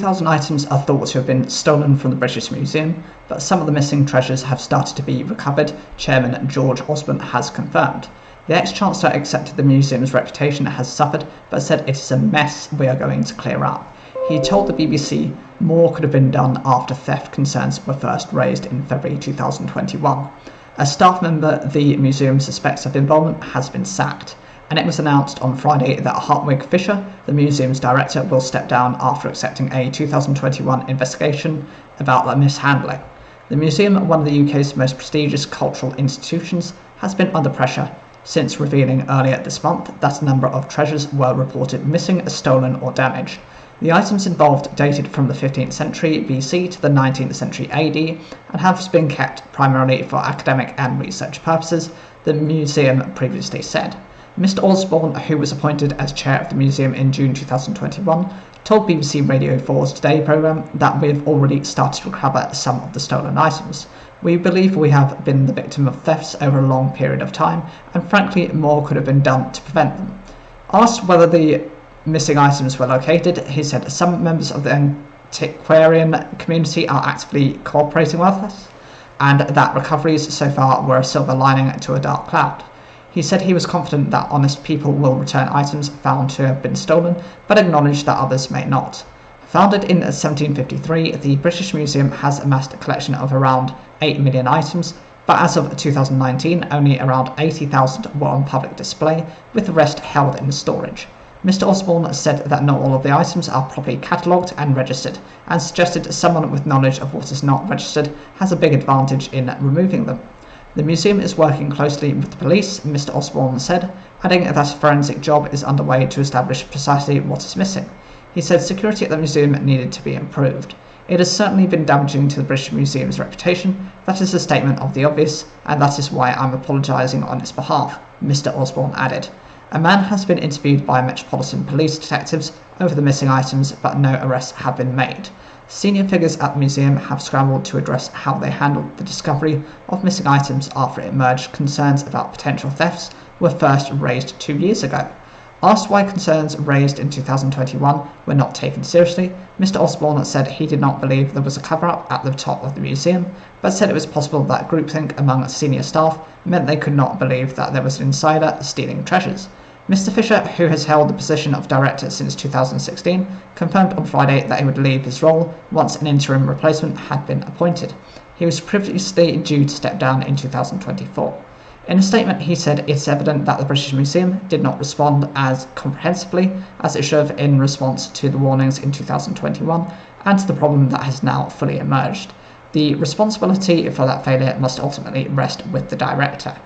2,000 items are thought to have been stolen from the British Museum, but some of the missing treasures have started to be recovered, Chairman George Osborne has confirmed. The ex-Chancellor accepted the museum's reputation has suffered, but said it is a mess we are going to clear up. He told the BBC more could have been done after theft concerns were first raised in February 2021. A staff member the museum suspects of involvement has been sacked, and it was announced on Friday that Hartwig Fischer, the museum's director, will step down after accepting a 2021 investigation about the mishandling. The museum, one of the UK's most prestigious cultural institutions, has been under pressure since revealing earlier this month that a number of treasures were reported missing, stolen or damaged. The items involved dated from the 15th century BC to the 19th century AD and have been kept primarily for academic and research purposes, the museum previously said. Mr. Osborne, who was appointed as chair of the museum in June 2021, told BBC Radio 4's Today programme that we have already started to recover some of the stolen items. We believe we have been the victim of thefts over a long period of time, and frankly more could have been done to prevent them. Asked whether the missing items were located, he said some members of the antiquarian community are actively cooperating with us, and that recoveries so far were a silver lining to a dark cloud. He said he was confident that honest people will return items found to have been stolen, but acknowledged that others may not. Founded in 1753, the British Museum has amassed a collection of around 8 million items, but as of 2019, only around 80,000 were on public display, with the rest held in storage. Mr. Osborne said that not all of the items are properly catalogued and registered, and suggested someone with knowledge of what is not registered has a big advantage in removing them. The museum is working closely with the police, Mr. Osborne said, adding that a forensic job is underway to establish precisely what is missing. He said security at the museum needed to be improved. It has certainly been damaging to the British Museum's reputation. That is a statement of the obvious, and that is why I'm apologising on its behalf, Mr. Osborne added. A man has been interviewed by Metropolitan Police detectives over the missing items, but no arrests have been made. Senior figures at the museum have scrambled to address how they handled the discovery of missing items after it emerged concerns about potential thefts were first raised 2 years ago. Asked why concerns raised in 2021 were not taken seriously, Mr. Osborne said he did not believe there was a cover-up at the top of the museum, but said it was possible that groupthink among senior staff meant they could not believe that there was an insider stealing treasures. Mr. Fischer, who has held the position of director since 2016, confirmed on Friday that he would leave his role once an interim replacement had been appointed. He was previously due to step down in 2024. In a statement, he said it's evident that the British Museum did not respond as comprehensively as it should have in response to the warnings in 2021 and to the problem that has now fully emerged. The responsibility for that failure must ultimately rest with the director.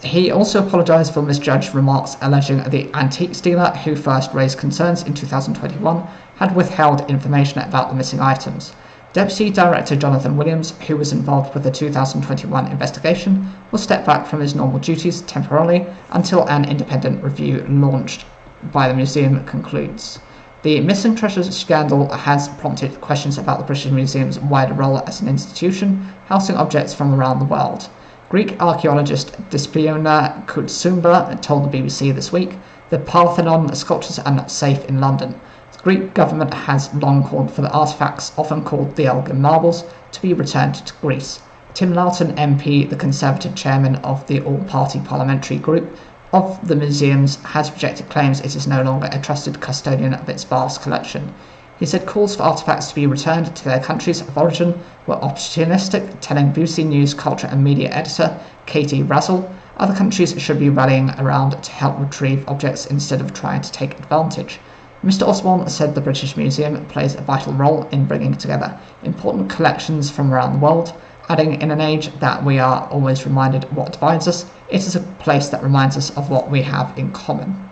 He also apologised for misjudged remarks alleging the antiques dealer who first raised concerns in 2021 had withheld information about the missing items. Deputy Director Jonathan Williams, who was involved with the 2021 investigation, will step back from his normal duties temporarily until an independent review launched by the museum concludes. The missing treasures scandal has prompted questions about the British Museum's wider role as an institution, housing objects from around the world. Greek archaeologist Dispiona Koutsoumbra told the BBC this week the Parthenon sculptures are not safe in London. The Greek government has long called for the artefacts, often called the Elgin marbles, to be returned to Greece. Tim Loughton MP, the Conservative chairman of the all-party parliamentary group of the museums, has rejected claims it is no longer a trusted custodian of its vast collection. He said calls for artefacts to be returned to their countries of origin were opportunistic, telling BBC News culture and media editor Katie Razzle other countries should be rallying around to help retrieve objects instead of trying to take advantage. Mr. Osborne said the British Museum plays a vital role in bringing together important collections from around the world, adding in an age that we are always reminded what divides us, it is a place that reminds us of what we have in common.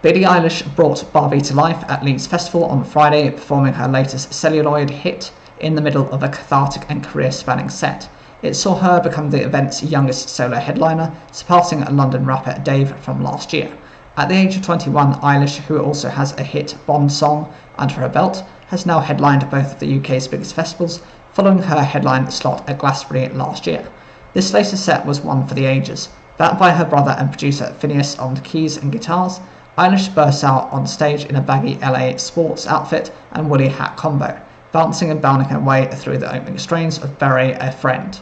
Billie Eilish brought Barbie to life at Leeds Festival on Friday, performing her latest celluloid hit in the middle of a cathartic and career-spanning set. It saw her become the event's youngest solo headliner, surpassing London rapper Dave from last year. At the age of 21, Eilish, who also has a hit Bond song under her belt, has now headlined both of the UK's biggest festivals, following her headline slot at Glastonbury last year. This latest set was one for the ages. Backed by her brother and producer Phineas on keys and guitars, Eilish bursts out on stage in a baggy LA sports outfit and woolly hat combo, bouncing and bounding her way through the opening strains of Bury a Friend.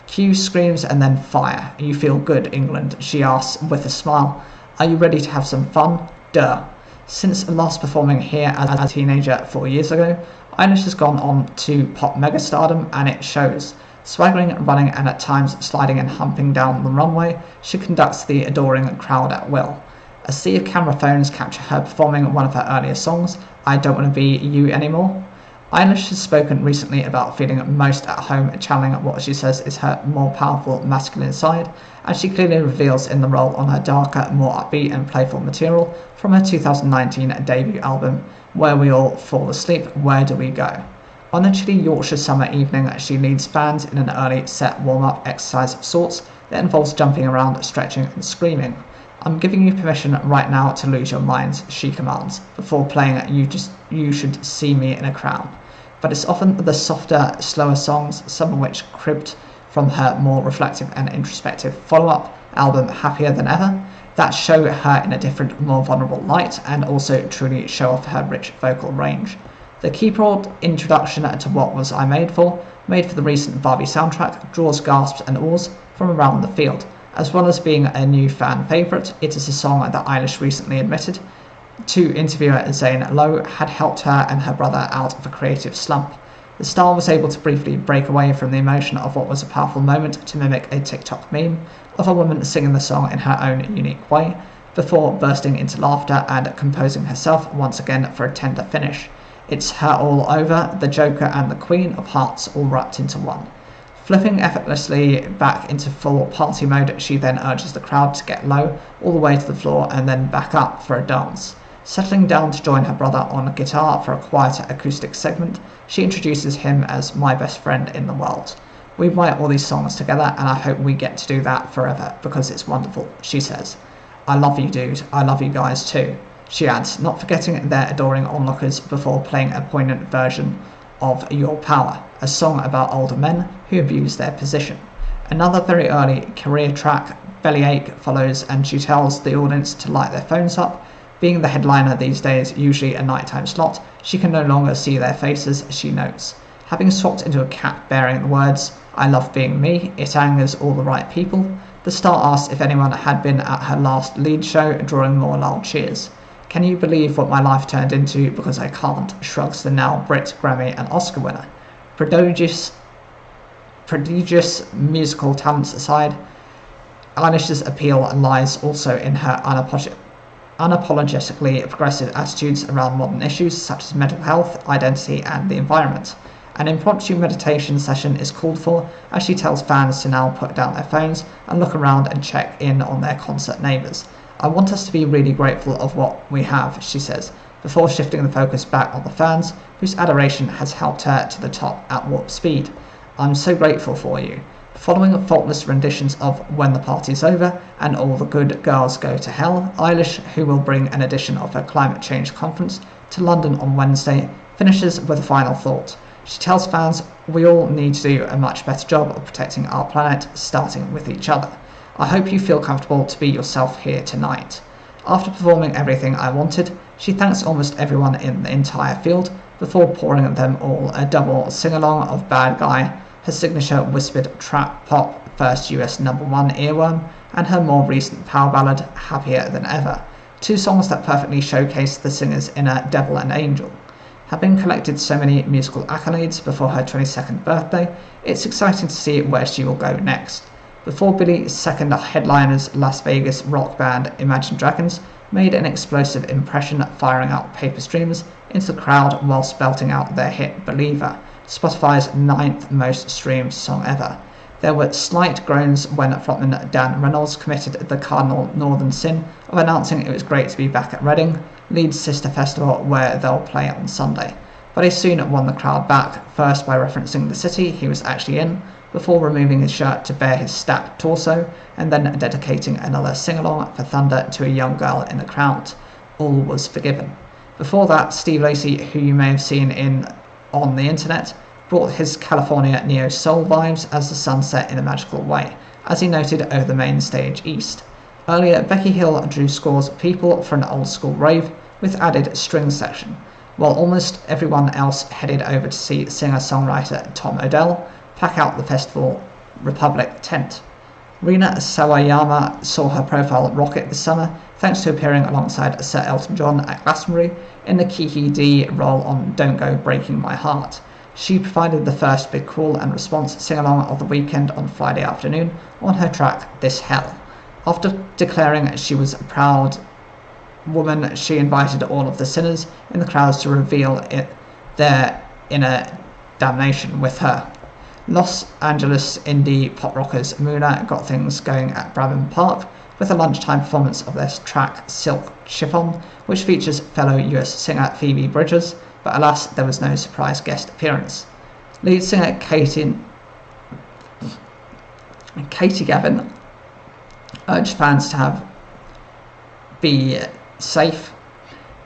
Cue screams and then fire. You feel good, England, she asks with a smile. Are you ready to have some fun? Duh. Since last performing here as a teenager 4 years ago, Eilish has gone on to pop megastardom, and it shows. Swaggering, running, and at times sliding and humping down the runway, she conducts the adoring crowd at will. A sea of camera phones capture her performing one of her earlier songs, I Don't Want to Be You Anymore. Eilish has spoken recently about feeling most at home channeling what she says is her more powerful masculine side, as she clearly reveals in the role on her darker, more upbeat and playful material from her 2019 debut album, Where We All Fall Asleep, Where Do We Go? On a chilly Yorkshire summer evening, she leads fans in an early set warm-up exercise of sorts that involves jumping around, stretching and screaming. I'm giving you permission right now to lose your minds, she commands, before playing You Should See Me in a Crown. But it's often the softer, slower songs, some of which cribbed from her more reflective and introspective follow-up album Happier Than Ever, that show her in a different, more vulnerable light and also truly show off her rich vocal range. The keyboard introduction to What Was I Made For the recent Barbie soundtrack, draws gasps and awes from around the field. As well as being a new fan favourite, it is a song that Eilish recently admitted to interviewer Zane Lowe had helped her and her brother out of a creative slump. The star was able to briefly break away from the emotion of what was a powerful moment to mimic a TikTok meme of a woman singing the song in her own unique way, before bursting into laughter and composing herself once again for a tender finish. It's her all over, the Joker and the Queen of Hearts all wrapped into one. Flipping effortlessly back into full party mode, she then urges the crowd to get low, all the way to the floor and then back up for a dance. Settling down to join her brother on guitar for a quieter acoustic segment, she introduces him as my best friend in the world. We write all these songs together and I hope we get to do that forever because it's wonderful, she says. I love you, dude. I love you guys too, she adds, not forgetting their adoring onlookers before playing a poignant version of Your Power, a song about older men who abuse their position. Another very early career track, Bellyache, follows and she tells the audience to light their phones up. Being the headliner these days, usually a nighttime slot, she can no longer see their faces, she notes. Having swapped into a cap bearing the words, I love being me, it angers all the right people, the star asks if anyone had been at her last lead show, drawing more loud cheers. Can you believe what my life turned into? Because I can't, shrugs the now Brit, Grammy and Oscar winner. Prodigious musical talents aside, Eilish's appeal lies also in her unapologetically progressive attitudes around modern issues such as mental health, identity and the environment. An impromptu meditation session is called for as she tells fans to now put down their phones and look around and check in on their concert neighbours. I want us to be really grateful of what we have, she says, before shifting the focus back on the fans whose adoration has helped her to the top at warp speed. I'm so grateful for you. Following faultless renditions of When the Party's Over and All the Good Girls Go to Hell, Eilish, who will bring an edition of her climate change conference to London on Wednesday, finishes with a final thought. She tells fans we all need to do a much better job of protecting our planet, starting with each other. I hope you feel comfortable to be yourself here tonight. After performing Everything I Wanted, she thanks almost everyone in the entire field before pouring them all a double sing-along of Bad Guy, her signature whispered trap pop first US #1 earworm, and her more recent power ballad Happier Than Ever, two songs that perfectly showcase the singer's inner devil and angel. Having collected so many musical accolades before her 22nd birthday, it's exciting to see where she will go next. Before Billy's second headliners, Las Vegas rock band Imagine Dragons made an explosive impression, firing out paper streams into the crowd whilst belting out their hit Believer, Spotify's 9th most streamed song ever. There were slight groans when frontman Dan Reynolds committed the cardinal northern sin of announcing it was great to be back at Reading, Leeds' sister festival where they'll play on Sunday. But he soon won the crowd back, first by referencing the city he was actually in, before removing his shirt to bare his stacked torso, and then dedicating another sing-along for Thunder to a young girl in the crowd. All was forgiven. Before that, Steve Lacy, who you may have seen on the internet, brought his California neo-soul vibes as the sun set in a magical way, as he noted over the main stage east. Earlier, Becky Hill drew scores of people for an old-school rave with added string section, while almost everyone else headed over to see singer-songwriter Tom Odell pack out the festival Republic tent. Rina Sawayama saw her profile rocket this summer thanks to appearing alongside Sir Elton John at Glastonbury in the Kiki Dee role on Don't Go Breaking My Heart. She provided the first big call and response sing-along of the weekend on Friday afternoon on her track This Hell. After declaring she was a proud woman, she invited all of the sinners in the crowds to reveal their inner damnation with her. Los Angeles indie pop rockers Muna got things going at Brabham Park with a lunchtime performance of their track Silk Chiffon, which features fellow US singer Phoebe Bridgers, but alas, there was no surprise guest appearance. Lead singer Katie Gavin urged fans to be safe.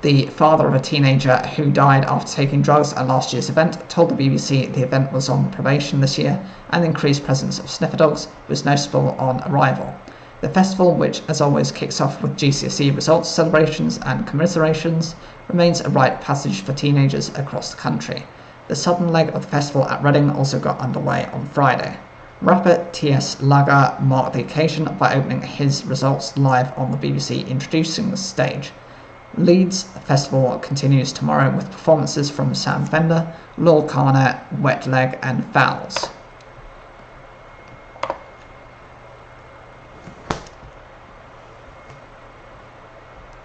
The father of a teenager who died after taking drugs at last year's event told the BBC the event was on probation this year and the increased presence of sniffer dogs was noticeable on arrival. The festival, which as always kicks off with GCSE results celebrations and commiserations, remains a rite of passage for teenagers across the country. The southern leg of the festival at Reading also got underway on Friday. Rapper T.S. Laga marked the occasion by opening his results live on the BBC, introducing the stage. Leeds Festival continues tomorrow with performances from Sam Fender, Lord Kana, Wet Leg and Fowls.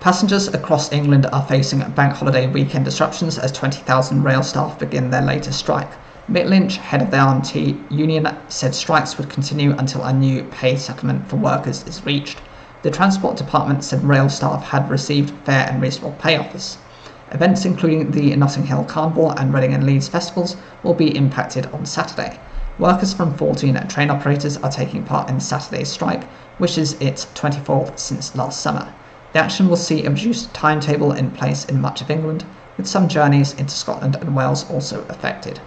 Passengers across England are facing bank holiday weekend disruptions as 20,000 rail staff begin their latest strike. Mick Lynch, head of the RMT union, said strikes would continue until a new pay settlement for workers is reached. The Transport Department said rail staff had received fair and reasonable pay offers. Events including the Notting Hill Carnival and Reading and Leeds festivals will be impacted on Saturday. Workers from 14 train operators are taking part in Saturday's strike, which is its 24th since last summer. The action will see a reduced timetable in place in much of England, with some journeys into Scotland and Wales also affected.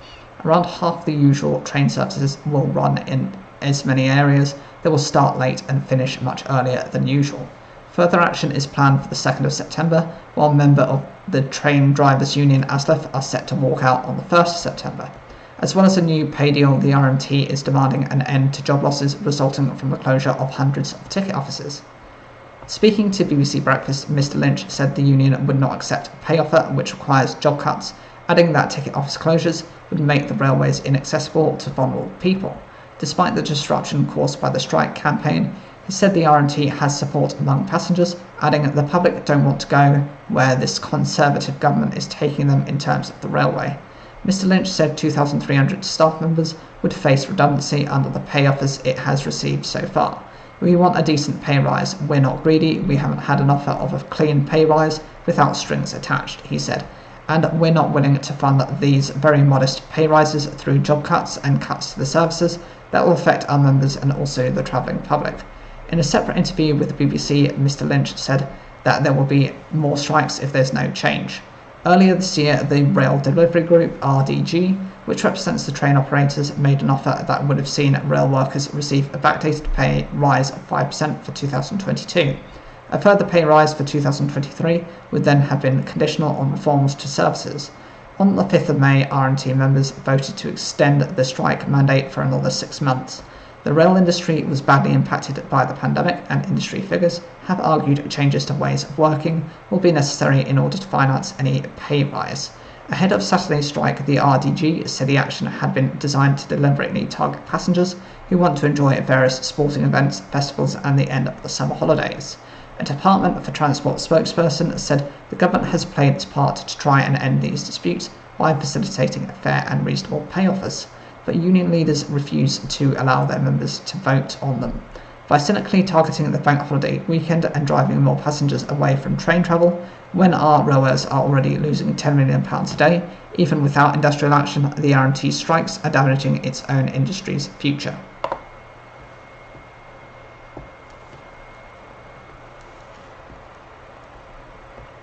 Around half the usual train services will run in as many areas that will start late and finish much earlier than usual. Further action is planned for the 2nd of September, while members of the Train Drivers Union ASLEF are set to walk out on the 1st of September. As well as a new pay deal, the RMT is demanding an end to job losses resulting from the closure of hundreds of ticket offices. Speaking to BBC Breakfast, Mr Lynch said the union would not accept a pay offer which requires job cuts, adding that ticket office closures would make the railways inaccessible to vulnerable people. Despite the disruption caused by the strike campaign, he said the RMT has support among passengers, adding that the public don't want to go where this Conservative government is taking them in terms of the railway. Mr Lynch said 2,300 staff members would face redundancy under the pay offers it has received so far. We want a decent pay rise. We're not greedy. We haven't had an offer of a clean pay rise without strings attached, he said. And we're not willing to fund these very modest pay rises through job cuts and cuts to the services that will affect our members and also the travelling public. In a separate interview with the BBC, Mr Lynch said that there will be more strikes if there's no change. Earlier this year, the Rail Delivery Group, RDG, which represents the train operators, made an offer that would have seen rail workers receive a backdated pay rise of 5% for 2022. A further pay rise for 2023 would then have been conditional on reforms to services. On the 5th of May, RMT members voted to extend the strike mandate for another 6 months. The rail industry was badly impacted by the pandemic, and industry figures have argued changes to ways of working will be necessary in order to finance any pay rise. Ahead of Saturday's strike, the RDG said the action had been designed to deliberately target passengers who want to enjoy various sporting events, festivals and the end of the summer holidays. A Department for Transport spokesperson said the government has played its part to try and end these disputes by facilitating fair and reasonable pay offers, but union leaders refuse to allow their members to vote on them. By cynically targeting the bank holiday weekend and driving more passengers away from train travel, when our railways are already losing £10 million a day, even without industrial action, the RMT strikes are damaging its own industry's future.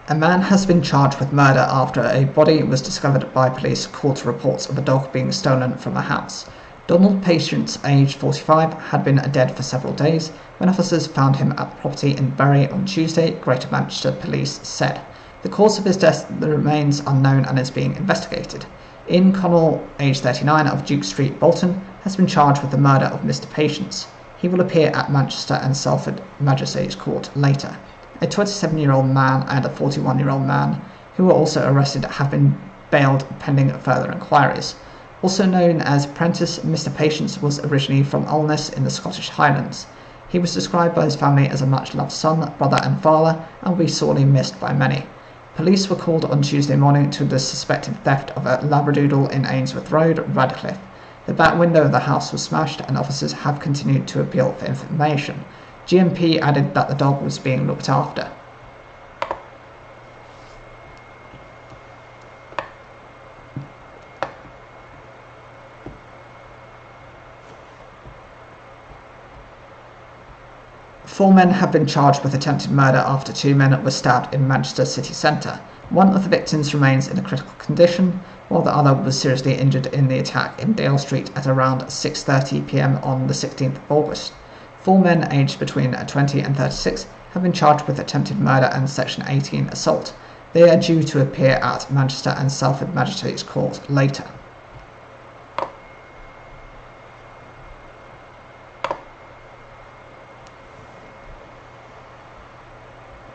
A man has been charged with murder after a body was discovered by police called to reports of a dog being stolen from a house. Donald Patience, aged 45, had been dead for several days when officers found him at the property in Bury on Tuesday, Greater Manchester Police said. The cause of his death remains unknown and is being investigated. Ian Connell, aged 39, of Duke Street, Bolton, has been charged with the murder of Mr. Patience. He will appear at Manchester and Salford Magistrates Court later. A 27-year-old man and a 41-year-old man, who were also arrested, have been bailed pending further inquiries. Also known as Prentice, Mr. Patience was originally from Alness in the Scottish Highlands. He was described by his family as a much-loved son, brother and father, and will be sorely missed by many. Police were called on Tuesday morning to the suspected theft of a Labradoodle in Ainsworth Road, Radcliffe. The back window of the house was smashed and officers have continued to appeal for information. GMP added that the dog was being looked after. Four men have been charged with attempted murder after two men were stabbed in Manchester city centre. One of the victims remains in a critical condition, while the other was seriously injured in the attack in Dale Street at around 6:30 p.m. on the 16th of August. Four men aged between 20 and 36 have been charged with attempted murder and Section 18 assault. They are due to appear at Manchester and Salford Magistrates Court later.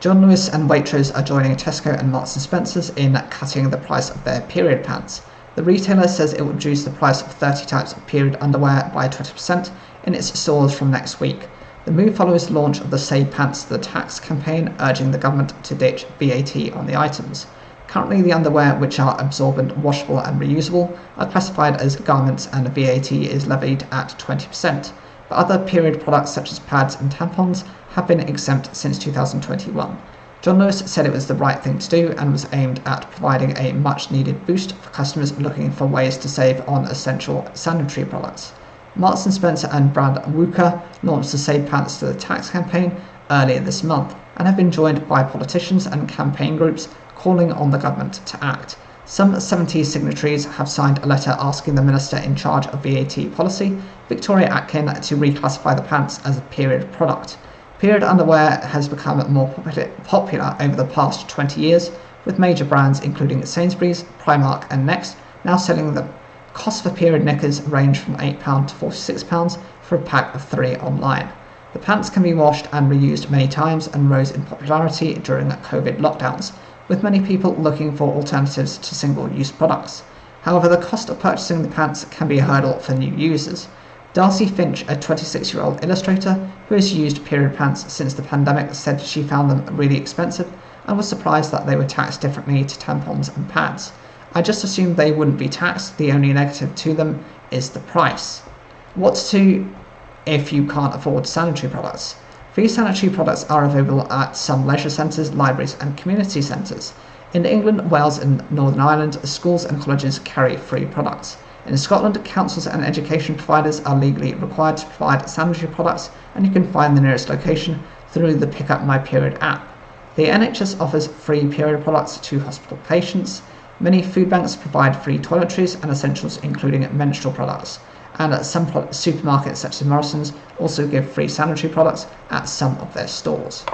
John Lewis and Waitrose are joining Tesco and Marks & Spencer's in cutting the price of their period pants. The retailer says it will reduce the price of 30 types of period underwear by 20% in its stores from next week. The move follows the launch of the Save Pants the Tax campaign, urging the government to ditch VAT on the items. Currently, the underwear, which are absorbent, washable and reusable, are classified as garments and VAT is levied at 20%. But other period products such as pads and tampons have been exempt since 2021. John Lewis said it was the right thing to do and was aimed at providing a much-needed boost for customers looking for ways to save on essential sanitary products. Marks & Spencer and brand Wooka launched the Save Pants to the Tax campaign earlier this month and have been joined by politicians and campaign groups calling on the government to act. Some 70 signatories have signed a letter asking the Minister in charge of VAT policy, Victoria Atkin, to reclassify the pants as a period product. Period underwear has become more popular over the past 20 years, with major brands including Sainsbury's, Primark and Next now selling them. Costs for period knickers range from £8 to £46 for a pack of 3 online. The pants can be washed and reused many times and rose in popularity during COVID lockdowns, with many people looking for alternatives to single-use products. However, the cost of purchasing the pants can be a hurdle for new users. Darcy Finch, a 26-year-old illustrator who has used period pants since the pandemic, said she found them really expensive and was surprised that they were taxed differently to tampons and pads. I just assumed they wouldn't be taxed. The only negative to them is the price. What's to if you can't afford sanitary products? Free sanitary products are available at some leisure centres, libraries and community centres. In England, Wales and Northern Ireland, schools and colleges carry free products. In Scotland, councils and education providers are legally required to provide sanitary products, and you can find the nearest location through the Pick Up My Period app. The NHS offers free period products to hospital patients. Many food banks provide free toiletries and essentials including menstrual products. And some supermarkets such as Morrison's also give free sanitary products at some of their stores.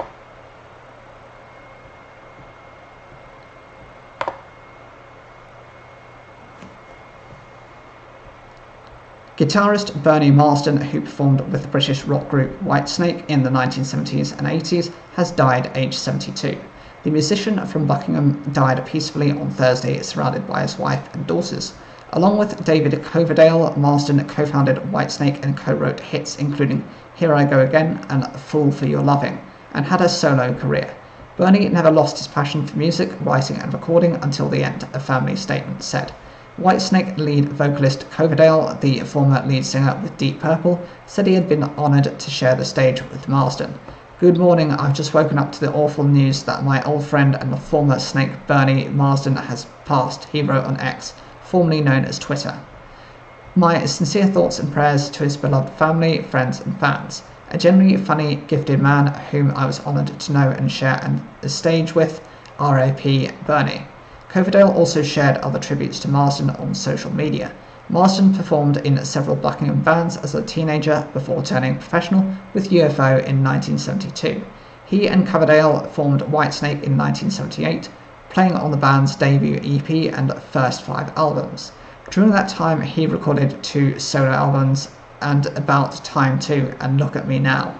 Guitarist Bernie Marsden, who performed with the British rock group Whitesnake in the 1970s and 80s, has died aged 72. The musician from Buckingham died peacefully on Thursday, surrounded by his wife and daughters. Along with David Coverdale, Marsden co-founded Whitesnake and co-wrote hits including Here I Go Again and Fool for Your Loving, and had a solo career. Bernie never lost his passion for music, writing and recording until the end, a family statement said. Whitesnake lead vocalist Coverdale, the former lead singer with Deep Purple, said he had been honoured to share the stage with Marsden. Good morning, I've just woken up to the awful news that my old friend and former Snake Bernie Marsden has passed, he wrote on X, formerly known as Twitter. My sincere thoughts and prayers to his beloved family, friends and fans. A genuinely funny, gifted man whom I was honoured to know and share the stage with, RAP Bernie. Coverdale also shared other tributes to Marsden on social media. Marsden performed in several Buckingham bands as a teenager before turning professional with UFO in 1972. He and Coverdale formed Whitesnake in 1978, playing on the band's debut EP and first 5 albums. During that time, he recorded 2 solo albums and About Time 2 and Look at Me Now.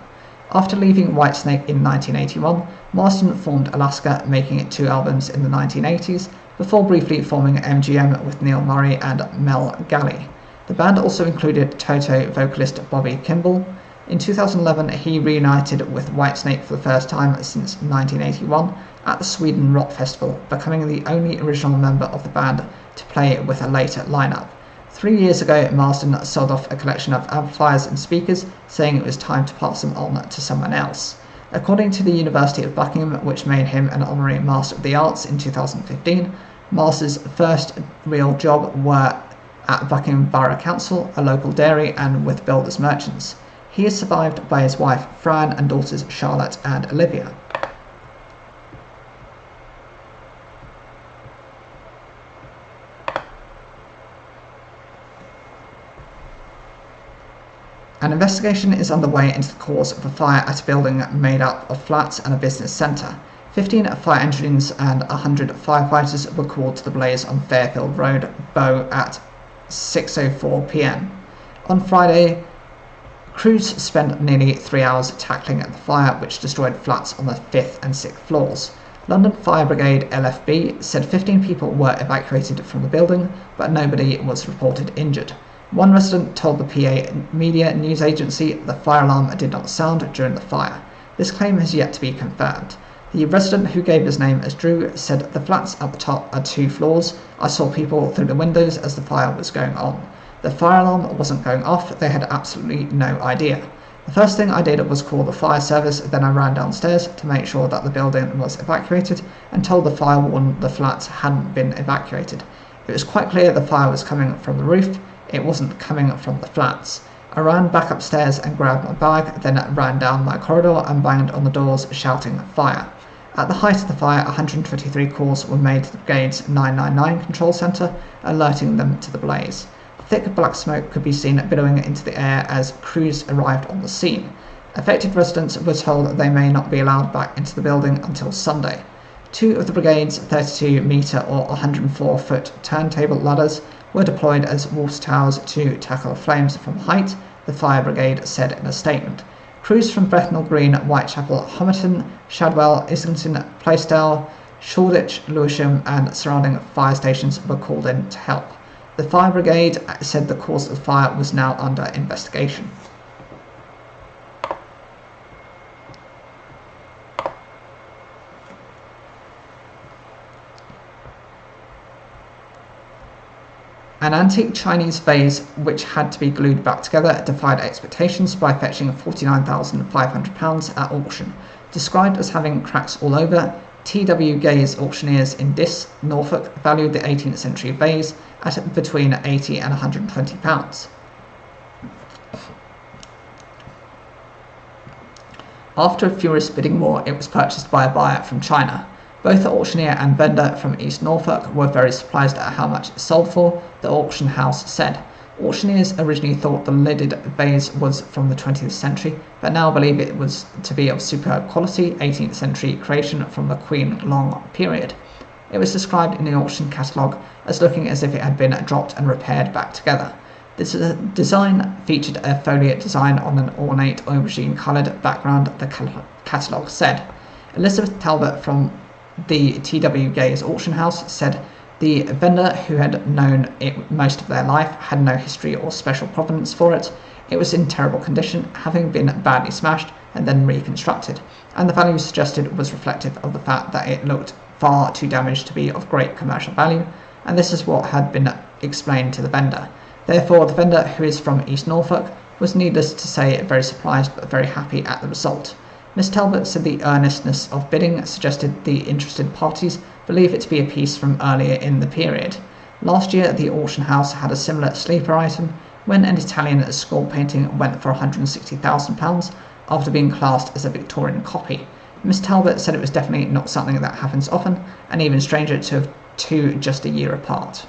After leaving Whitesnake in 1981, Marsden formed Alaska, making it 2 albums in the 1980s, before briefly forming MGM with Neil Murray and Mel Galley. The band also included Toto vocalist Bobby Kimball. In 2011, he reunited with Whitesnake for the first time since 1981 at the Sweden Rock Festival, becoming the only original member of the band to play with a later lineup. 3 years ago, Marsden sold off a collection of amplifiers and speakers, saying it was time to pass them on to someone else. According to the University of Buckingham, which made him an honorary Master of the Arts in 2015, Marsden's first real job were at Buckingham Borough Council, a local dairy, and with builders merchants. He is survived by his wife Fran and daughters Charlotte and Olivia. An investigation is underway into the cause of a fire at a building made up of flats and a business centre. 15 fire engines and 100 firefighters were called to the blaze on Fairfield Road, Bow, at 6:04 p.m. On Friday, crews spent nearly 3 hours tackling the fire, which destroyed flats on the 5th and 6th floors. London Fire Brigade LFB said 15 people were evacuated from the building, but nobody was reported injured. One resident told the PA media news agency the fire alarm did not sound during the fire. This claim has yet to be confirmed. The resident, who gave his name as Drew, said the flats at the top are 2 floors. I saw people through the windows as the fire was going on. The fire alarm wasn't going off, they had absolutely no idea. The first thing I did was call the fire service, then I ran downstairs to make sure that the building was evacuated and told the fire warden the flats hadn't been evacuated. It was quite clear the fire was coming from the roof. It wasn't coming from the flats. I ran back upstairs and grabbed my bag, then ran down my corridor and banged on the doors, shouting fire. At the height of the fire, 123 calls were made to the brigade's 999 control centre, alerting them to the blaze. Thick black smoke could be seen billowing into the air as crews arrived on the scene. Affected residents were told they may not be allowed back into the building until Sunday. 2 of the brigade's 32-metre or 104-foot turntable ladders were deployed as water towers to tackle flames from height, the fire brigade said in a statement. Crews from Bethnal Green, Whitechapel, Homerton, Shadwell, Islington, Plaistow, Shoreditch, Lewisham and surrounding fire stations were called in to help. The fire brigade said the cause of the fire was now under investigation. An antique Chinese vase, which had to be glued back together, defied expectations by fetching £49,500 at auction. Described as having cracks all over, T.W. Gaze auctioneers in Diss, Norfolk, valued the 18th century vase at between £80 and £120. After a furious bidding war, it was purchased by a buyer from China. Both the auctioneer and vendor from East Norfolk were very surprised at how much it sold for, the auction house said. Auctioneers originally thought the lidded vase was from the 20th century, but now believe it was to be of superb quality, 18th century creation from the Queen Long period. It was described in the auction catalogue as looking as if it had been dropped and repaired back together. This design featured a foliate design on an ornate aubergine-coloured background, the catalogue said. Elizabeth Talbot from the T.W. Gaze auction house said the vendor, who had known it most of their life, had no history or special provenance for it. It was in terrible condition, having been badly smashed and then reconstructed, and the value suggested was reflective of the fact that it looked far too damaged to be of great commercial value, and this is what had been explained to the vendor. Therefore, the vendor, who is from East Norfolk, was needless to say very surprised but very happy at the result. Miss Talbot said the earnestness of bidding suggested the interested parties believe it to be a piece from earlier in the period. Last year, the auction house had a similar sleeper item when an Italian skull painting went for £160,000 after being classed as a Victorian copy. Miss Talbot said it was definitely not something that happens often, and even stranger to have two just a year apart.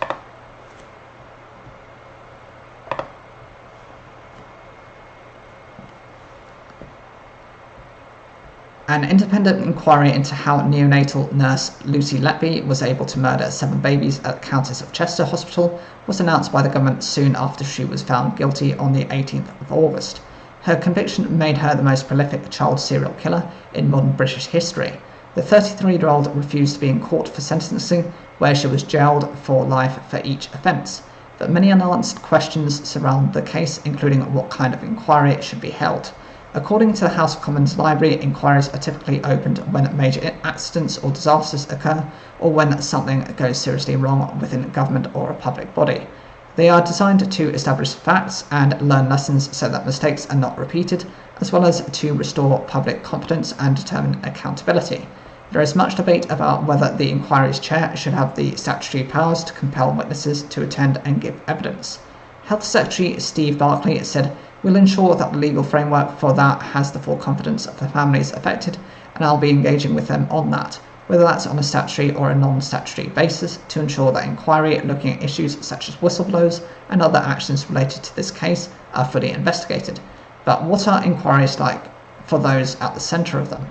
An independent inquiry into how neonatal nurse Lucy Letby was able to murder 7 babies at the Countess of Chester Hospital was announced by the government soon after she was found guilty on the 18th of August. Her conviction made her the most prolific child serial killer in modern British history. The 33-year-old refused to be in court for sentencing, where she was jailed for life for each offence. But many unanswered questions surround the case, including what kind of inquiry should be held. According to the House of Commons Library, inquiries are typically opened when major accidents or disasters occur, or when something goes seriously wrong within government or a public body. They are designed to establish facts and learn lessons so that mistakes are not repeated, as well as to restore public confidence and determine accountability. There is much debate about whether the inquiry's chair should have the statutory powers to compel witnesses to attend and give evidence. Health Secretary Steve Barclay said, "We'll ensure that the legal framework for that has the full confidence of the families affected, and I'll be engaging with them on that, whether that's on a statutory or a non-statutory basis, to ensure that inquiry looking at issues such as whistleblowers and other actions related to this case are fully investigated. But what are inquiries like for those at the centre of them?"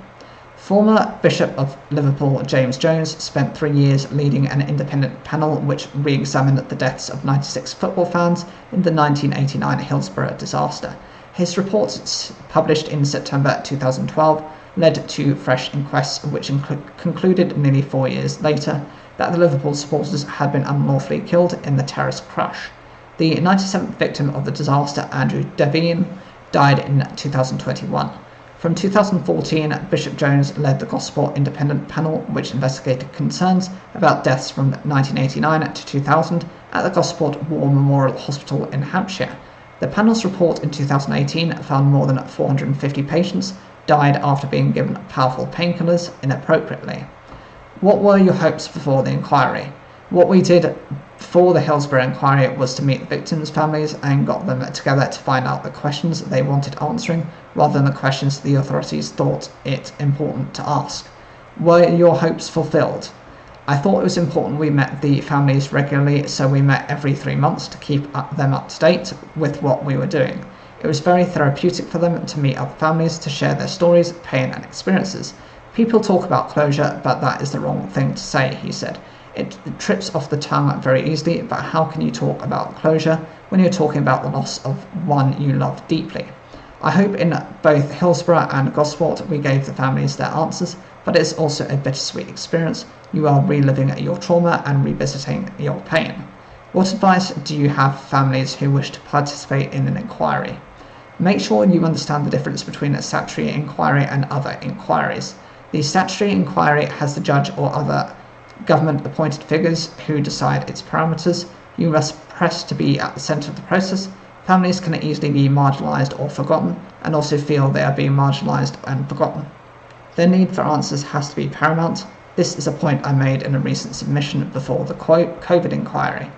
Former Bishop of Liverpool James Jones spent 3 years leading an independent panel which re-examined the deaths of 96 football fans in the 1989 Hillsborough disaster. His report, published in September 2012, led to fresh inquests which concluded nearly 4 years later that the Liverpool supporters had been unlawfully killed in the terrorist crash. The 97th victim of the disaster, Andrew Devine, died in 2021. From 2014, Bishop Jones led the Gosport Independent Panel, which investigated concerns about deaths from 1989 to 2000 at the Gosport War Memorial Hospital in Hampshire. The panel's report in 2018 found more than 450 patients died after being given powerful painkillers inappropriately. What were your hopes before the inquiry? What we did before the Hillsborough inquiry was to meet the victims' families and got them together to find out the questions they wanted answering, rather than the questions the authorities thought it important to ask. Were your hopes fulfilled? I thought it was important we met the families regularly, so we met every 3 months to keep them up to date with what we were doing. It was very therapeutic for them to meet other families, to share their stories, pain and experiences. People talk about closure, but that is the wrong thing to say, he said. It trips off the tongue very easily, but how can you talk about closure when you're talking about the loss of one you love deeply? I hope in both Hillsborough and Gosport we gave the families their answers, but it's also a bittersweet experience. You are reliving your trauma and revisiting your pain. What advice do you have for families who wish to participate in an inquiry? Make sure you understand the difference between a statutory inquiry and other inquiries. The statutory inquiry has the judge or other government-appointed figures who decide its parameters. You must press to be at the centre of the process. Families can easily be marginalised or forgotten, and also feel they are being marginalised and forgotten. Their need for answers has to be paramount. This is a point I made in a recent submission before the COVID inquiry.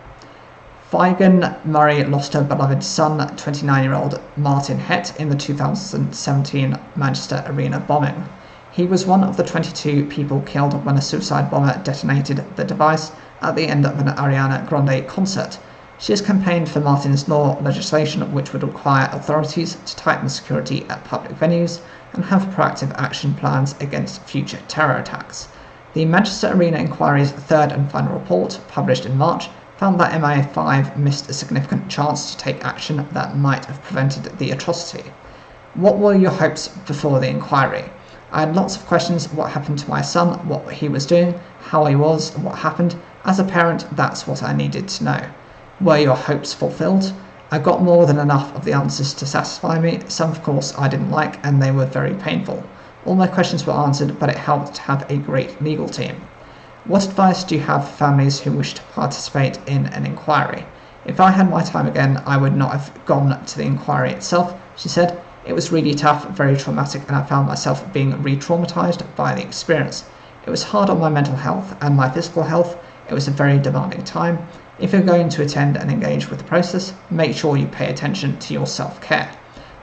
Vivian Murray lost her beloved son, 29-year-old Martin Hett, in the 2017 Manchester Arena bombing. He was one of the 22 people killed when a suicide bomber detonated the device at the end of an Ariana Grande concert. She has campaigned for Martin's law legislation, which would require authorities to tighten security at public venues and have proactive action plans against future terror attacks. The Manchester Arena inquiry's third and final report, published in March, found that MI5 missed a significant chance to take action that might have prevented the atrocity. What were your hopes before the inquiry? I had lots of questions: what happened to my son, what he was doing, how he was, what happened. As a parent, that's what I needed to know. Were your hopes fulfilled? I got more than enough of the answers to satisfy me. Some, of course, I didn't like, and they were very painful. All my questions were answered, but it helped to have a great legal team. What advice do you have for families who wish to participate in an inquiry? If I had my time again, I would not have gone to the inquiry itself, she said. It was really tough, very traumatic, and I found myself being re-traumatized by the experience. It was hard on my mental health and my physical health. It was a very demanding time. If you're going to attend and engage with the process, make sure you pay attention to your self-care.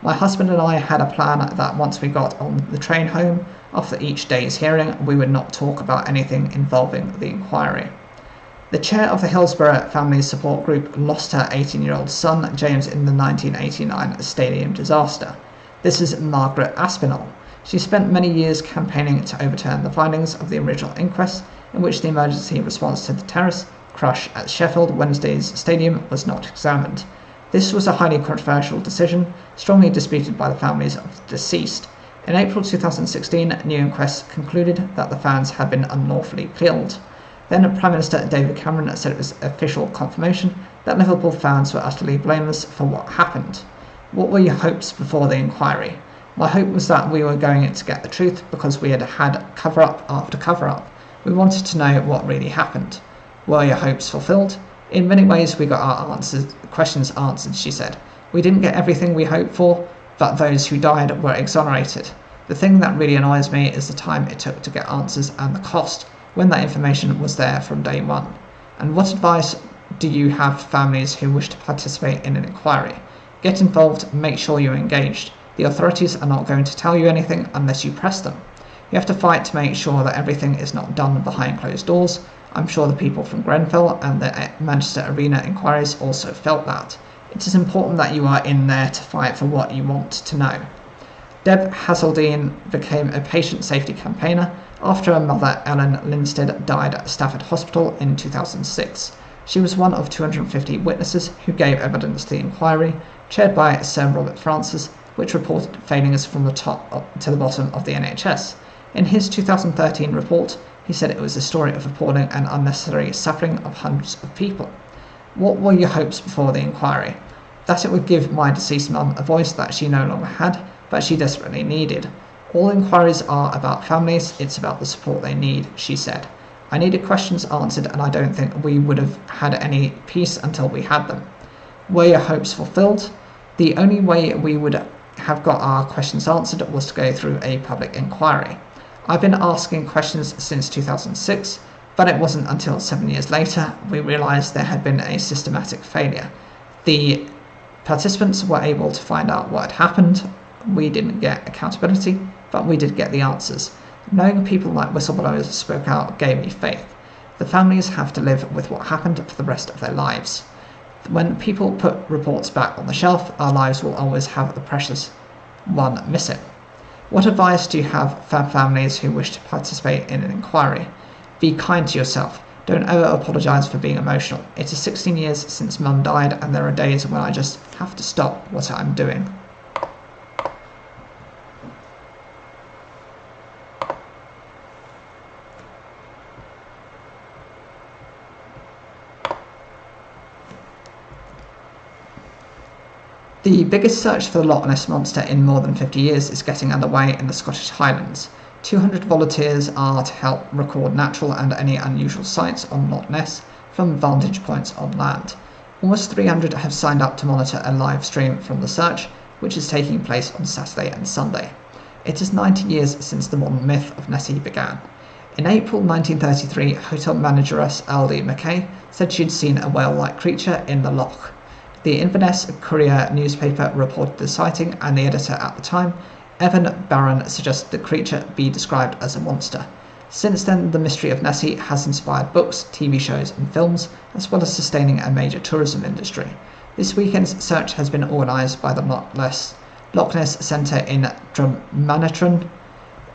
My husband and I had a plan that once we got on the train home after each day's hearing, we would not talk about anything involving the inquiry. The chair of the Hillsborough Family Support Group lost her 18-year-old son, James, in the 1989 stadium disaster. This is Margaret Aspinall. She spent many years campaigning to overturn the findings of the original inquest, in which the emergency response to the terrace crash at Sheffield Wednesday's stadium was not examined. This was a highly controversial decision, strongly disputed by the families of the deceased. In April 2016, a new inquest concluded that the fans had been unlawfully killed. Then Prime Minister David Cameron said it was official confirmation that Liverpool fans were utterly blameless for what happened. What were your hopes before the inquiry? My hope was that we were going to get the truth because we had had cover-up after cover-up. We wanted to know what really happened. Were your hopes fulfilled? In many ways we got our questions answered, she said. We didn't get everything we hoped for, but those who died were exonerated. The thing that really annoys me is the time it took to get answers and the cost, when that information was there from day one. And what advice do you have for families who wish to participate in an inquiry? Get involved, make sure you're engaged. The authorities are not going to tell you anything unless you press them. You have to fight to make sure that everything is not done behind closed doors. I'm sure the people from Grenfell and the Manchester Arena inquiries also felt that. It is important that you are in there to fight for what you want to know. Deb Hazeldine became a patient safety campaigner after her mother, Ellen Linstead, died at Stafford Hospital in 2006. She was one of 250 witnesses who gave evidence to the inquiry, chaired by Sir Robert Francis, which reported failings from the top to the bottom of the NHS. In his 2013 report, he said it was a story of appalling and unnecessary suffering of hundreds of people. What were your hopes before the inquiry? That it would give my deceased mum a voice that she no longer had, but she desperately needed. All inquiries are about families, it's about the support they need, she said. I needed questions answered and I don't think we would have had any peace until we had them. Were your hopes fulfilled? The only way we would have got our questions answered was to go through a public inquiry. I've been asking questions since 2006, but it wasn't until 7 years later we realised there had been a systematic failure. The participants were able to find out what had happened. We didn't get accountability, but we did get the answers. Knowing people like whistleblowers spoke out gave me faith. The families have to live with what happened for the rest of their lives. When people put reports back on the shelf, our lives will always have the precious one missing. What advice do you have for families who wish to participate in an inquiry? Be kind to yourself. Don't ever apologise for being emotional. It is 16 years since Mum died and there are days when I just have to stop what I'm doing. The biggest search for the Loch Ness Monster in more than 50 years is getting underway in the Scottish Highlands. 200 volunteers are to help record natural and any unusual sights on Loch Ness from vantage points on land. Almost 300 have signed up to monitor a live stream from the search, which is taking place on Saturday and Sunday. It is 90 years since the modern myth of Nessie began. In April 1933, hotel manageress Aldi Mackay said she'd seen a whale-like creature in the loch. The Inverness Courier newspaper reported the sighting, and the editor at the time, Evan Barron, suggested the creature be described as a monster. Since then, the mystery of Nessie has inspired books, TV shows and films, as well as sustaining a major tourism industry. This weekend's search has been organised by the Loch Ness Centre in Drumnatran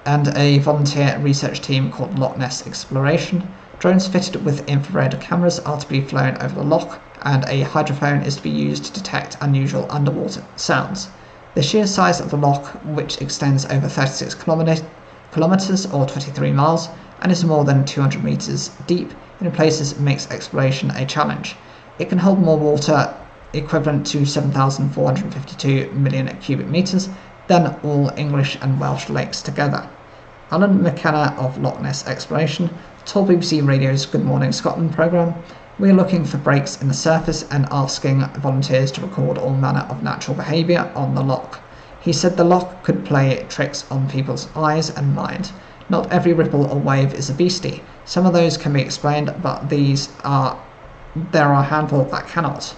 and a volunteer research team called Loch Ness Exploration. Drones fitted with infrared cameras are to be flown over the loch, and a hydrophone is to be used to detect unusual underwater sounds. The sheer size of the loch, which extends over 36 kilometres or 23 miles and is more than 200 metres deep in places, makes exploration a challenge. It can hold more water, equivalent to 7,452 million cubic metres, than all English and Welsh lakes together. Alan McKenna of Loch Ness Exploration told BBC Radio's Good Morning Scotland programme, "We are looking for breaks in the surface and asking volunteers to record all manner of natural behaviour on the loch." He said the loch could play tricks on people's eyes and mind. Not every ripple or wave is a beastie. Some of those can be explained, but there are a handful that cannot.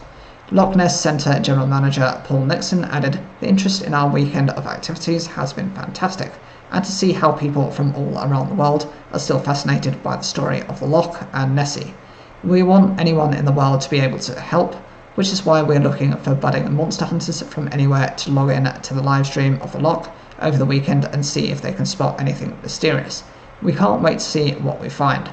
Loch Ness Centre General Manager Paul Nixon added, "The interest in our weekend of activities has been fantastic, and to see how people from all around the world are still fascinated by the story of the Loch and Nessie. We want anyone in the world to be able to help, which is why we're looking for budding monster hunters from anywhere to log in to the live stream of the Loch over the weekend and see if they can spot anything mysterious. We can't wait to see what we find."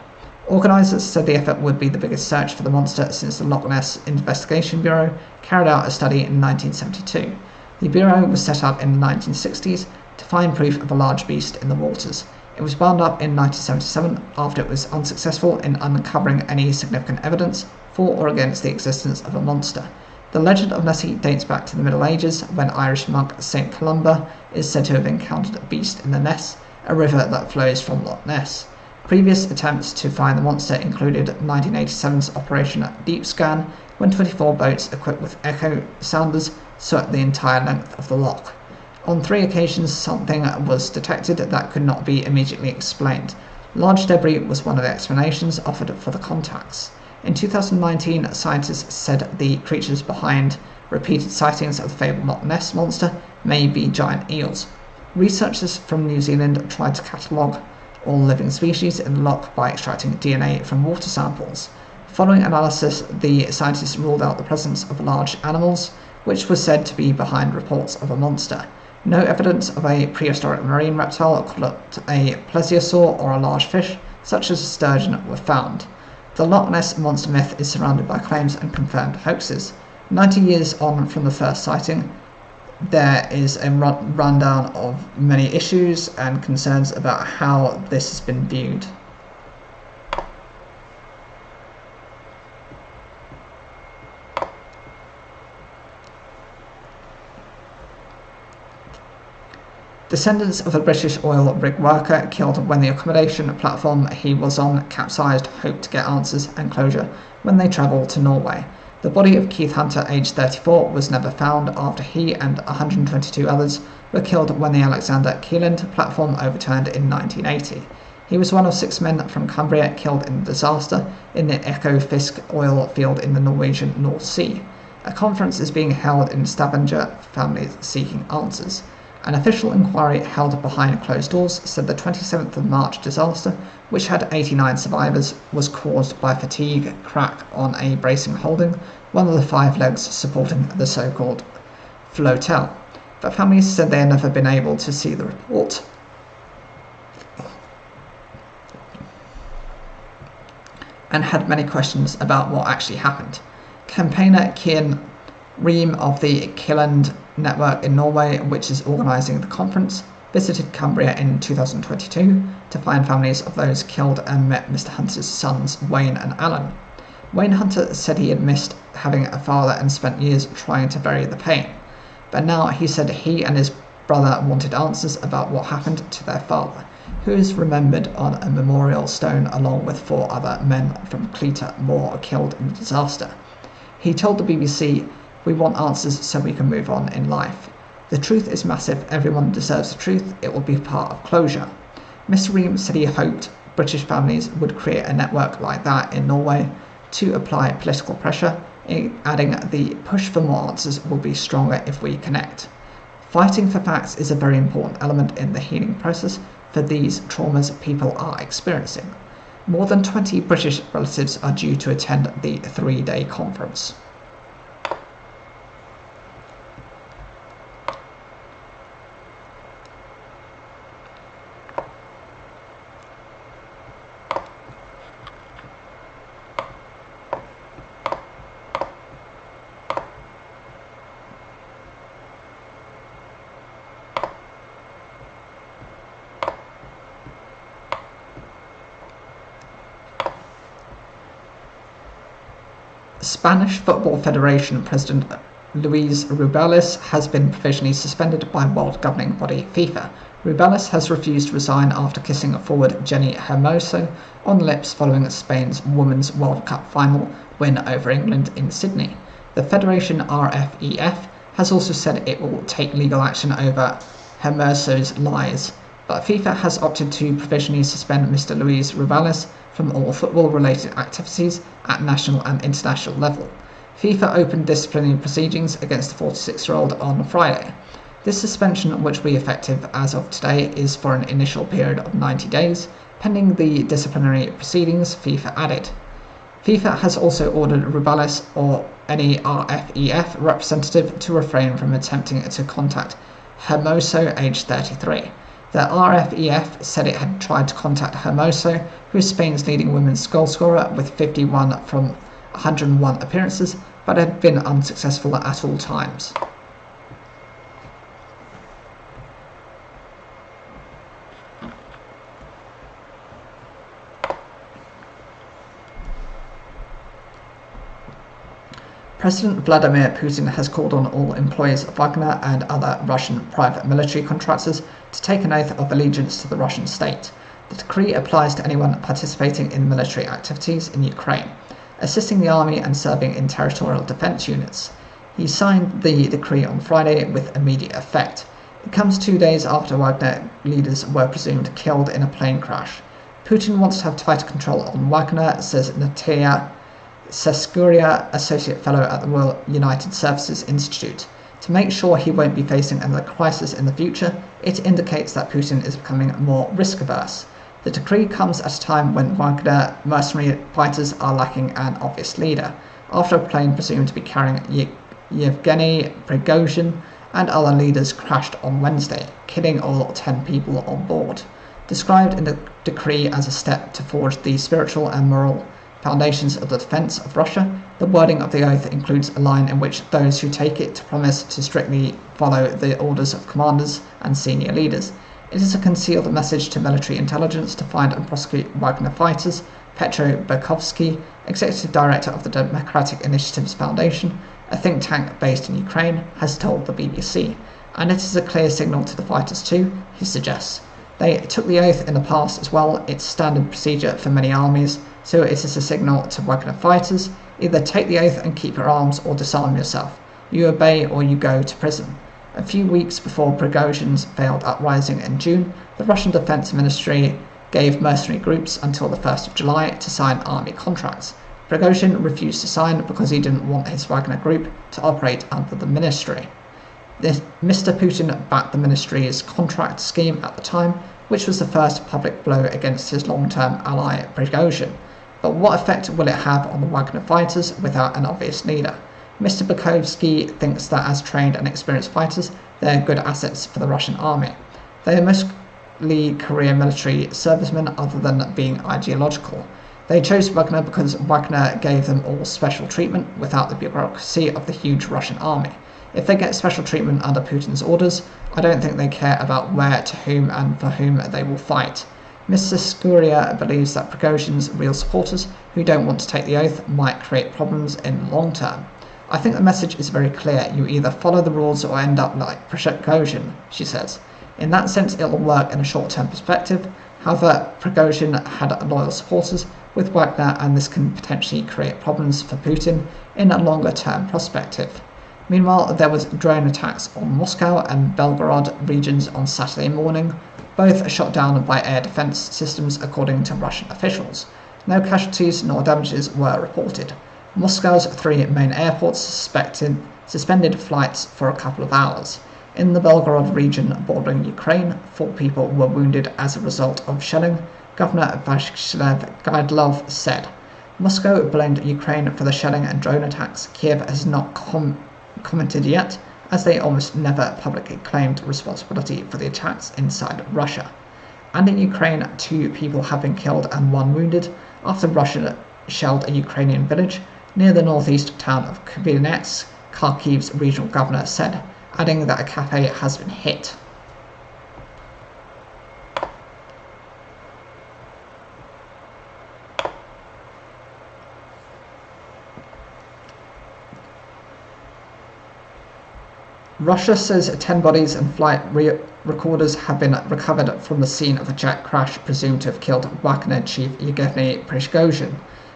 Organisers said the effort would be the biggest search for the monster since the Loch Ness Investigation Bureau carried out a study in 1972. The Bureau was set up in the 1960s to find proof of a large beast in the waters. It was wound up in 1977 after it was unsuccessful in uncovering any significant evidence for or against the existence of a monster. The legend of Nessie dates back to the Middle Ages, when Irish monk St. Columba is said to have encountered a beast in the Ness, a river that flows from Loch Ness. Previous attempts to find the monster included 1987's Operation Deep Scan, when 24 boats equipped with echo sounders swept the entire length of the loch. On 3 occasions, something was detected that could not be immediately explained. Large debris was one of the explanations offered for the contacts. In 2019, scientists said the creatures behind repeated sightings of the fabled Loch Ness monster may be giant eels. Researchers from New Zealand tried to catalogue all living species in the loch by extracting DNA from water samples. Following analysis, the scientists ruled out the presence of large animals, which was said to be behind reports of a monster. No evidence of a prehistoric marine reptile called a plesiosaur or a large fish, such as a sturgeon, were found. The Loch Ness monster myth is surrounded by claims and confirmed hoaxes. 90 years on from the first sighting, there is a rundown of many issues and concerns about how this has been viewed. Descendants of a British oil rig worker killed when the accommodation platform he was on capsized hope to get answers and closure when they travelled to Norway. The body of Keith Hunter, aged 34, was never found after he and 122 others were killed when the Alexander Kielland platform overturned in 1980. He was one of 6 men from Cumbria killed in the disaster in the Ekofisk oil field in the Norwegian North Sea. A conference is being held in Stavanger for families seeking answers. An official inquiry held behind closed doors said the 27th of March disaster, which had 89 survivors, was caused by fatigue crack on a bracing holding one of the 5 legs supporting the so-called flotel. But families said they had never been able to see the report. And had many questions about what actually happened. Campaigner Kian Ream of the Kielland Network in Norway, which is organising the conference, visited Cumbria in 2022 to find families of those killed and met Mr. Hunter's sons Wayne and Alan. Wayne Hunter said he had missed having a father and spent years trying to bury the pain, but now he said he and his brother wanted answers about what happened to their father, who is remembered on a memorial stone along with 4 other men from Cleator Moor killed in the disaster. He told the BBC, "We want answers so we can move on in life. The truth is massive, everyone deserves the truth, it will be part of closure." Mr. Ream said he hoped British families would create a network like that in Norway to apply political pressure, adding the push for more answers will be stronger if we connect. Fighting for facts is a very important element in the healing process for these traumas people are experiencing. More than 20 British relatives are due to attend the 3-day conference. Spanish Football Federation President Luis Rubiales has been provisionally suspended by world governing body FIFA. Rubiales has refused to resign after kissing forward Jenny Hermoso on the lips following Spain's Women's World Cup final win over England in Sydney. The Federation RFEF has also said it will take legal action over Hermoso's lies, but FIFA has opted to provisionally suspend Mr. Luis Rubiales from all football-related activities at national and international level. FIFA opened disciplinary proceedings against the 46-year-old on Friday. This suspension, which will be effective as of today, is for an initial period of 90 days, pending the disciplinary proceedings, FIFA added. FIFA has also ordered Rubiales or any RFEF representative to refrain from attempting to contact Hermoso, aged 33. The RFEF said it had tried to contact Hermoso, who is Spain's leading women's goalscorer with 51 from 101 appearances, but had been unsuccessful at all times. President Vladimir Putin has called on all employees of Wagner and other Russian private military contractors to take an oath of allegiance to the Russian state. The decree applies to anyone participating in military activities in Ukraine, assisting the army and serving in territorial defense units. He signed the decree on Friday with immediate effect. It comes 2 days after Wagner leaders were presumed killed in a plane crash. Putin wants to have tighter control on Wagner, says Natalia Seskuria, Associate Fellow at the Royal United Services Institute. To make sure he won't be facing another crisis in the future, it indicates that Putin is becoming more risk-averse. The decree comes at a time when Wagner mercenary fighters are lacking an obvious leader, after a plane presumed to be carrying Yevgeny Prigozhin and other leaders crashed on Wednesday, killing all 10 people on board. Described in the decree as a step to forge the spiritual and moral foundations of the defense of Russia, the wording of the oath includes a line in which those who take it promise to strictly follow the orders of commanders and senior leaders. It is a concealed message to military intelligence to find and prosecute Wagner fighters, Petro Berkovsky, executive director of the Democratic Initiatives Foundation, a think tank based in Ukraine, has told the BBC. And it is a clear signal to the fighters too, he suggests. They took the oath in the past as well. It's standard procedure for many armies, so it is a signal to Wagner fighters: either take the oath and keep your arms or disarm yourself. You obey or you go to prison. A few weeks before Prigozhin's failed uprising in June, the Russian Defense Ministry gave mercenary groups until the 1st of July to sign army contracts. Prigozhin refused to sign because he didn't want his Wagner group to operate under the ministry. Mr. Putin backed the ministry's contract scheme at the time, which was the first public blow against his long-term ally Prigozhin. But what effect will it have on the Wagner fighters without an obvious leader? Mr. Berkovsky thinks that as trained and experienced fighters, they are good assets for the Russian army. They are mostly career military servicemen other than being ideological. They chose Wagner because Wagner gave them all special treatment without the bureaucracy of the huge Russian army. If they get special treatment under Putin's orders, I don't think they care about where, to whom, and for whom they will fight. Mr. Skuria believes that Prigozhin's real supporters, who don't want to take the oath, might create problems in the long term. I think the message is very clear: you either follow the rules or end up like Prigozhin, she says. In that sense, it will work in a short-term perspective. However, Prigozhin had loyal supporters with Wagner, and this can potentially create problems for Putin in a longer-term perspective. Meanwhile, there was drone attacks on Moscow and Belgorod regions on Saturday morning, both shot down by air defense systems according to Russian officials. No casualties nor damages were reported. Moscow's 3 main airports suspended flights for a couple of hours. In the Belgorod region bordering Ukraine, 4 people were wounded as a result of shelling, Governor Vyacheslav Gaidlov said. Moscow blamed Ukraine for the shelling and drone attacks. Kiev has not commented yet, as they almost never publicly claimed responsibility for the attacks inside Russia. And in Ukraine, 2 people have been killed and 1 wounded after Russia shelled a Ukrainian village near the northeast town of Kupianets, Kharkiv's regional governor said, adding that a cafe has been hit. Russia says 10 bodies and flight recorders have been recovered from the scene of a jet crash presumed to have killed Wagner chief Yevgeny Prigozhin.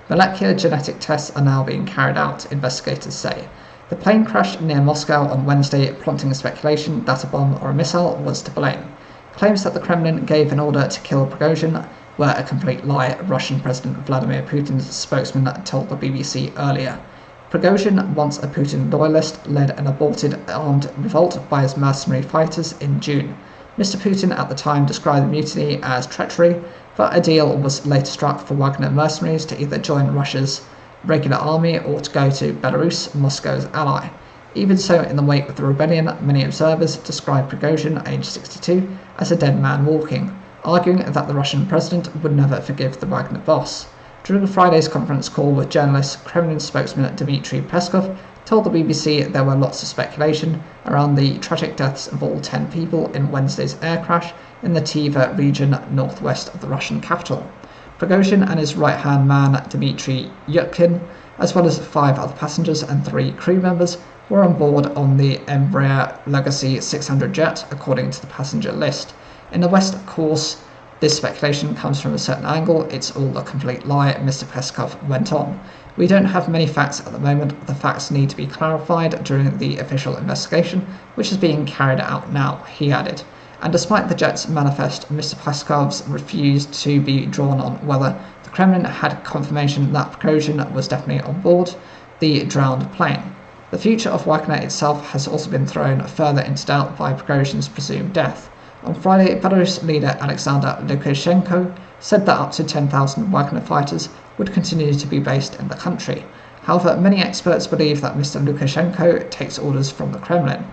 Molecular genetic tests are now being carried out, investigators say. The plane crashed near Moscow on Wednesday, prompting speculation that a bomb or a missile was to blame. Claims that the Kremlin gave an order to kill Prigozhin were a complete lie, Russian President Vladimir Putin's spokesman told the BBC earlier. Prigozhin, once a Putin loyalist, led an aborted armed revolt by his mercenary fighters in June. Mr. Putin at the time described the mutiny as treachery, but a deal was later struck for Wagner mercenaries to either join Russia's regular army or to go to Belarus, Moscow's ally. Even so, in the wake of the rebellion, many observers described Prigozhin, aged 62, as a dead man walking, arguing that the Russian president would never forgive the Wagner boss. During Friday's conference call with journalists, Kremlin spokesman Dmitry Peskov told the BBC there were lots of speculation around the tragic deaths of all 10 people in Wednesday's air crash in the Tiva region northwest of the Russian capital. Prigozhin and his right-hand man Dmitry Yutkin, as well as 5 other passengers and 3 crew members, were on board on the Embraer Legacy 600 jet, according to the passenger list. In the West, of course, this speculation comes from a certain angle. It's all a complete lie, Mr. Peskov went on. We don't have many facts at the moment. The facts need to be clarified during the official investigation, which is being carried out now, he added. And despite the jet's manifest, Mr. Peskov's refused to be drawn on whether the Kremlin had confirmation that Prigozhin was definitely on board the drowned plane. The future of Wagner itself has also been thrown further into doubt by Prigozhin's presumed death. On Friday, Belarus leader Alexander Lukashenko said that up to 10,000 Wagner fighters would continue to be based in the country. However, many experts believe that Mr. Lukashenko takes orders from the Kremlin.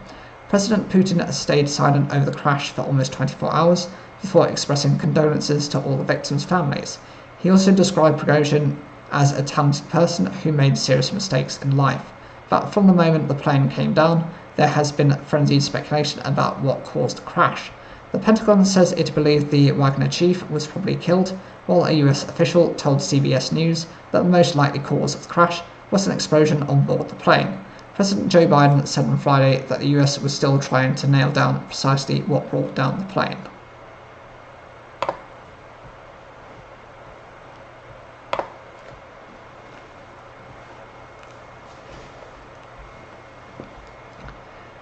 President Putin stayed silent over the crash for almost 24 hours before expressing condolences to all the victims' families. He also described Prigozhin as a talented person who made serious mistakes in life. But from the moment the plane came down, there has been frenzied speculation about what caused the crash. The Pentagon says it believed the Wagner chief was probably killed, while a US official told CBS News that the most likely cause of the crash was an explosion on board the plane. President Joe Biden said on Friday that the US was still trying to nail down precisely what brought down the plane.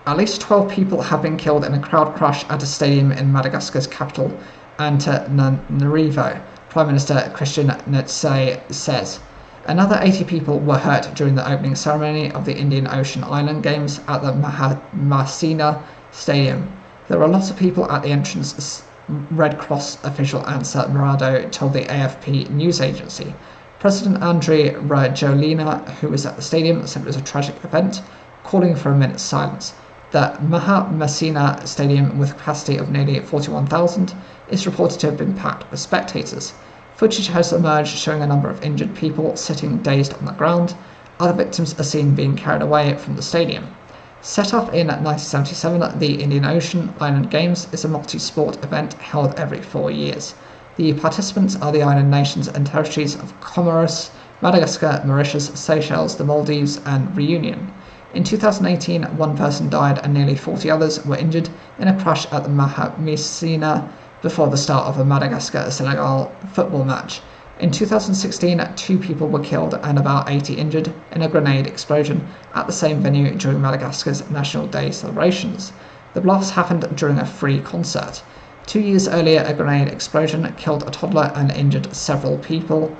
At least 12 people have been killed in a crowd crash at a stadium in Madagascar's capital, Antananarivo, Prime Minister Christian Netsay says. Another 80 people were hurt during the opening ceremony of the Indian Ocean Island Games at the Mahasina Stadium. There were lots of people at the entrance, Red Cross official Ansa Murado told the AFP news agency. President Andry Rajoelina, who was at the stadium, said it was a tragic event, calling for a minute's silence. The Mahamasina Stadium, with a capacity of nearly 41,000, is reported to have been packed with spectators. Footage has emerged showing a number of injured people sitting dazed on the ground. Other victims are seen being carried away from the stadium. Set up in 1977, the Indian Ocean Island Games is a multi-sport event held every 4 years. The participants are the island nations and territories of Comoros, Madagascar, Mauritius, Seychelles, the Maldives, and Reunion. In 2018, 1 person died and nearly 40 others were injured in a crash at the Mahamasina before the start of a Madagascar-Senegal football match. In 2016, 2 people were killed and about 80 injured in a grenade explosion at the same venue during Madagascar's National Day celebrations. The blast happened during a free concert. 2 years earlier, a grenade explosion killed a toddler and injured several people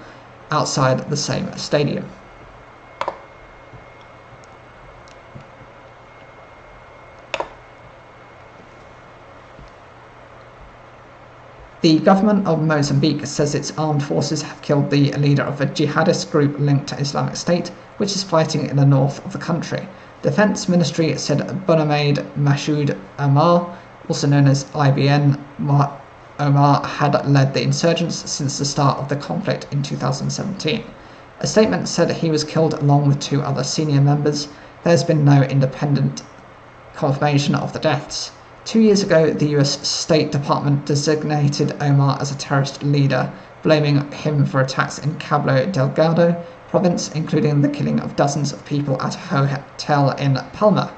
outside the same stadium. The government of Mozambique says its armed forces have killed the leader of a jihadist group linked to Islamic State, which is fighting in the north of the country. Defense Ministry said Bonamade Mashoud Omar, also known as IBN Omar, had led the insurgents since the start of the conflict in 2017. A statement said he was killed along with 2 other senior members. There has been no independent confirmation of the deaths. 2 years ago, the US State Department designated Omar as a terrorist leader, blaming him for attacks in Cabo Delgado province, including the killing of dozens of people at a hotel in Palma.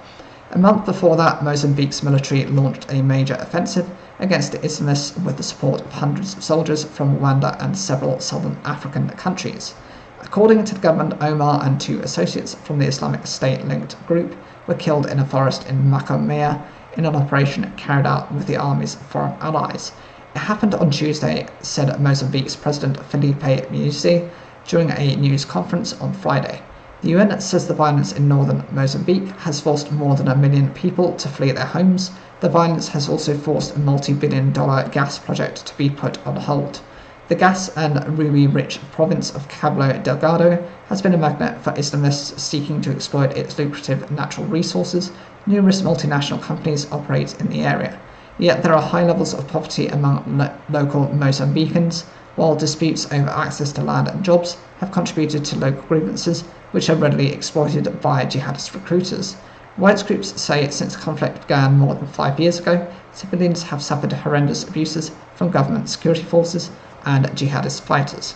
A month before that, Mozambique's military launched a major offensive against the Islamists with the support of hundreds of soldiers from Rwanda and several southern African countries. According to the government, Omar and 2 associates from the Islamic State-linked group were killed in a forest in Macomia in an operation carried out with the army's foreign allies. It happened on Tuesday, said Mozambique's President Filipe Nyusi during a news conference on Friday. The UN says the violence in northern Mozambique has forced more than 1 million people to flee their homes. The violence has also forced a multi-billion-dollar gas project to be put on hold. The gas and ruby-rich province of Cabo Delgado has been a magnet for Islamists seeking to exploit its lucrative natural resources. Numerous multinational companies operate in the area. Yet there are high levels of poverty among local Mozambicans, while disputes over access to land and jobs have contributed to local grievances, which are readily exploited by jihadist recruiters. Rights groups say since the conflict began more than 5 years ago, civilians have suffered horrendous abuses from government security forces and jihadist fighters.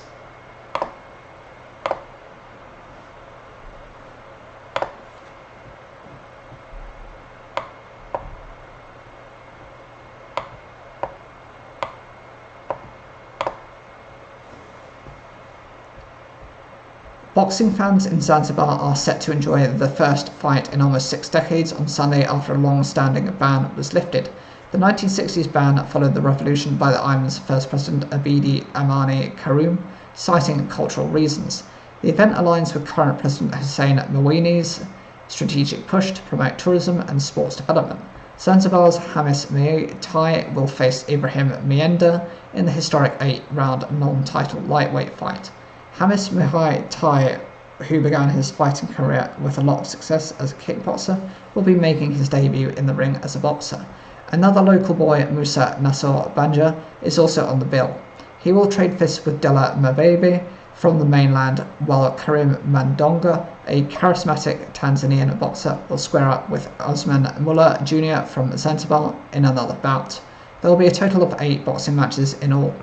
Boxing fans in Zanzibar are set to enjoy the first fight in almost 6 decades on Sunday after a long-standing ban was lifted. The 1960s ban followed the revolution by the island's first president Abidi Amani Karume, citing cultural reasons. The event aligns with current President Hussein Mwinyi's strategic push to promote tourism and sports development. Zanzibar's Hamis Muay Thai will face Ibrahim Mienda in the historic 8-round non-title lightweight fight. Hamis Muay Thai, who began his fighting career with a lot of success as a kickboxer, will be making his debut in the ring as a boxer. Another local boy, Musa Nassor Banja, is also on the bill. He will trade fists with Della Mabebe from the mainland, while Karim Mandonga, a charismatic Tanzanian boxer, will square up with Osman Mullah Jr. from Zanzibar in another bout. There will be a total of 8 boxing matches in all.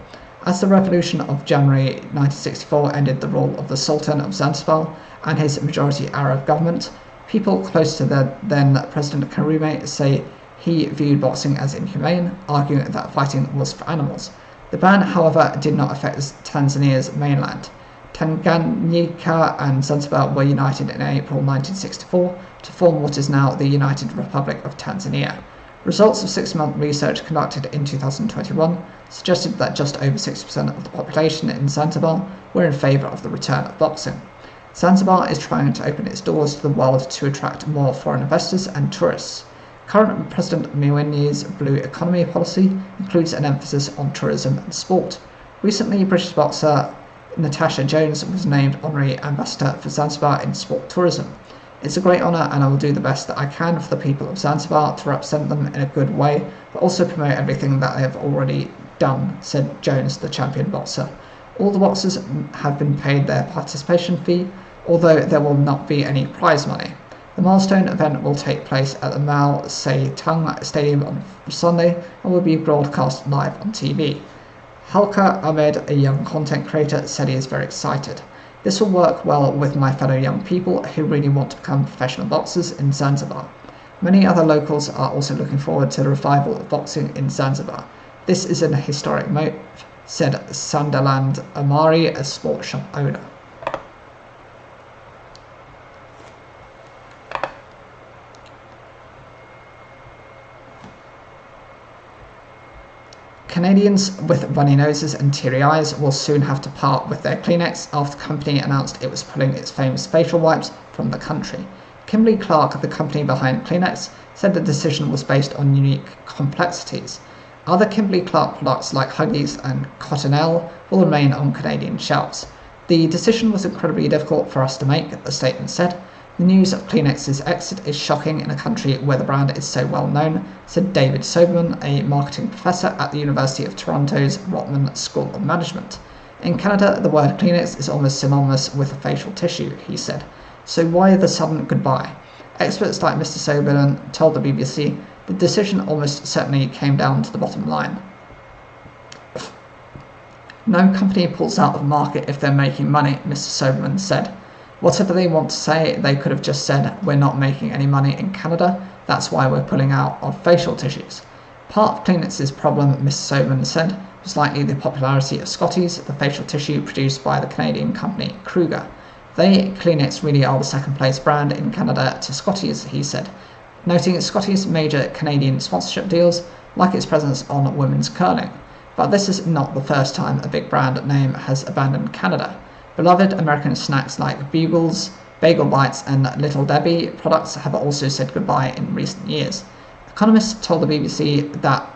As the revolution of January 1964 ended the rule of the Sultan of Zanzibar and his majority Arab government, people close to the then President Karume say he viewed boxing as inhumane, arguing that fighting was for animals. The ban, however, did not affect Tanzania's mainland. Tanganyika and Zanzibar were united in April 1964 to form what is now the United Republic of Tanzania. Results of 6-month research conducted in 2021 suggested that just over 60% of the population in Zanzibar were in favour of the return of boxing. Zanzibar is trying to open its doors to the world to attract more foreign investors and tourists. Current President Mwinyi's Blue Economy policy includes an emphasis on tourism and sport. Recently, British boxer Natasha Jones was named Honorary Ambassador for Zanzibar in sport tourism. It's a great honour and I will do the best that I can for the people of Zanzibar to represent them in a good way, but also promote everything that I have already done, said Jones, the champion boxer. All the boxers have been paid their participation fee, although there will not be any prize money. The milestone event will take place at the Mao Se-tung Stadium on Sunday and will be broadcast live on TV. Halka Ahmed, a young content creator, said he is very excited. This will work well with my fellow young people who really want to become professional boxers in Zanzibar. Many other locals are also looking forward to the revival of boxing in Zanzibar. This is an historic move, said Sunderland Amari, a sports shop owner. Canadians with runny noses and teary eyes will soon have to part with their Kleenex after the company announced it was pulling its famous facial wipes from the country. Kimberly-Clark, the company behind Kleenex, said the decision was based on unique complexities. Other Kimberly-Clark products like Huggies and Cottonelle will remain on Canadian shelves. The decision was incredibly difficult for us to make, the statement said. The news of Kleenex's exit is shocking in a country where the brand is so well known, said David Soberman, a marketing professor at the University of Toronto's Rotman School of Management. In Canada, the word Kleenex is almost synonymous with a facial tissue, he said. So why the sudden goodbye? Experts like Mr. Soberman told the BBC the decision almost certainly came down to the bottom line. No company pulls out of the market if they're making money, Mr. Soberman said. Whatever they want to say, they could have just said, we're not making any money in Canada, that's why we're pulling out of facial tissues. Part of Kleenex's problem, Mr. Soberman said, was likely the popularity of Scotties, the facial tissue produced by the Canadian company Kruger. They, Kleenex, really are the second place brand in Canada to Scotties, he said, noting Scotties' major Canadian sponsorship deals, like its presence on women's curling. But this is not the first time a big brand name has abandoned Canada. Beloved American snacks like Bugles, Bagel Bites and Little Debbie products have also said goodbye in recent years. Economists told the BBC that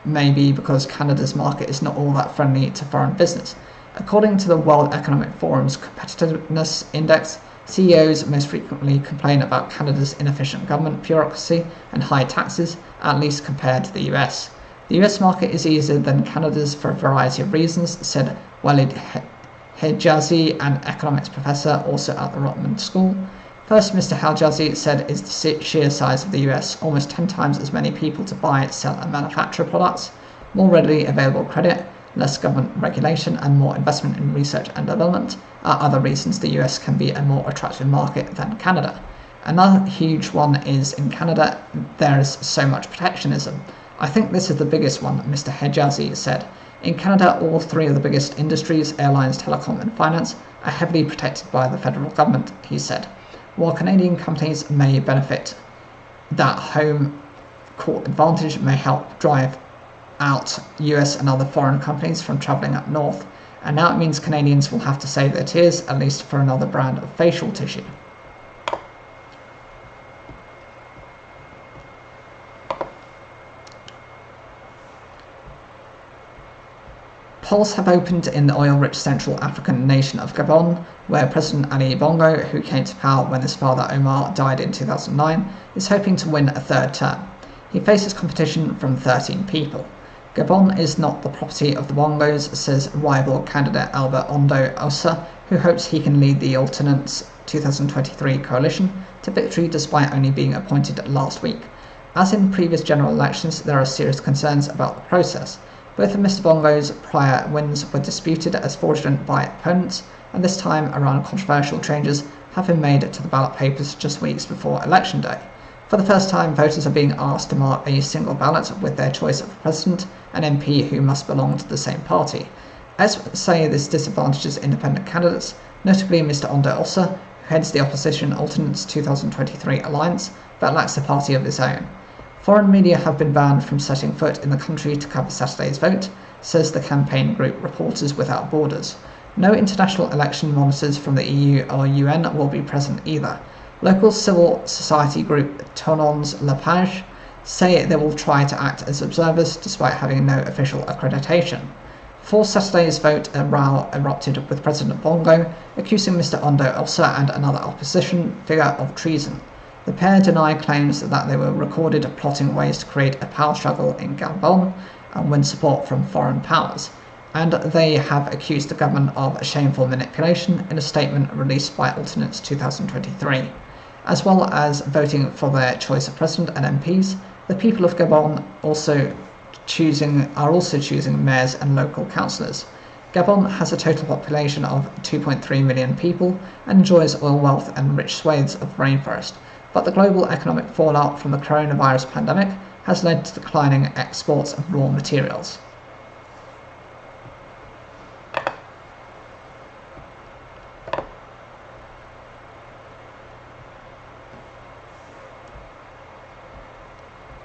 may be because Canada's market is not all that friendly to foreign business. According to the World Economic Forum's Competitiveness Index, CEOs most frequently complain about Canada's inefficient government bureaucracy and high taxes, at least compared to the US. The US market is easier than Canada's for a variety of reasons, said Walid Hijazi, an economics professor also at the Rotman School. First, Mr. Hijazi said is the sheer size of the US, almost 10 times as many people to buy, sell and manufacture products, more readily available credit, less government regulation and more investment in research and development are other reasons the US can be a more attractive market than Canada. Another huge one is in Canada there is so much protectionism. I think this is the biggest one, Mr. Hijazi said. In Canada, all three of the biggest industries, airlines, telecom and finance, are heavily protected by the federal government, he said. While Canadian companies may benefit, that home court advantage may help drive out US and other foreign companies from travelling up north, and now it means Canadians will have to save their tears, at least for another brand of facial tissue. Polls have opened in the oil-rich Central African nation of Gabon, where President Ali Bongo, who came to power when his father Omar died in 2009, is hoping to win a third term. He faces competition from 13 people. Gabon is not the property of the Bongos, says rival candidate Alba Ondo Osa, who hopes he can lead the Alternates 2023 coalition to victory despite only being appointed last week. As in previous general elections, there are serious concerns about the process. Both of Mr. Bongo's prior wins were disputed as fraudulent by opponents, and this time around controversial changes have been made to the ballot papers just weeks before election day. For the first time, voters are being asked to mark a single ballot with their choice of president and MP who must belong to the same party. As say this disadvantages independent candidates, notably Mr. Ondo Osa, who heads the opposition Alternates 2023 alliance, but lacks a party of his own. Foreign media have been banned from setting foot in the country to cover Saturday's vote, says the campaign group Reporters Without Borders. No international election monitors from the EU or UN will be present either. Local civil society group Tournons La Page say they will try to act as observers despite having no official accreditation. Before Saturday's vote, a row erupted with President Bongo, accusing Mr. Ondo Osa and another opposition figure of treason. The pair deny claims that they were recorded plotting ways to create a power struggle in Gabon and win support from foreign powers, and they have accused the government of shameful manipulation in a statement released by Alternates 2023. As well as voting for their choice of president and MPs, the people of Gabon are also choosing mayors and local councillors. Gabon has a total population of 2.3 million people and enjoys oil wealth and rich swathes of rainforest, but the global economic fallout from the coronavirus pandemic has led to declining exports of raw materials.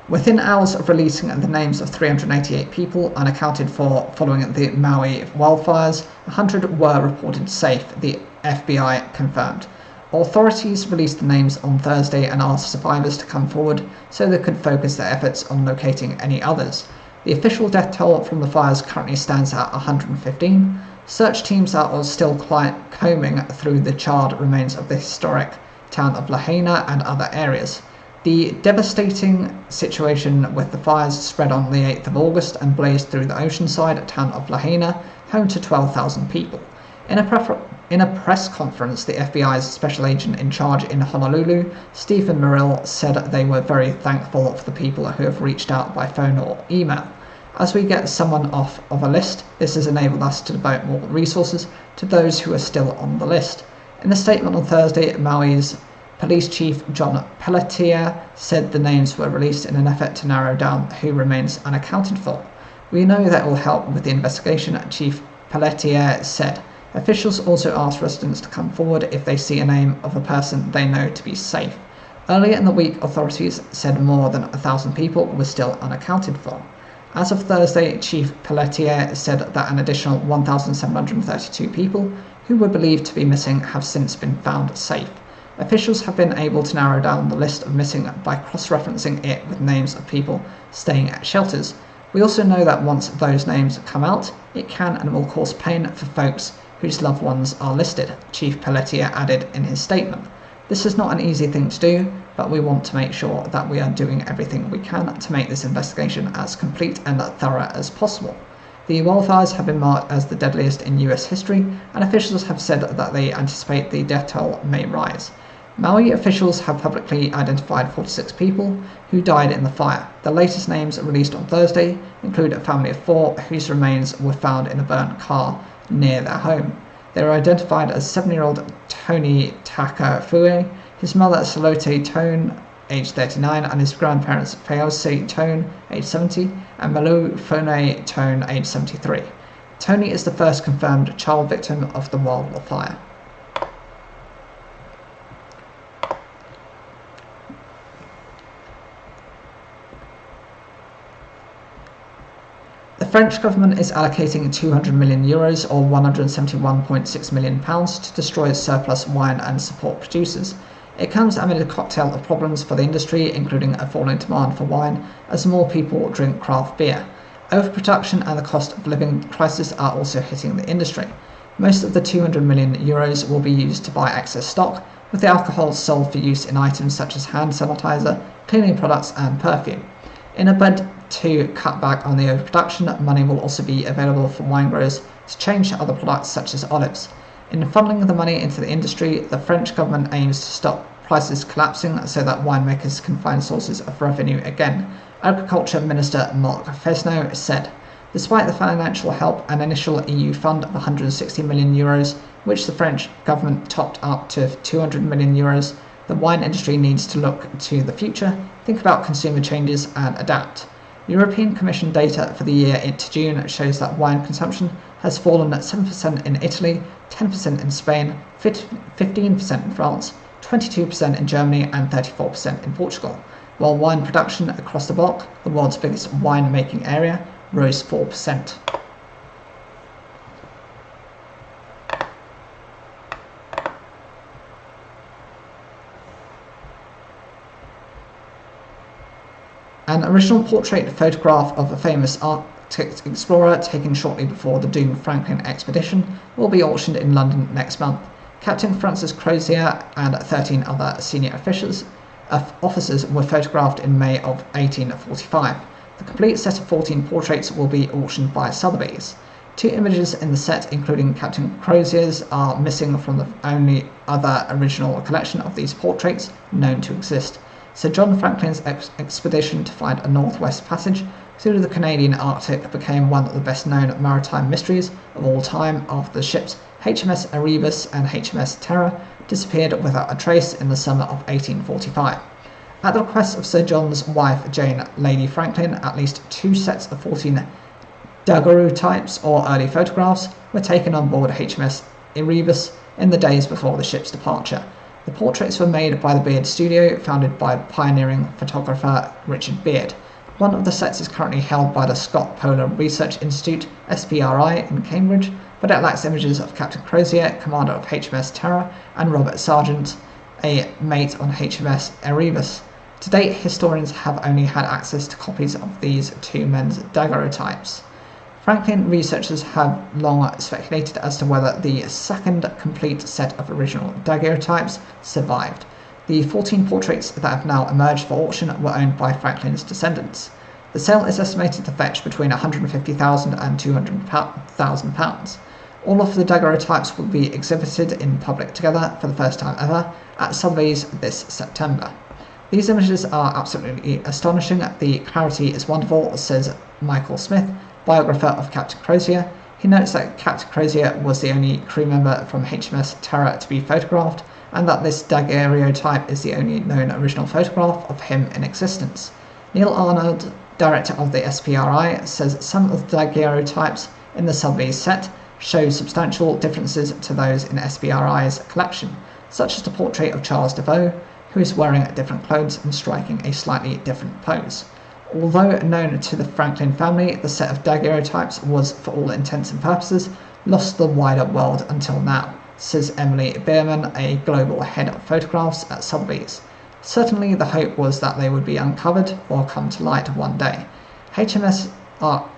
Within hours of releasing the names of 388 people unaccounted for following the Maui wildfires, 100 were reported safe, the FBI confirmed. Authorities released the names on Thursday and asked survivors to come forward so they could focus their efforts on locating any others. The official death toll from the fires currently stands at 115. Search teams are still combing through the charred remains of the historic town of Lahaina and other areas. The devastating situation with the fires spread on the 8th of August and blazed through the oceanside town of Lahaina, home to 12,000 people. In a press conference, the FBI's special agent in charge in Honolulu, Stephen Merrill, said they were very thankful for the people who have reached out by phone or email. As we get someone off of a list, this has enabled us to devote more resources to those who are still on the list. In a statement on Thursday, Maui's Police Chief John Pelletier said the names were released in an effort to narrow down who remains unaccounted for. We know that will help with the investigation, Chief Pelletier said. Officials also asked residents to come forward if they see a name of a person they know to be safe. Earlier in the week, authorities said more than 1,000 people were still unaccounted for. As of Thursday, Chief Pelletier said that an additional 1,732 people who were believed to be missing have since been found safe. Officials have been able to narrow down the list of missing by cross-referencing it with names of people staying at shelters. We also know that once those names come out, it can and will cause pain for folks whose loved ones are listed, Chief Pelletier added in his statement. This is not an easy thing to do, but we want to make sure that we are doing everything we can to make this investigation as complete and thorough as possible. The wildfires have been marked as the deadliest in US history, and officials have said that they anticipate the death toll may rise. Maui officials have publicly identified 46 people who died in the fire. The latest names released on Thursday include a family of 4 whose remains were found in a burnt car near their home. They were identified as 7-year-old Tony Takafue, his mother Salote Tone, age 39, and his grandparents Feose Tone, age 70, and Malu Fone Tone, age 73. Tony is the first confirmed child victim of the wildfire. The French government is allocating €200 million or £171.6 million to destroy surplus wine and support producers. It comes amid a cocktail of problems for the industry, including a falling demand for wine as more people drink craft beer. Overproduction and the cost of living crisis are also hitting the industry. Most of the €200 million will be used to buy excess stock, with the alcohol sold for use in items such as hand sanitizer, cleaning products and perfume. In a bid to cut back on the overproduction, money will also be available for wine growers to change to other products such as olives. In funneling the money into the industry, the French government aims to stop prices collapsing so that winemakers can find sources of revenue again, Agriculture Minister Marc Fesneau said. Despite the financial help and initial EU fund of €160 million, which the French government topped up to €200 million, the wine industry needs to look to the future, think about consumer changes and adapt. European Commission data for the year into June shows that wine consumption has fallen at 7% in Italy, 10% in Spain, 15% in France, 22% in Germany and 34% in Portugal, while wine production across the bloc, the world's biggest wine-making area, rose 4%. An original portrait photograph of a famous Arctic explorer taken shortly before the doomed Franklin expedition will be auctioned in London next month. Captain Francis Crozier and 13 other senior officers were photographed in May of 1845. The complete set of 14 portraits will be auctioned by Sotheby's. 2 images in the set, including Captain Crozier's, are missing from the only other original collection of these portraits known to exist. Sir John Franklin's expedition to find a Northwest Passage through the Canadian Arctic became one of the best-known maritime mysteries of all time after the ships HMS Erebus and HMS Terror disappeared without a trace in the summer of 1845. At the request of Sir John's wife Jane Lady Franklin, at least 2 sets of 14 daguerreotypes or early photographs were taken on board HMS Erebus in the days before the ship's departure. The portraits were made by the Beard Studio, founded by pioneering photographer Richard Beard. One of the sets is currently held by the Scott Polar Research Institute, SPRI, in Cambridge, but it lacks images of Captain Crozier, commander of HMS Terror, and Robert Sargent, a mate on HMS Erebus. To date, historians have only had access to copies of these 2 men's daguerreotypes. Franklin researchers have long speculated as to whether the second complete set of original daguerreotypes survived. The 14 portraits that have now emerged for auction were owned by Franklin's descendants. The sale is estimated to fetch between £150,000 and £200,000. All of the daguerreotypes will be exhibited in public together for the first time ever at Sotheby's this September. These images are absolutely astonishing. The clarity is wonderful, says Michael Smith, biographer of Captain Crozier. He notes that Captain Crozier was the only crew member from HMS Terror to be photographed, and that this daguerreotype is the only known original photograph of him in existence. Neil Arnold, director of the SPRI, says some of the daguerreotypes in the Sotheby's set show substantial differences to those in SPRI's collection, such as the portrait of Charles Defoe, who is wearing different clothes and striking a slightly different pose. Although known to the Franklin family, the set of daguerreotypes was, for all intents and purposes, lost to the wider world until now. says Emily Bierman, a global head of photographs at Sotheby's. Certainly the hope was that they would be uncovered or come to light one day. HMS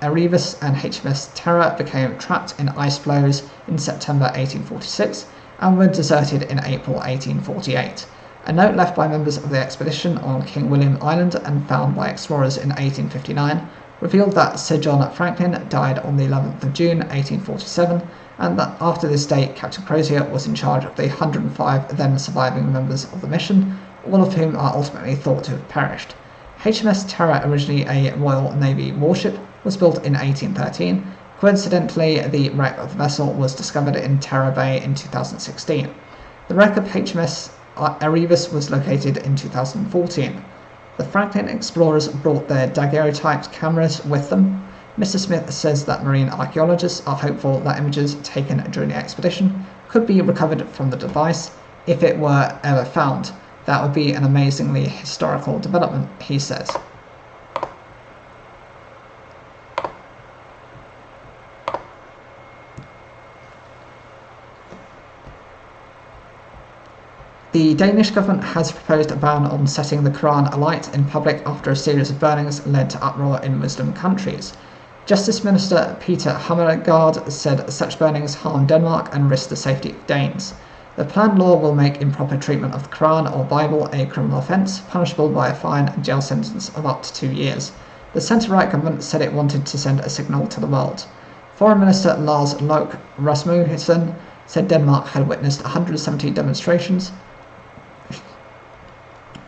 Erebus and HMS Terror became trapped in ice floes in September 1846 and were deserted in April 1848. A note left by members of the expedition on King William Island and found by explorers in 1859 revealed that Sir John Franklin died on the 11th of June 1847, and that after this date Captain Crozier was in charge of the 105 then surviving members of the mission, all of whom are ultimately thought to have perished. HMS Terror, originally a Royal Navy warship, was built in 1813. Coincidentally, the wreck of the vessel was discovered in Terror Bay in 2016. The wreck of HMS Erebus was located in 2014. The Franklin explorers brought their daguerreotyped cameras with them. Mr. Smith says that marine archaeologists are hopeful that images taken during the expedition could be recovered from the device if it were ever found. That would be an amazingly historical development, he says. The Danish government has proposed a ban on setting the Quran alight in public after a series of burnings led to uproar in Muslim countries. Justice Minister Peter Hummelgaard said such burnings harm Denmark and risk the safety of Danes. The planned law will make improper treatment of the Quran or Bible a criminal offence, punishable by a fine and jail sentence of up to 2 years. The centre-right government said it wanted to send a signal to the world. Foreign Minister Lars Løkke Rasmussen said Denmark had witnessed 170 demonstrations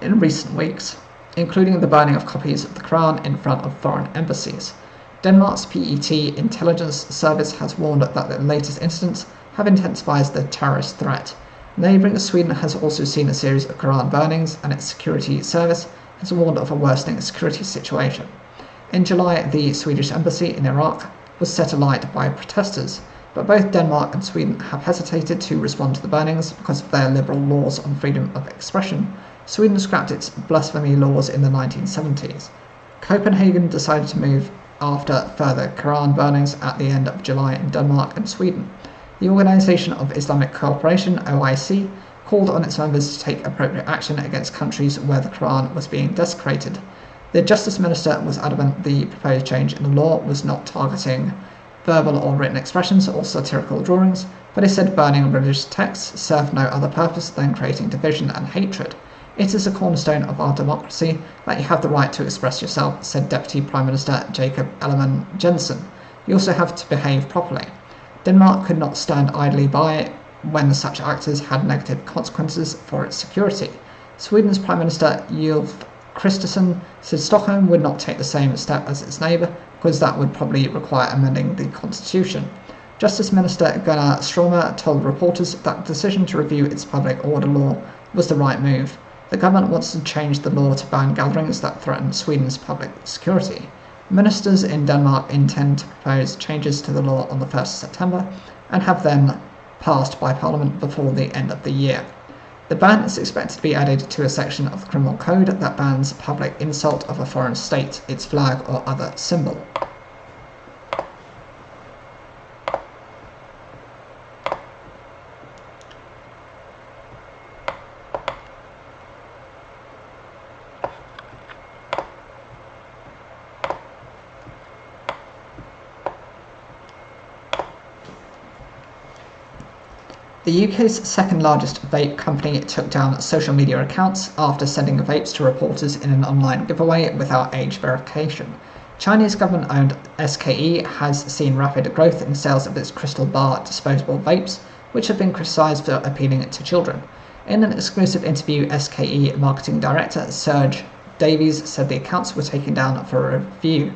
in recent weeks, including the burning of copies of the Quran in front of foreign embassies. Denmark's PET intelligence service has warned that the latest incidents have intensified the terrorist threat. Neighbouring Sweden has also seen a series of Quran burnings, and its security service has warned of a worsening security situation. In July, the Swedish embassy in Iraq was set alight by protesters, but both Denmark and Sweden have hesitated to respond to the burnings because of their liberal laws on freedom of expression. Sweden scrapped its blasphemy laws in the 1970s. Copenhagen decided to move after further Quran burnings at the end of July in Denmark and Sweden. The Organisation of Islamic Cooperation, OIC, called on its members to take appropriate action against countries where the Quran was being desecrated. The Justice Minister was adamant the proposed change in the law was not targeting verbal or written expressions or satirical drawings, but he said burning religious texts served no other purpose than creating division and hatred. It is a cornerstone of our democracy that you have the right to express yourself, said Deputy Prime Minister Jacob Ellemann-Jensen. You also have to behave properly. Denmark could not stand idly by when such actors had negative consequences for its security. Sweden's Prime Minister Ulf Kristersson said Stockholm would not take the same step as its neighbour because that would probably require amending the constitution. Justice Minister Gunnar Strömmer told reporters that the decision to review its public order law was the right move. The government wants to change the law to ban gatherings that threaten Sweden's public security. Ministers in Denmark intend to propose changes to the law on the 1st of September and have then passed by Parliament before the end of the year. The ban is expected to be added to a section of the Criminal Code that bans public insult of a foreign state, its flag or other symbol. The UK's second largest vape company took down social media accounts after sending vapes to reporters in an online giveaway without age verification. Chinese government-owned SKE has seen rapid growth in sales of its Crystal Bar disposable vapes, which have been criticised for appealing to children. In an exclusive interview, SKE marketing director Serge Davies said the accounts were taken down for a review.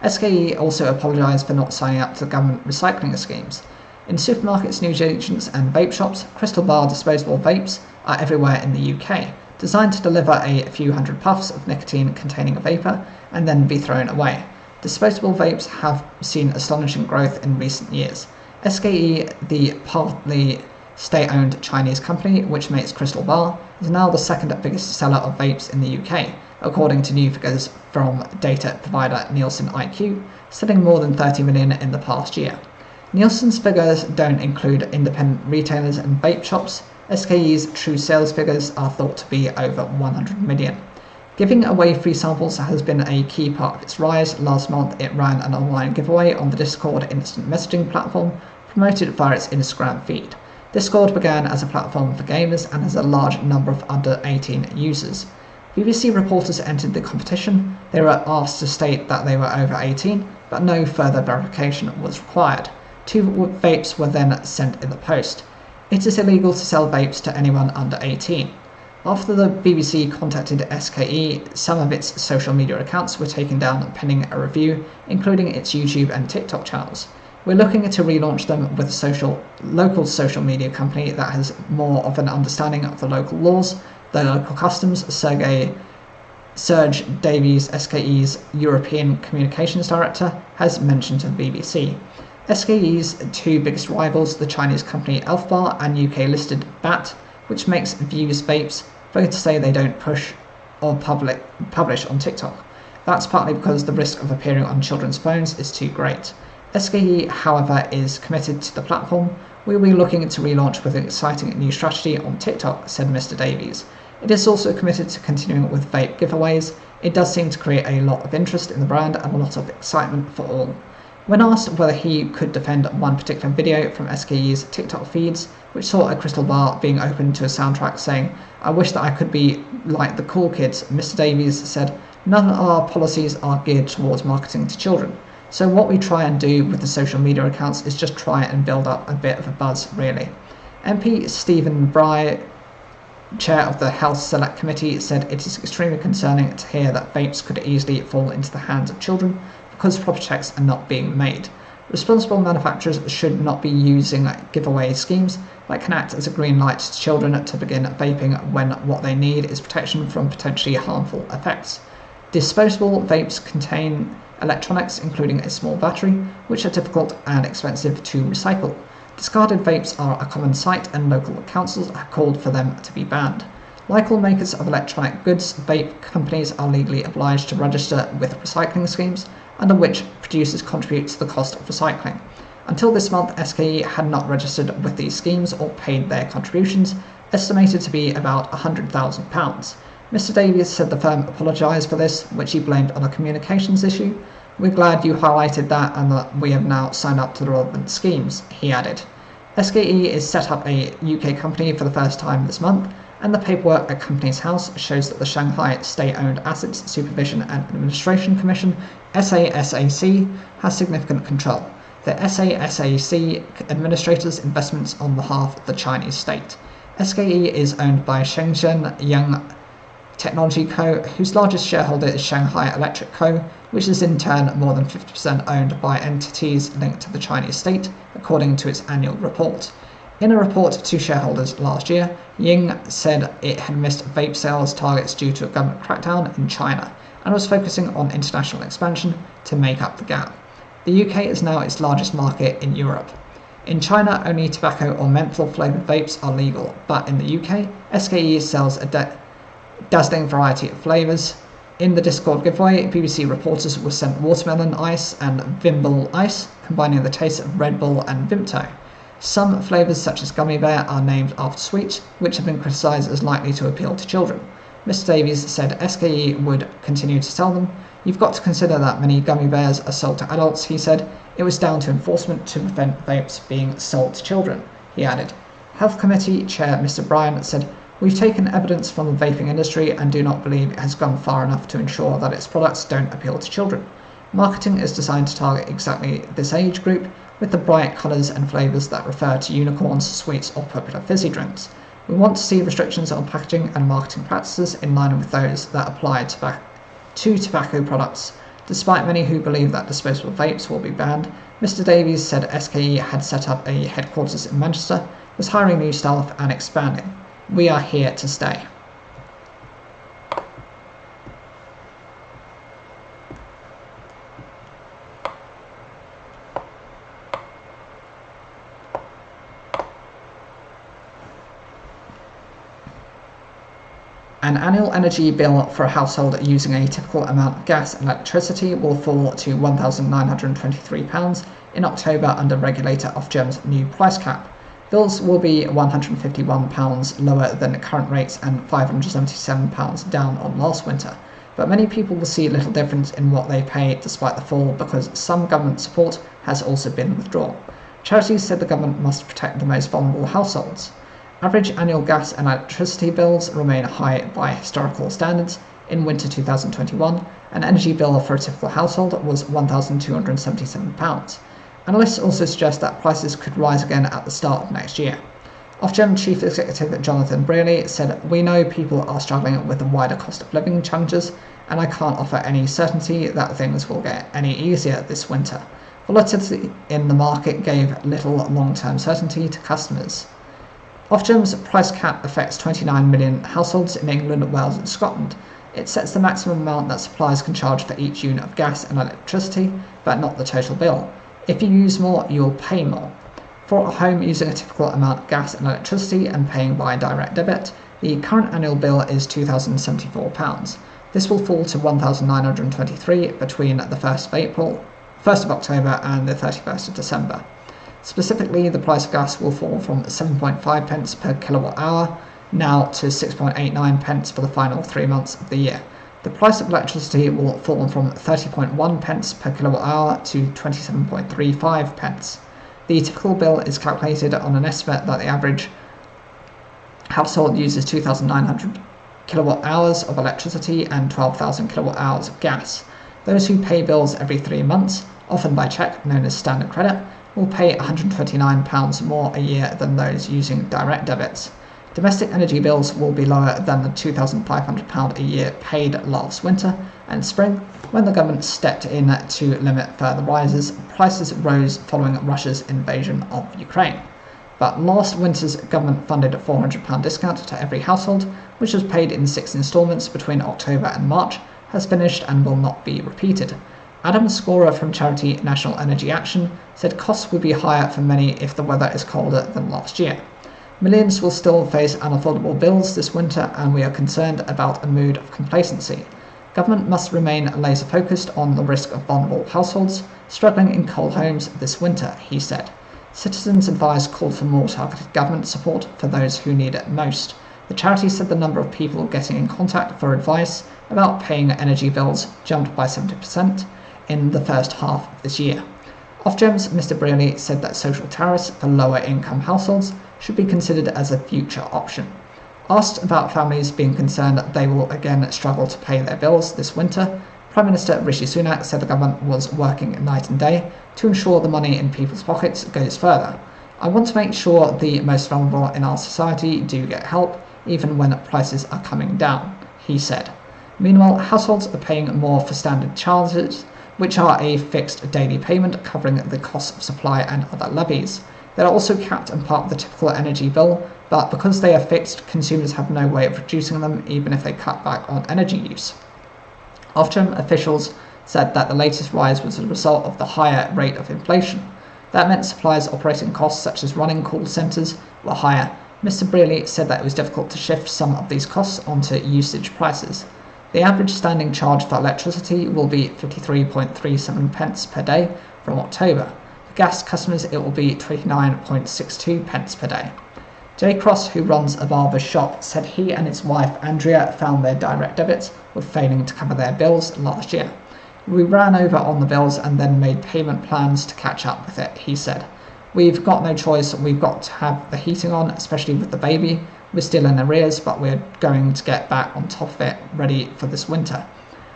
SKE also apologised for not signing up to government recycling schemes. In supermarkets, newsagents and vape shops, Crystal Bar disposable vapes are everywhere in the UK, designed to deliver a few hundred puffs of nicotine containing a vapour and then be thrown away. Disposable vapes have seen astonishing growth in recent years. SKE, the partly state-owned Chinese company which makes Crystal Bar, is now the second biggest seller of vapes in the UK, according to new figures from data provider Nielsen IQ, selling more than 30 million in the past year. Nielsen's figures don't include independent retailers and vape shops. SKE's true sales figures are thought to be over 100 million. Giving away free samples has been a key part of its rise. Last month, it ran an online giveaway on the Discord instant messaging platform, promoted via its Instagram feed. Discord began as a platform for gamers and has a large number of under 18 users. BBC reporters entered the competition. They were asked to state that they were over 18, but no further verification was required. 2 vapes were then sent in the post. It is illegal to sell vapes to anyone under 18. After the BBC contacted SKE, some of its social media accounts were taken down pending a review, including its YouTube and TikTok channels. We're looking to relaunch them with a local social media company that has more of an understanding of the local laws, the local customs. Serge Davies, SKE's European Communications Director, has mentioned to the BBC. SKE's 2 biggest rivals, the Chinese company Elfbar and UK-listed BAT, which makes Vuse vapes, both say they don't push or publish on TikTok. That's partly because the risk of appearing on children's phones is too great. SKE, however, is committed to the platform. We'll be looking to relaunch with an exciting new strategy on TikTok, said Mr. Davies. It is also committed to continuing with vape giveaways. It does seem to create a lot of interest in the brand and a lot of excitement for all. When asked whether he could defend one particular video from SKE's TikTok feeds, which saw a crystal bar being opened to a soundtrack saying, "I wish that I could be like the cool kids," Mr. Davies said, "None of our policies are geared towards marketing to children. So what we try and do with the social media accounts is just try and build up a bit of a buzz, really." MP Stephen Bry, chair of the Health Select Committee, said it is extremely concerning to hear that vapes could easily fall into the hands of children because proper checks are not being made. Responsible manufacturers should not be using giveaway schemes that can act as a green light to children to begin vaping when what they need is protection from potentially harmful effects. Disposable vapes contain electronics, including a small battery, which are difficult and expensive to recycle. Discarded vapes are a common sight, and local councils have called for them to be banned. Like all makers of electronic goods, vape companies are legally obliged to register with recycling schemes, under which producers contribute to the cost of recycling. Until this month, SKE had not registered with these schemes or paid their contributions, estimated to be about £100,000. Mr. Davies said the firm apologised for this, which he blamed on a communications issue. "We're glad you highlighted that and that we have now signed up to the relevant schemes," he added. SKE is set up a UK company for the first time this month, and the paperwork at Companies House shows that the Shanghai State-Owned Assets Supervision and Administration Commission, SASAC, has significant control. The SASAC administers investments on behalf of the Chinese state. SKE is owned by Shenzhen Young Technology Co., whose largest shareholder is Shanghai Electric Co., which is in turn more than 50% owned by entities linked to the Chinese state, according to its annual report. In a report to shareholders last year, Ying said it had missed vape sales targets due to a government crackdown in China and was focusing on international expansion to make up the gap. The UK is now its largest market in Europe. In China, only tobacco or menthol flavoured vapes are legal, but in the UK, SKE sells a dazzling variety of flavours. In the Discord giveaway, BBC reporters were sent watermelon ice and Vimble ice, combining the taste of Red Bull and Vimto. Some flavours, such as gummy bear, are named after sweets, which have been criticised as likely to appeal to children. Mr. Davies said SKE would continue to sell them. "You've got to consider that many gummy bears are sold to adults," he said. "It was down to enforcement to prevent vapes being sold to children," he added. Health Committee Chair Mr. Bryan said, "We've taken evidence from the vaping industry and do not believe it has gone far enough to ensure that its products don't appeal to children. Marketing is designed to target exactly this age group, with the bright colours and flavours that refer to unicorns, sweets or popular fizzy drinks. We want to see restrictions on packaging and marketing practices in line with those that apply to tobacco products. Despite many who believe that disposable vapes will be banned, Mr. Davies said SKE had set up a headquarters in Manchester, was hiring new staff and expanding. "We are here to stay." An annual energy bill for a household using a typical amount of gas and electricity will fall to £1,923 in October under regulator Ofgem's new price cap. Bills will be £151 lower than current rates and £577 down on last winter, but many people will see little difference in what they pay despite the fall because some government support has also been withdrawn. Charities said the government must protect the most vulnerable households. Average annual gas and electricity bills remain high by historical standards. In winter 2021, an energy bill for a typical household was £1,277. Analysts also suggest that prices could rise again at the start of next year. Ofgem Chief Executive Jonathan Brearley said, "We know people are struggling with the wider cost of living challenges, and I can't offer any certainty that things will get any easier this winter." Volatility in the market gave little long-term certainty to customers. Ofgem's price cap affects 29 million households in England, Wales and Scotland. It sets the maximum amount that suppliers can charge for each unit of gas and electricity, but not the total bill. If you use more, you'll pay more. For a home using a typical amount of gas and electricity and paying by direct debit, the current annual bill is £2,074. This will fall to £1,923 between the 1st of October and the 31st of December. Specifically, the price of gas will fall from 7.5 pence per kilowatt hour now to 6.89 pence for the final 3 months of the year. The price of electricity will fall from 30.1 pence per kilowatt hour to 27.35 pence. The typical bill is calculated on an estimate that the average household uses 2,900 kilowatt hours of electricity and 12,000 kilowatt hours of gas. Those who pay bills every 3 months, often by cheque known as standard credit, will pay £129 more a year than those using direct debits. Domestic energy bills will be lower than the £2,500 a year paid last winter and spring, when the government stepped in to limit further rises. Prices rose following Russia's invasion of Ukraine. But last winter's government-funded £400 discount to every household, which was paid in 6 instalments between October and March, has finished and will not be repeated. Adam Scorer from charity National Energy Action said costs would be higher for many if the weather is colder than last year. Millions will still face unaffordable bills this winter, and we are concerned about a mood of complacency. Government must remain laser-focused on the risk of vulnerable households struggling in cold homes this winter, he said. Citizens Advice called for more targeted government support for those who need it most. The charity said the number of people getting in contact for advice about paying energy bills jumped by 70% in the first half of this year. Ofgem's Mr. Brearley said that social tariffs for lower income households should be considered as a future option. Asked about families being concerned that they will again struggle to pay their bills this winter, Prime Minister Rishi Sunak said the government was working night and day to ensure the money in people's pockets goes further. "I want to make sure the most vulnerable in our society do get help, even when prices are coming down," he said. Meanwhile, households are paying more for standard charges, which are a fixed daily payment covering the cost of supply and other levies. They are also capped and part of the typical energy bill, but because they are fixed, consumers have no way of reducing them even if they cut back on energy use. Ofgem officials said that the latest rise was a result of the higher rate of inflation. That meant suppliers' operating costs, such as running call centres, were higher. Mr. Brearley said that it was difficult to shift some of these costs onto usage prices. The average standing charge for electricity will be 53.37 pence per day from October. For gas customers, it will be 29.62 pence per day. Jay Cross, who runs a barber shop, said he and his wife Andrea found their direct debits were failing to cover their bills last year. "We ran over on the bills and then made payment plans to catch up with it," he said. "We've got no choice, we've got to have the heating on, especially with the baby. We're still in arrears, but we're going to get back on top of it, ready for this winter."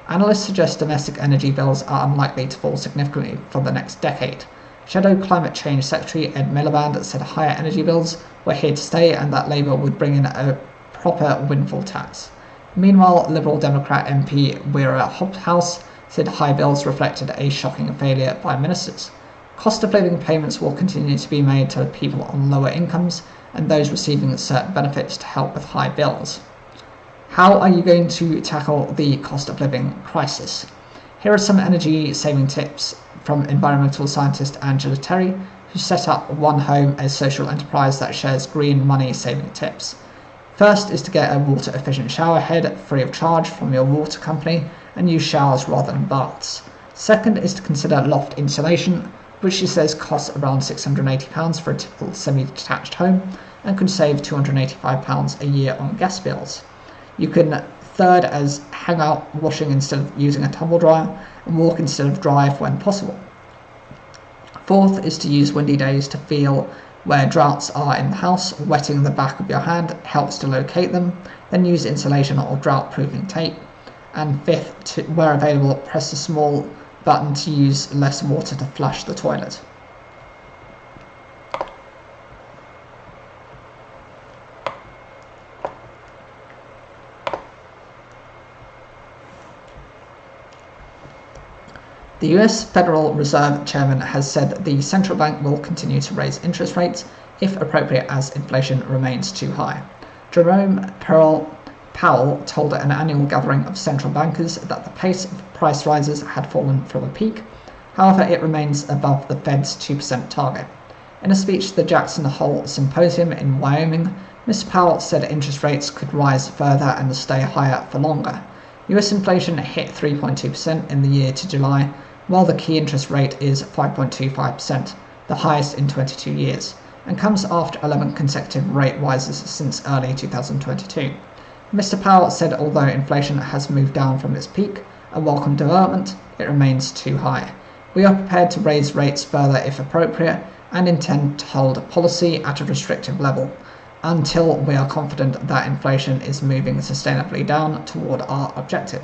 Analysts suggest domestic energy bills are unlikely to fall significantly for the next decade. Shadow Climate Change Secretary Ed Miliband said higher energy bills were here to stay and that Labour would bring in a proper windfall tax. Meanwhile, Liberal Democrat MP Vera Hobhouse said high bills reflected a shocking failure by ministers. Cost of living payments will continue to be made to people on lower incomes and those receiving certain benefits to help with high bills. How are you going to tackle the cost of living crisis? Here are some energy saving tips from environmental scientist Angela Terry, who set up One Home, a social enterprise that shares green money saving tips. First is to get a water efficient shower head free of charge from your water company and use showers rather than baths. Second is to consider loft insulation, which she says costs around £680 for a typical semi-detached home and could save £285 a year on gas bills. You can third as hang out washing instead of using a tumble dryer and walk instead of drive when possible. Fourth is to use windy days to feel where droughts are in the house. Wetting the back of your hand helps to locate them. Then use insulation or drought-proofing tape. And fifth, where available, press the small button to use less water to flush the toilet. The US Federal Reserve Chairman has said the central bank will continue to raise interest rates if appropriate as inflation remains too high. Jerome Powell told an annual gathering of central bankers that the pace of price rises had fallen from a peak. However, it remains above the Fed's 2% target. In a speech to the Jackson Hole Symposium in Wyoming, Mr. Powell said interest rates could rise further and stay higher for longer. US inflation hit 3.2% in the year to July, while the key interest rate is 5.25%, the highest in 22 years, and comes after 11 consecutive rate rises since early 2022. Mr. Powell said although inflation has moved down from its peak, a welcome development, it remains too high. We are prepared to raise rates further if appropriate and intend to hold policy at a restrictive level until we are confident that inflation is moving sustainably down toward our objective.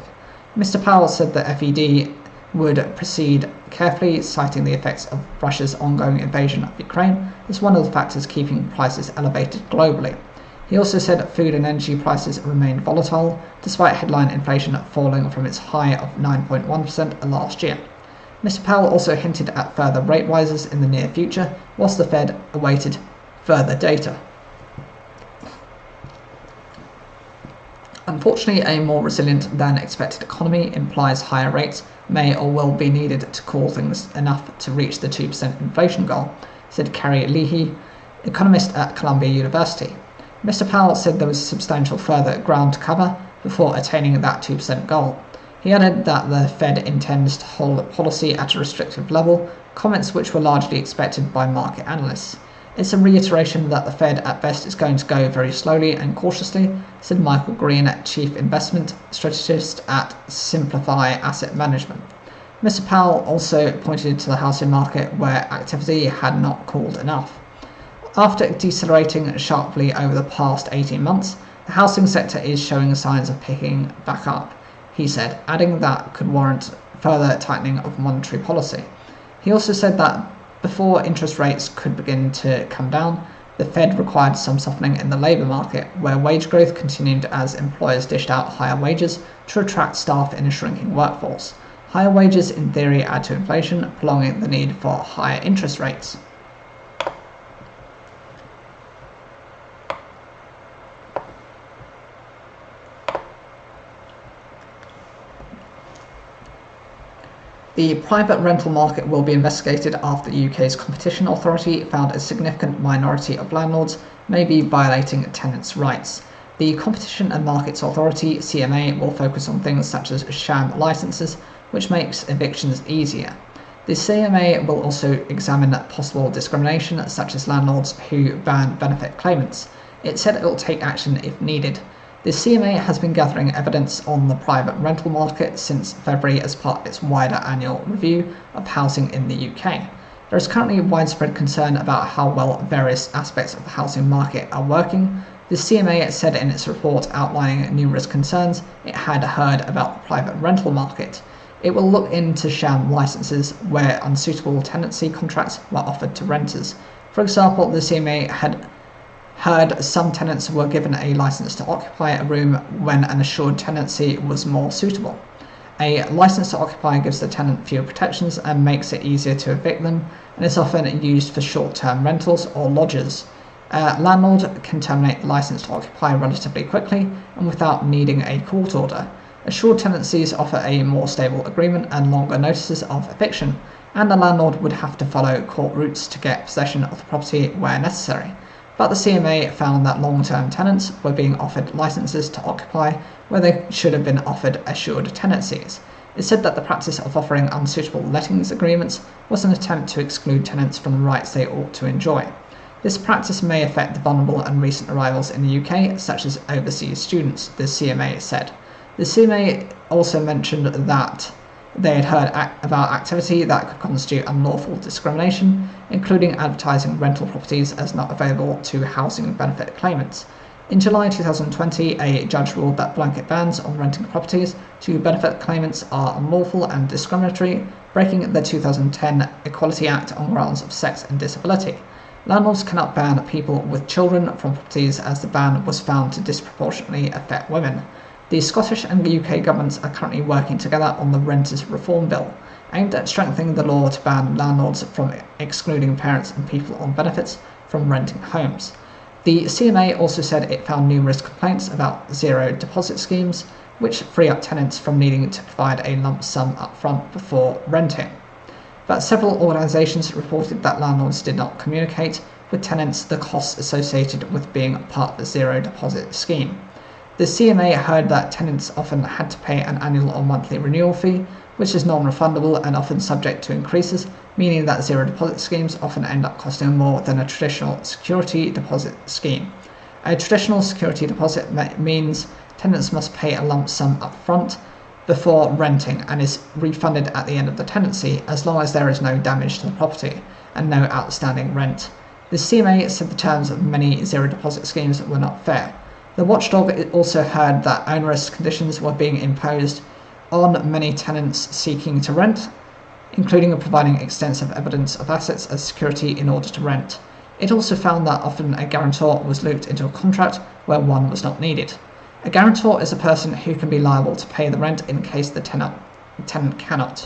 Mr. Powell said the FED would proceed carefully, citing the effects of Russia's ongoing invasion of Ukraine as one of the factors keeping prices elevated globally. He also said food and energy prices remain volatile, despite headline inflation falling from its high of 9.1% last year. Mr. Powell also hinted at further rate rises in the near future, whilst the Fed awaited further data. Unfortunately, a more resilient than expected economy implies higher rates may or will be needed to cool things enough to reach the 2% inflation goal, said Carrie Leahy, economist at Columbia University. Mr. Powell said there was substantial further ground to cover before attaining that 2% goal. He added that the Fed intends to hold policy at a restrictive level, comments which were largely expected by market analysts. It's a reiteration that the Fed at best is going to go very slowly and cautiously, said Michael Green, chief investment strategist at Simplify Asset Management. Mr. Powell also pointed to the housing market where activity had not cooled enough. After decelerating sharply over the past 18 months, the housing sector is showing signs of picking back up, he said, adding that could warrant further tightening of monetary policy. He also said that before interest rates could begin to come down, the Fed required some softening in the labour market, where wage growth continued as employers dished out higher wages to attract staff in a shrinking workforce. Higher wages in theory add to inflation, prolonging the need for higher interest rates. The private rental market will be investigated after the UK's Competition Authority found a significant minority of landlords may be violating tenants' rights. The Competition and Markets Authority, CMA, will focus on things such as sham licences, which makes evictions easier. The CMA will also examine possible discrimination, such as landlords who ban benefit claimants. It said it will take action if needed. The CMA has been gathering evidence on the private rental market since February as part of its wider annual review of housing in the UK. There is currently widespread concern about how well various aspects of the housing market are working. The CMA said in its report outlining numerous concerns it had heard about the private rental market. It will look into sham licenses where unsuitable tenancy contracts were offered to renters. For example, the CMA had heard some tenants were given a license to occupy a room when an assured tenancy was more suitable. A license to occupy gives the tenant fewer protections and makes it easier to evict them, and is often used for short-term rentals or lodgers. A landlord can terminate the license to occupy relatively quickly and without needing a court order. Assured tenancies offer a more stable agreement and longer notices of eviction, and the landlord would have to follow court routes to get possession of the property where necessary. but the CMA found that long-term tenants were being offered licences to occupy where they should have been offered assured tenancies. It said that the practice of offering unsuitable lettings agreements was an attempt to exclude tenants from the rights they ought to enjoy. This practice may affect the vulnerable and recent arrivals in the UK, such as overseas students, the CMA said. The CMA also mentioned that they had heard about activity that could constitute unlawful discrimination, including advertising rental properties as not available to housing benefit claimants. In July 2020, a judge ruled that blanket bans on renting properties to benefit claimants are unlawful and discriminatory, breaking the 2010 Equality Act on grounds of sex and disability. Landlords cannot ban people with children from properties as the ban was found to disproportionately affect women. The Scottish and UK governments are currently working together on the Renters Reform Bill, aimed at strengthening the law to ban landlords from excluding parents and people on benefits from renting homes. The CMA also said it found numerous complaints about zero deposit schemes, which free up tenants from needing to provide a lump sum upfront before renting. But several organisations reported that landlords did not communicate with tenants the costs associated with being part of the zero deposit scheme. The CMA heard that tenants often had to pay an annual or monthly renewal fee, which is non-refundable and often subject to increases, meaning that zero deposit schemes often end up costing more than a traditional security deposit scheme. A traditional security deposit means tenants must pay a lump sum up front before renting and is refunded at the end of the tenancy as long as there is no damage to the property and no outstanding rent. The CMA said the terms of many zero deposit schemes were not fair. The watchdog also heard that onerous conditions were being imposed on many tenants seeking to rent, including providing extensive evidence of assets as security in order to rent. It also found that often a guarantor was looped into a contract where one was not needed. A guarantor is a person who can be liable to pay the rent in case the tenant cannot.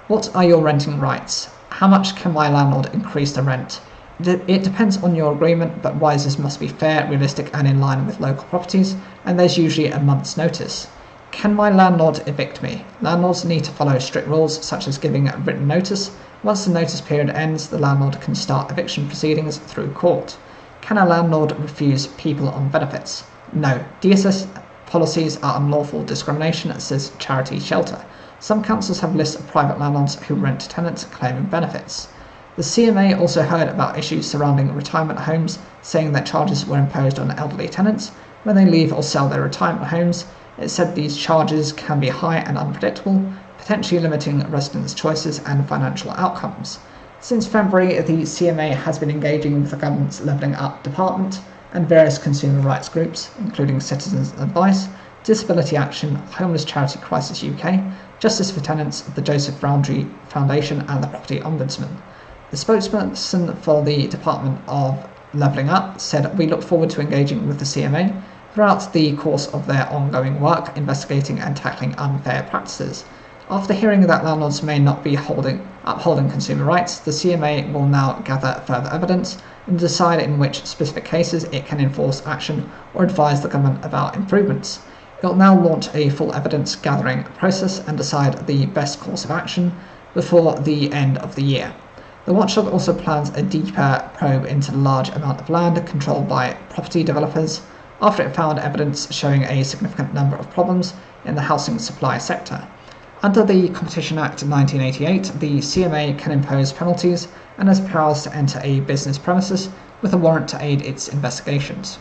What are your renting rights? How much can my landlord increase the rent? It depends on your agreement, but rises must be fair, realistic and in line with local properties, and there's usually a month's notice. Can my landlord evict me? Landlords need to follow strict rules such as giving a written notice. Once the notice period ends, the landlord can start eviction proceedings through court. Can a landlord refuse people on benefits? No. DSS policies are unlawful discrimination, says Charity Shelter. Some councils have lists of private landlords who rent to tenants claiming benefits. The CMA also heard about issues surrounding retirement homes, saying that charges were imposed on elderly tenants when they leave or sell their retirement homes. It said these charges can be high and unpredictable, potentially limiting residents' choices and financial outcomes. Since February, the CMA has been engaging with the government's Levelling Up department and various consumer rights groups, including Citizens Advice, Disability Action, Homeless Charity Crisis UK, Justice for Tenants, the Joseph Rowntree Foundation and the Property Ombudsman. The spokesperson for the Department of Levelling Up said, "We look forward to engaging with the CMA throughout the course of their ongoing work investigating and tackling unfair practices." After hearing that landlords may not be upholding consumer rights, the CMA will now gather further evidence and decide in which specific cases it can enforce action or advise the government about improvements. It will now launch a full evidence gathering process and decide the best course of action before the end of the year. The watchdog also plans a deeper probe into the large amount of land controlled by property developers after it found evidence showing a significant number of problems in the housing supply sector. Under the Competition Act 1988, the CMA can impose penalties and has powers to enter a business premises with a warrant to aid its investigations.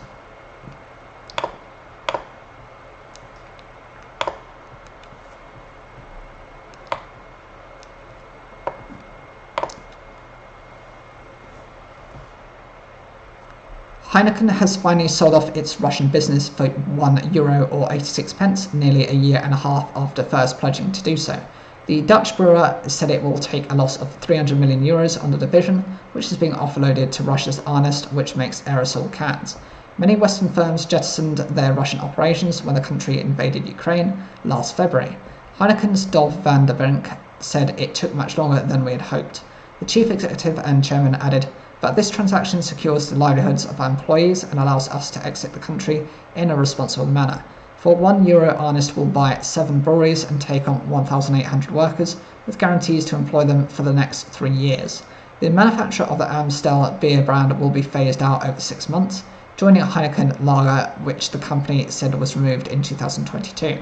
Heineken has finally sold off its Russian business for €1 or 86 pence, nearly a year and a half after first pledging to do so. The Dutch brewer said it will take a loss of €300 million on the division, which is being offloaded to Russia's Arnest, which makes aerosol cans. Many Western firms jettisoned their Russian operations when the country invaded Ukraine last February. Heineken's Dolf van der Brink said it took much longer than we had hoped. The chief executive and chairman added, "But this transaction secures the livelihoods of our employees and allows us to exit the country in a responsible manner. For €1, Arnest will buy 7 breweries and take on 1,800 workers, with guarantees to employ them for the next 3 years. The manufacture of the Amstel beer brand will be phased out over 6 months, joining Heineken Lager, which the company said was removed in 2022.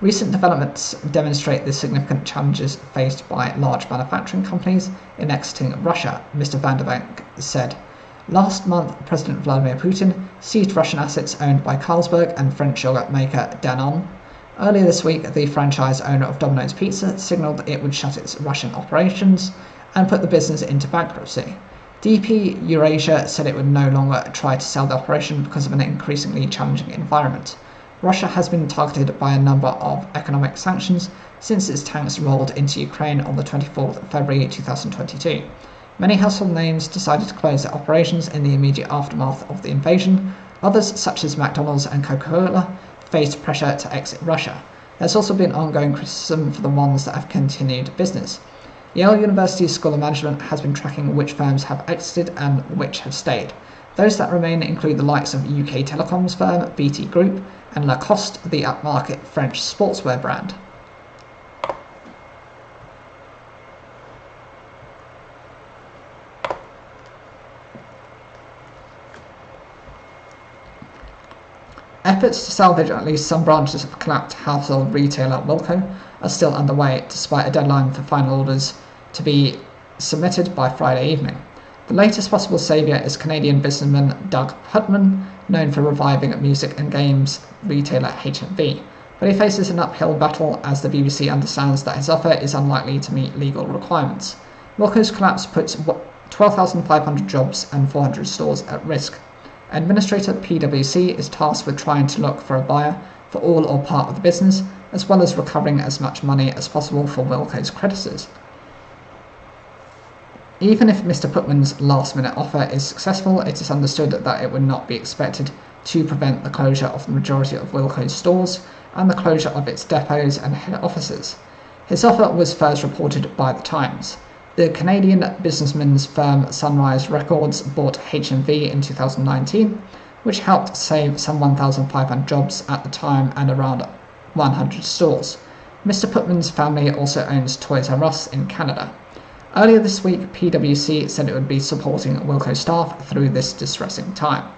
Recent developments demonstrate the significant challenges faced by large manufacturing companies in exiting Russia, Mr. Van der Bank said. Last month, President Vladimir Putin seized Russian assets owned by Carlsberg and French yogurt maker Danone. Earlier this week, the franchise owner of Domino's Pizza signalled it would shut its Russian operations and put the business into bankruptcy. DP Eurasia said it would no longer try to sell the operation because of an increasingly challenging environment. Russia has been targeted by a number of economic sanctions since its tanks rolled into Ukraine on the 24th of February 2022. Many household names decided to close their operations in the immediate aftermath of the invasion. Others, such as McDonald's and Coca-Cola, faced pressure to exit Russia. There's also been ongoing criticism for the ones that have continued business. Yale University's School of Management has been tracking which firms have exited and which have stayed. Those that remain include the likes of UK telecoms firm BT Group and Lacoste, the upmarket French sportswear brand. Efforts to salvage at least some branches of collapsed household retailer Wilko are still underway, despite a deadline for final orders to be submitted by Friday evening. The latest possible saviour is Canadian businessman Doug Putman, known for reviving music and games retailer HMV, but he faces an uphill battle as the BBC understands that his offer is unlikely to meet legal requirements. Wilko's collapse puts 12,500 jobs and 400 stores at risk. Administrator PwC is tasked with trying to look for a buyer for all or part of the business, as well as recovering as much money as possible for Wilko's creditors. Even if Mr. Putman's last-minute offer is successful, it is understood that it would not be expected to prevent the closure of the majority of Wilko's stores and the closure of its depots and head offices. His offer was first reported by The Times. The Canadian businessman's firm Sunrise Records bought HMV in 2019, which helped save some 1,500 jobs at the time and around 100 stores. Mr. Putman's family also owns Toys R Us in Canada. Earlier this week, PwC said it would be supporting Wilko staff through this distressing time.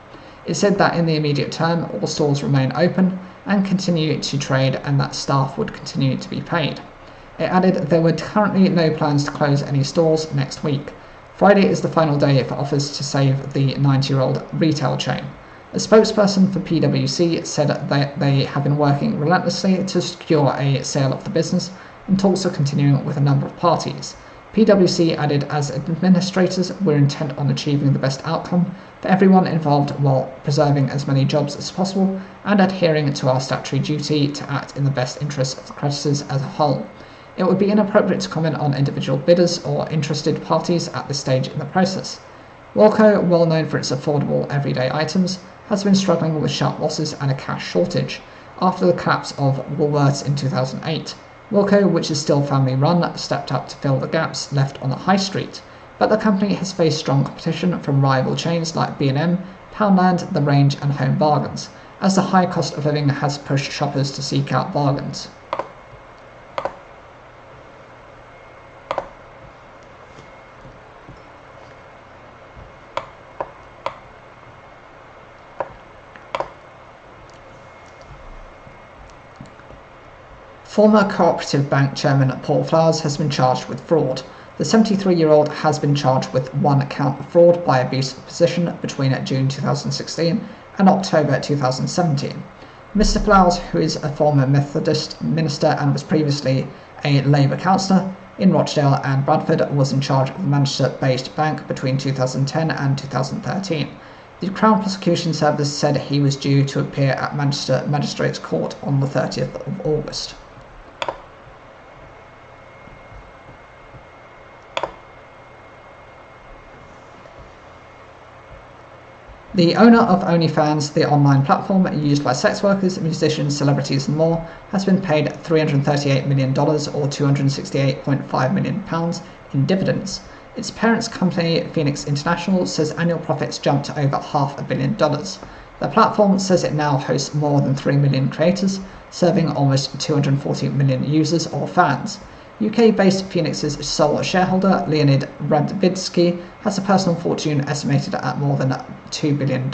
It said that in the immediate term, all stores remain open and continue to trade and that staff would continue to be paid. It added there were currently no plans to close any stores next week. Friday is the final day for offers to save the 90-year-old retail chain. A spokesperson for PwC said that they have been working relentlessly to secure a sale of the business and talks are continuing with a number of parties. PwC added, as administrators, we're intent on achieving the best outcome for everyone involved while preserving as many jobs as possible and adhering to our statutory duty to act in the best interests of the creditors as a whole. It would be inappropriate to comment on individual bidders or interested parties at this stage in the process. Wilko, well known for its affordable everyday items, has been struggling with sharp losses and a cash shortage after the collapse of Woolworths in 2008. Wilko, which is still family-run, stepped up to fill the gaps left on the high street, but the company has faced strong competition from rival chains like B&M, Poundland, The Range and Home Bargains, as the high cost of living has pushed shoppers to seek out bargains. Former Cooperative Bank chairman Paul Flowers has been charged with fraud. The 73-year-old has been charged with one count of fraud by abuse of position between June 2016 and October 2017. Mr. Flowers, who is a former Methodist minister and was previously a Labour councillor in Rochdale and Bradford, was in charge of the Manchester-based bank between 2010 and 2013. The Crown Prosecution Service said he was due to appear at Manchester Magistrates Court on the 30th of August. The owner of OnlyFans, the online platform used by sex workers, musicians, celebrities and more, has been paid $338 million or £268.5 million in dividends. Its parent company, Phoenix International, says annual profits jumped to over $500 million. The platform says it now hosts more than 3 million creators, serving almost 240 million users or fans. UK-based Phoenix's sole shareholder, Leonid Radvinsky, has a personal fortune estimated at more than $2 billion.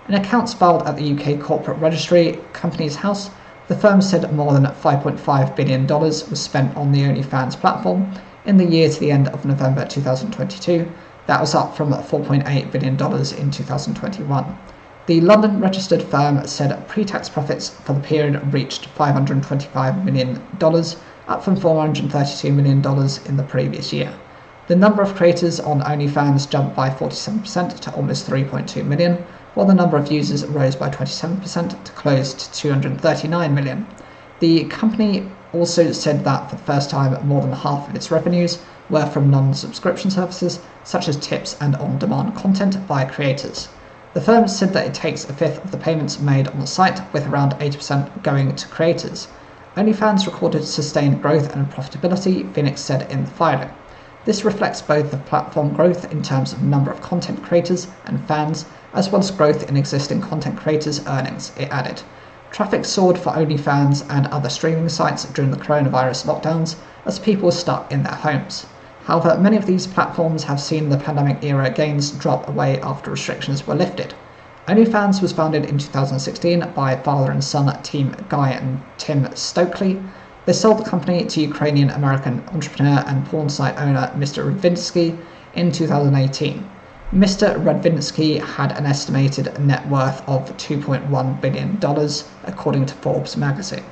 In accounts filed at the UK Corporate Registry, Companies House, the firm said more than $5.5 billion was spent on the OnlyFans platform in the year to the end of November 2022. That was up from $4.8 billion in 2021. The London-registered firm said pre-tax profits for the period reached $525 million, up from $432 million in the previous year. The number of creators on OnlyFans jumped by 47% to almost 3.2 million, while the number of users rose by 27% to close to 239 million. The company also said that for the first time, more than half of its revenues were from non-subscription services, such as tips and on-demand content by creators. The firm said that it takes a fifth of the payments made on the site, with around 80% going to creators. OnlyFans recorded sustained growth and profitability, Phoenix said in the filing. This reflects both the platform growth in terms of number of content creators and fans, as well as growth in existing content creators' earnings, it added. Traffic soared for OnlyFans and other streaming sites during the coronavirus lockdowns as people were stuck in their homes. However, many of these platforms have seen the pandemic-era gains drop away after restrictions were lifted. OnlyFans was founded in 2016 by father and son team Guy and Tim Stokely. They sold the company to Ukrainian-American entrepreneur and porn site owner Mr. Radvinsky in 2018. Mr. Radvinsky had an estimated net worth of $2.1 billion, according to Forbes magazine.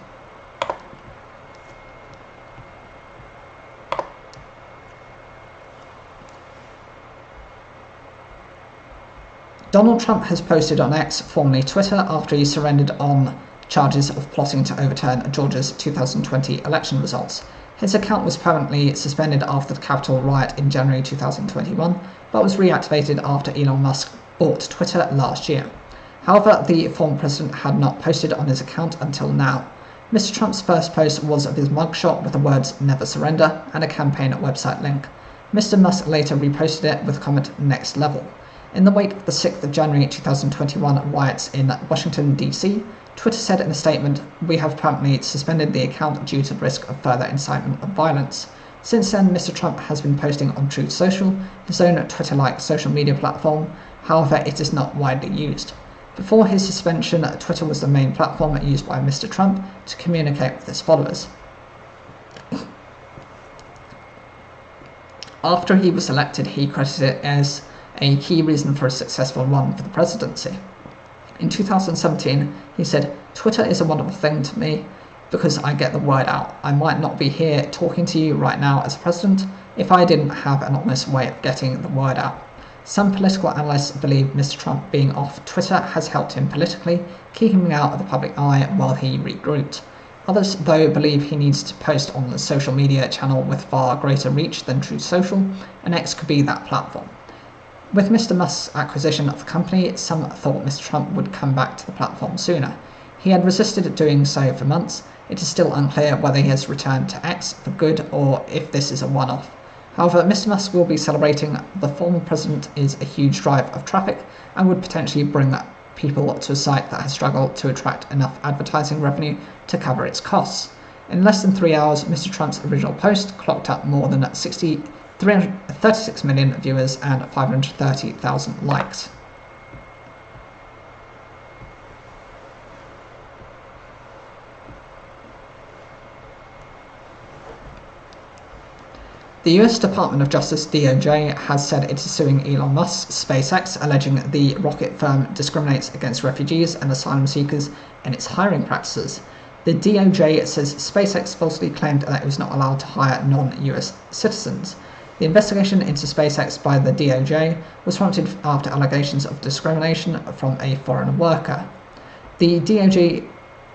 Donald Trump has posted on X, formerly Twitter, after he surrendered on charges of plotting to overturn Georgia's 2020 election results. His account was permanently suspended after the Capitol riot in January 2021, but was reactivated after Elon Musk bought Twitter last year. However, the former president had not posted on his account until now. Mr. Trump's first post was of his mugshot with the words "Never Surrender" and a campaign website link. Mr. Musk later reposted it with the comment "Next Level." In the wake of the 6th of January 2021 riots in Washington, D.C., Twitter said in a statement, "We have permanently suspended the account due to the risk of further incitement of violence." Since then, Mr. Trump has been posting on Truth Social, his own Twitter-like social media platform. However, it is not widely used. Before his suspension, Twitter was the main platform used by Mr. Trump to communicate with his followers. After he was elected, he credited it as a key reason for a successful run for the presidency. In 2017, he said, "Twitter is a wonderful thing to me because I get the word out. I might not be here talking to you right now as president if I didn't have an honest way of getting the word out." Some political analysts believe Mr. Trump being off Twitter has helped him politically, keeping him out of the public eye while he regrouped. Others, though, believe he needs to post on the social media channel with far greater reach than Truth Social, and X could be that platform. With Mr. Musk's acquisition of the company, some thought Mr. Trump would come back to the platform sooner. He had resisted doing so for months. It is still unclear whether he has returned to X for good or if this is a one-off. However, Mr. Musk will be celebrating the former president is a huge drive of traffic and would potentially bring people to a site that has struggled to attract enough advertising revenue to cover its costs. In less than 3 hours, Mr. Trump's original post clocked up more than 336 million viewers and 530,000 likes. The US Department of Justice DOJ has said it is suing Elon Musk's SpaceX, alleging the rocket firm discriminates against refugees and asylum seekers in its hiring practices. The DOJ says SpaceX falsely claimed that it was not allowed to hire non-US citizens. The investigation into SpaceX by the DOJ was prompted after allegations of discrimination from a foreign worker. The DOJ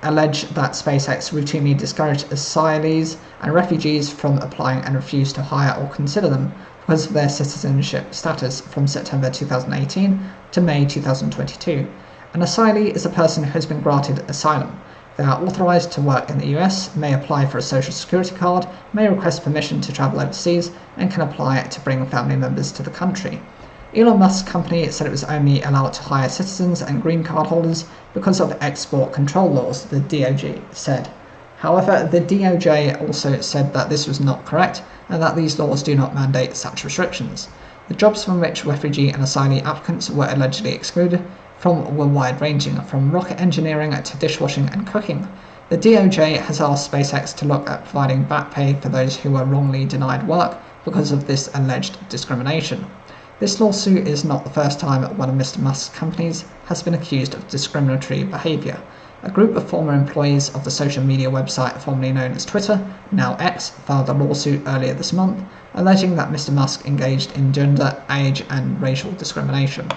alleged that SpaceX routinely discouraged asylees and refugees from applying and refused to hire or consider them because of their citizenship status from September 2018 to May 2022. An asylee is a person who has been granted asylum. They are authorized to work in the US, may apply for a social security card, may request permission to travel overseas, and can apply to bring family members to the country. Elon Musk's company said it was only allowed to hire citizens and green card holders because of export control laws, the DOJ said. However, the DOJ also said that this was not correct and that these laws do not mandate such restrictions. The jobs from which refugee and asylee applicants were allegedly excluded from were wide-ranging, from rocket engineering to dishwashing and cooking. The DOJ has asked SpaceX to look at providing back pay for those who were wrongly denied work because of this alleged discrimination. This lawsuit is not the first time one of Mr. Musk's companies has been accused of discriminatory behaviour. A group of former employees of the social media website formerly known as Twitter, now X, filed a lawsuit earlier this month, alleging that Mr. Musk engaged in gender, age and racial discrimination.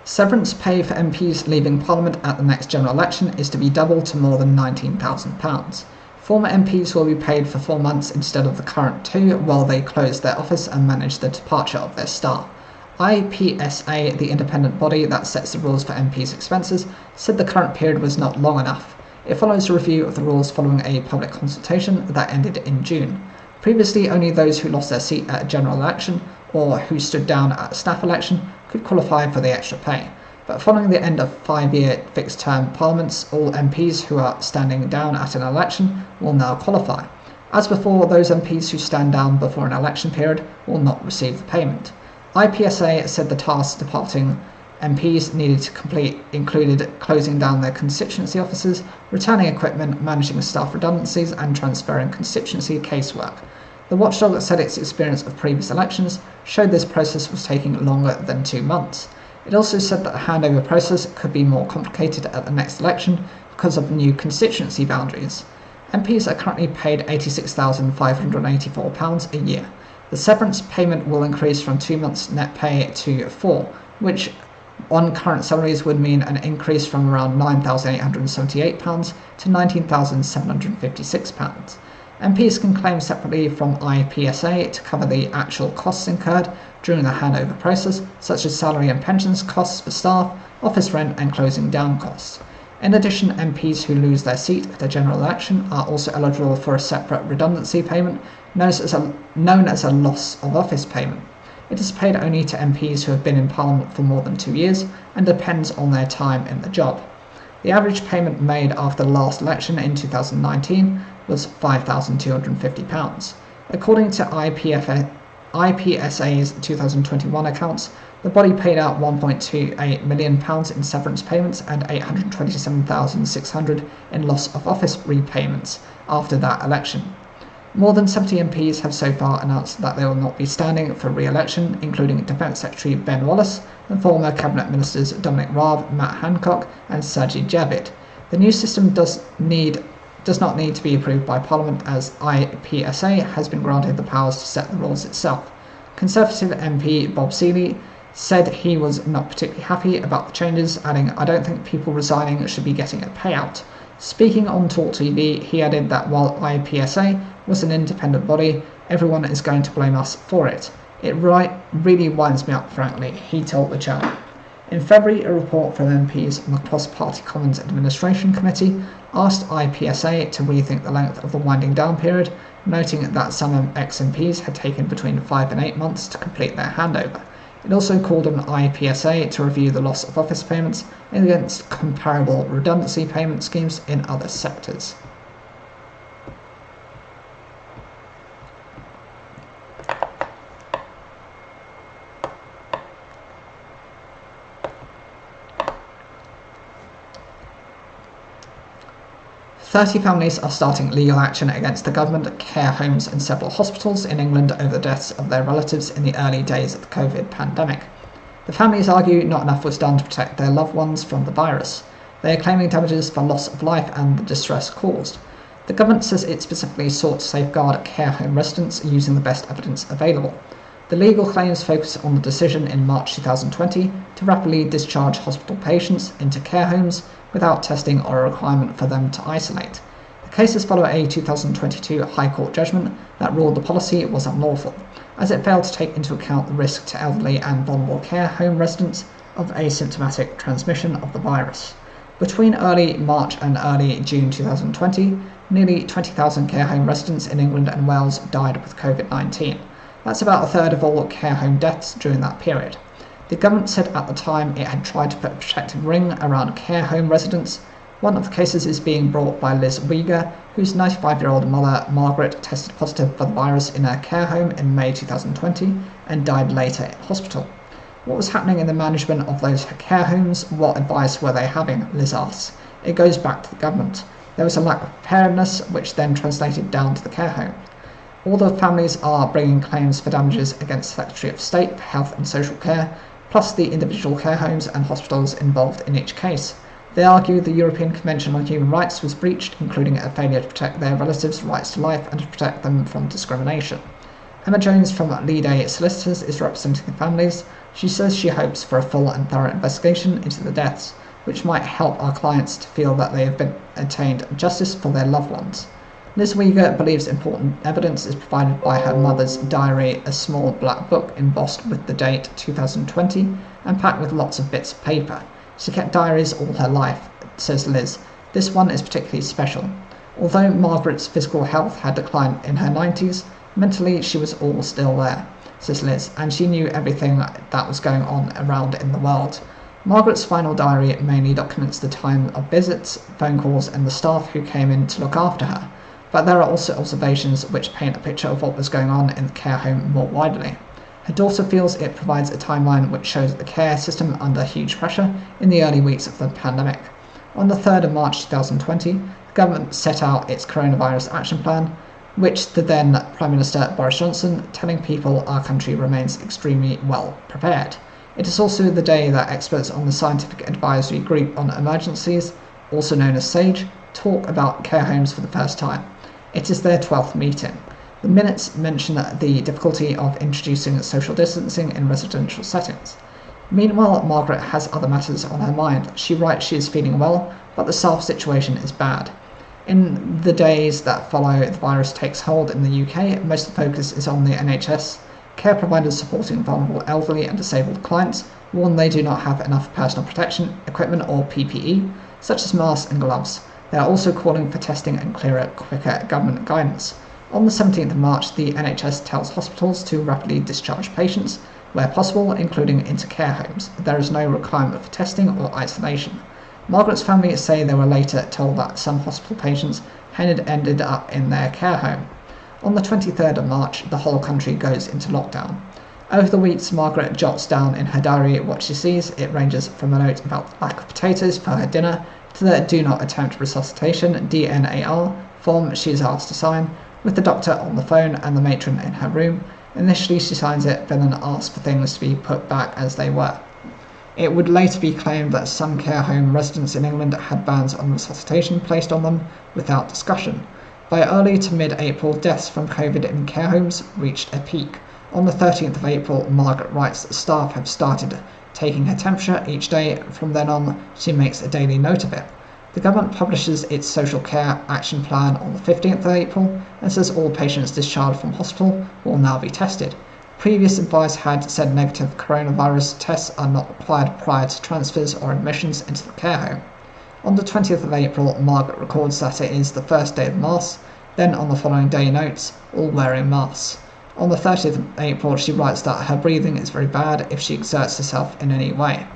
Severance pay for MPs leaving Parliament at the next general election is to be doubled to more than £19,000. Former MPs will be paid for 4 months instead of the current 2 while they close their office and manage the departure of their staff. IPSA, the independent body that sets the rules for MPs' expenses, said the current period was not long enough. It follows a review of the rules following a public consultation that ended in June. Previously, only those who lost their seat at a general election or who stood down at a staff election could qualify for the extra pay. But following the end of 5-year fixed-term parliaments, all MPs who are standing down at an election will now qualify. As before, those MPs who stand down before an election period will not receive the payment. IPSA said the tasks departing MPs needed to complete included closing down their constituency offices, returning equipment, managing staff redundancies and transferring constituency casework. The watchdog said its experience of previous elections showed this process was taking longer than 2 months. It also said that the handover process could be more complicated at the next election because of new constituency boundaries. MPs are currently paid £86,584 a year. The severance payment will increase from 2 months net pay to 4, which on current salaries would mean an increase from around £9,878 to £19,756. MPs can claim separately from IPSA to cover the actual costs incurred during the handover process, such as salary and pensions costs for staff, office rent and closing down costs. In addition, MPs who lose their seat at a general election are also eligible for a separate redundancy payment known as a loss of office payment. It is paid only to MPs who have been in Parliament for more than 2 years and depends on their time in the job. The average payment made after the last election in 2019 was £5,250. According to IPSA's 2021 accounts, the body paid out £1.28 million in severance payments and £827,600 in loss of office repayments after that election. More than 70 MPs have so far announced that they will not be standing for re-election, including Defence Secretary Ben Wallace and former Cabinet Ministers Dominic Raab, Matt Hancock and Sajid Javid. The new system does not need to be approved by Parliament, as IPSA has been granted the powers to set the rules itself. Conservative MP Bob Seeley said he was not particularly happy about the changes, adding, "I don't think people resigning should be getting a payout." Speaking on Talk TV, he added that while IPSA was an independent body, everyone is going to blame us for it. It really winds me up, frankly, he told the channel. In February, a report from MPs on the Cross-Party Commons Administration Committee asked IPSA to rethink the length of the winding down period, noting that some ex-MPs had taken between 5 and 8 months to complete their handover. It also called on IPSA to review the loss of office payments against comparable redundancy payment schemes in other sectors. "30 families are starting legal action against the government, care homes and several hospitals in England over the deaths of their relatives in the early days of the COVID pandemic. The families argue not enough was done to protect their loved ones from the virus. They are claiming damages for loss of life and the distress caused. The government says it specifically sought to safeguard care home residents using the best evidence available. The legal claims focus on the decision in March 2020 to rapidly discharge hospital patients into care homes without testing or a requirement for them to isolate. The cases follow a 2022 High Court judgment that ruled the policy was unlawful, as it failed to take into account the risk to elderly and vulnerable care home residents of asymptomatic transmission of the virus. Between early March and early June 2020, nearly 20,000 care home residents in England and Wales died with COVID-19. That's about a third of all care home deaths during that period. The government said at the time it had tried to put a protective ring around care home residents. One of the cases is being brought by Liz Uyghur, whose 95-year-old mother, Margaret, tested positive for the virus in her care home in May 2020 and died later in hospital. What was happening in the management of those care homes? What advice were they having? Liz asks. It goes back to the government. There was a lack of preparedness, which then translated down to the care home. All the families are bringing claims for damages against the Secretary of State for Health and Social Care, plus the individual care homes and hospitals involved in each case. They argue the European Convention on Human Rights was breached, including a failure to protect their relatives' rights to life and to protect them from discrimination. Emma Jones from Lead A Solicitors is representing the families. She says she hopes for a full and thorough investigation into the deaths, which might help our clients to feel that they have been attained justice for their loved ones. Liz Uyghur believes important evidence is provided by her mother's diary, a small black book embossed with the date 2020 and packed with lots of bits of paper. She kept diaries all her life, says Liz. This one is particularly special. Although Margaret's physical health had declined in her 90s, mentally she was all still there, says Liz, and she knew everything that was going on around in the world. Margaret's final diary mainly documents the time of visits, phone calls, and the staff who came in to look after her, but there are also observations which paint a picture of what was going on in the care home more widely. Her daughter feels it provides a timeline which shows the care system under huge pressure in the early weeks of the pandemic. On the 3rd of March 2020, the government set out its coronavirus action plan, which the then Prime Minister Boris Johnson telling people our country remains extremely well prepared. It is also the day that experts on the Scientific Advisory Group on Emergencies, also known as SAGE, talk about care homes for the first time. It is their 12th meeting. The minutes mention the difficulty of introducing social distancing in residential settings. Meanwhile, Margaret has other matters on her mind. She writes she is feeling well, but the staff situation is bad. In the days that follow the virus takes hold in the UK, most of the focus is on the NHS. Care providers supporting vulnerable elderly and disabled clients warn they do not have enough personal protection equipment or PPE, such as masks and gloves. They are also calling for testing and clearer, quicker government guidance. On the 17th of March, the NHS tells hospitals to rapidly discharge patients where possible, including into care homes. There is no requirement for testing or isolation. Margaret's family say they were later told that some hospital patients had ended up in their care home. On the 23rd of March, the whole country goes into lockdown. Over the weeks, Margaret jots down in her diary what she sees. It ranges from a note about the lack of potatoes for her dinner to the do not attempt resuscitation DNAR form she is asked to sign, with the doctor on the phone and the matron in her room. Initially she signs it, but then asks for things to be put back as they were. It would later be claimed that some care home residents in England had bans on resuscitation placed on them without discussion. By early to mid-April, deaths from COVID in care homes reached a peak. On the 13th of April, Margaret writes that staff have started taking her temperature each day. From then on, she makes a daily note of it. The government publishes its social care action plan on the 15th of April and says all patients discharged from hospital will now be tested. Previous advice had said negative coronavirus tests are not required prior to transfers or admissions into the care home. On the 20th of April, Margaret records that it is the first day of Mass, then on the following day notes, all wearing masks. On the 30th of April, she writes that her breathing is very bad if she exerts herself in any way.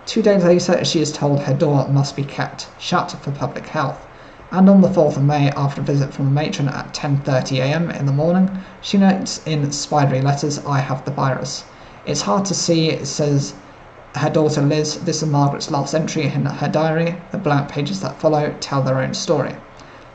2 days later, she is told her door must be kept shut for public health. And on the 4th of May, after a visit from the matron at 10:30 a.m. in the morning, she notes in spidery letters, "I have the virus." It's hard to see, says her daughter Liz. This is Margaret's last entry in her diary. The blank pages that follow tell their own story.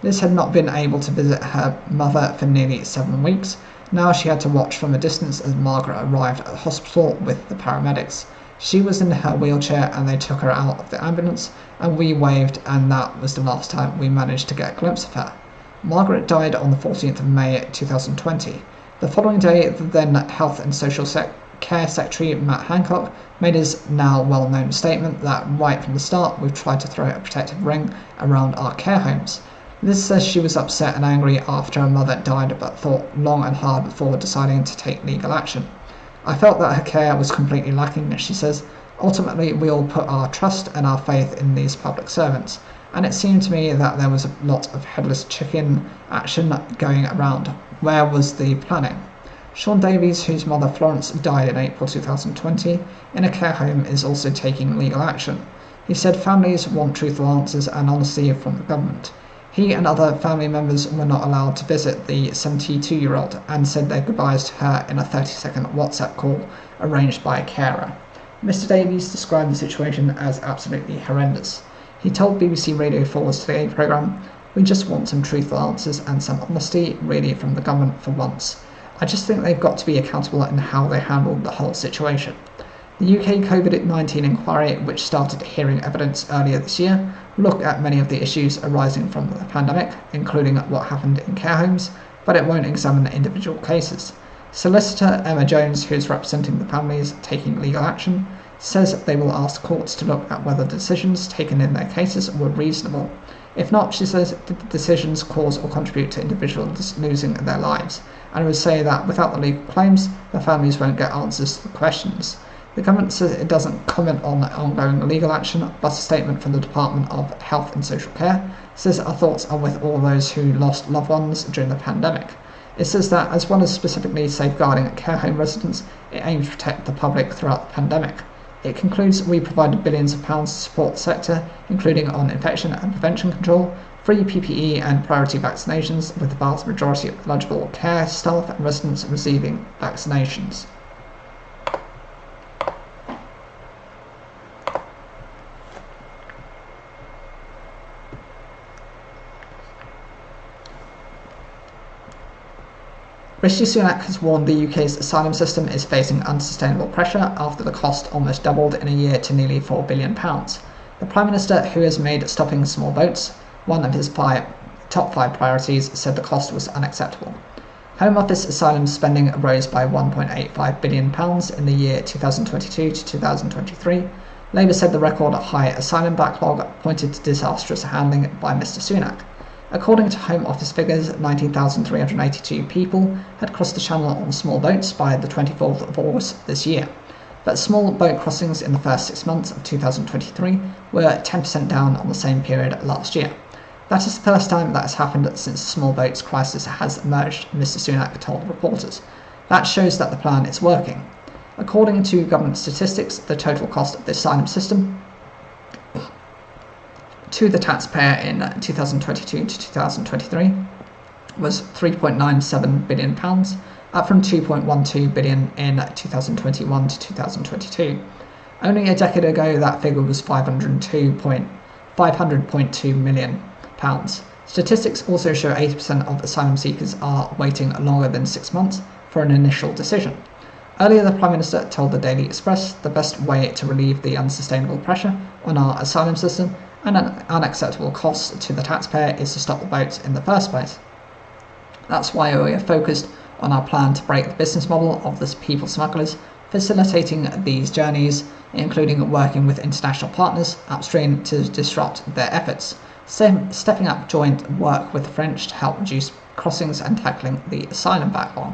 Liz had not been able to visit her mother for nearly 7 weeks. Now she had to watch from a distance as Margaret arrived at the hospital with the paramedics. She was in her wheelchair and they took her out of the ambulance, and we waved, and that was the last time we managed to get a glimpse of her. Margaret died on the 14th of May 2020. The following day, the then Health and Social Care Secretary Matt Hancock made his now well-known statement that right from the start we've tried to throw a protective ring around our care homes. Liz says she was upset and angry after her mother died, but thought long and hard before deciding to take legal action. I felt that her care was completely lacking, she says. Ultimately, we all put our trust and our faith in these public servants, and it seemed to me that there was a lot of headless chicken action going around. Where was the planning? Sean Davies, whose mother Florence died in April 2020 in a care home, is also taking legal action. He said families want truthful answers and honesty from the government. He and other family members were not allowed to visit the 72-year-old and said their goodbyes to her in a 30-second WhatsApp call arranged by a carer. Mr Davies described the situation as absolutely horrendous. He told BBC Radio 4's Today programme, "We just want some truthful answers and some honesty, really, from the government for once. I just think they've got to be accountable in how they handled the whole situation." The UK COVID-19 inquiry, which started hearing evidence earlier this year, looked at many of the issues arising from the pandemic, including what happened in care homes, but it won't examine individual cases. Solicitor Emma Jones, who's representing the families taking legal action, says they will ask courts to look at whether the decisions taken in their cases were reasonable. If not, she says, did the decisions cause or contribute to individuals losing their lives, and would say that without the legal claims, the families won't get answers to the questions. The government says it doesn't comment on ongoing legal action, but a statement from the Department of Health and Social Care says our thoughts are with all those who lost loved ones during the pandemic. It says that, as well as specifically safeguarding care home residents, it aims to protect the public throughout the pandemic. It concludes, we provided billions of pounds to support the sector, including on infection and prevention control, free PPE and priority vaccinations, with the vast majority of eligible care staff and residents receiving vaccinations. Rishi Sunak has warned the UK's asylum system is facing unsustainable pressure after the cost almost doubled in a year to nearly £4 billion. The Prime Minister, who has made stopping small boats one of his top five priorities, said the cost was unacceptable. Home Office asylum spending rose by £1.85 billion in the year 2022 to 2023. Labour said the record high asylum backlog pointed to disastrous handling by Mr Sunak. According to Home Office figures, 19,382 people had crossed the Channel on small boats by the 24th of August this year. But small boat crossings in the first 6 months of 2023 were 10% down on the same period last year. That is the first time that has happened since the small boats crisis has emerged, Mr Sunak told reporters. That shows that the plan is working. According to government statistics, the total cost of the asylum system to the taxpayer in 2022 to 2023 was £3.97 billion, up from £2.12 billion in 2021 to 2022. Only a decade ago, that figure was £500.2 million. Statistics also show 80% of asylum seekers are waiting longer than 6 months for an initial decision. Earlier, the Prime Minister told the Daily Express the best way to relieve the unsustainable pressure on our asylum system and an unacceptable cost to the taxpayer is to stop the boats in the first place. That's why we are focused on our plan to break the business model of the people smugglers, facilitating these journeys, including working with international partners upstream to disrupt their efforts, stepping up joint work with the French to help reduce crossings and tackling the asylum backlog.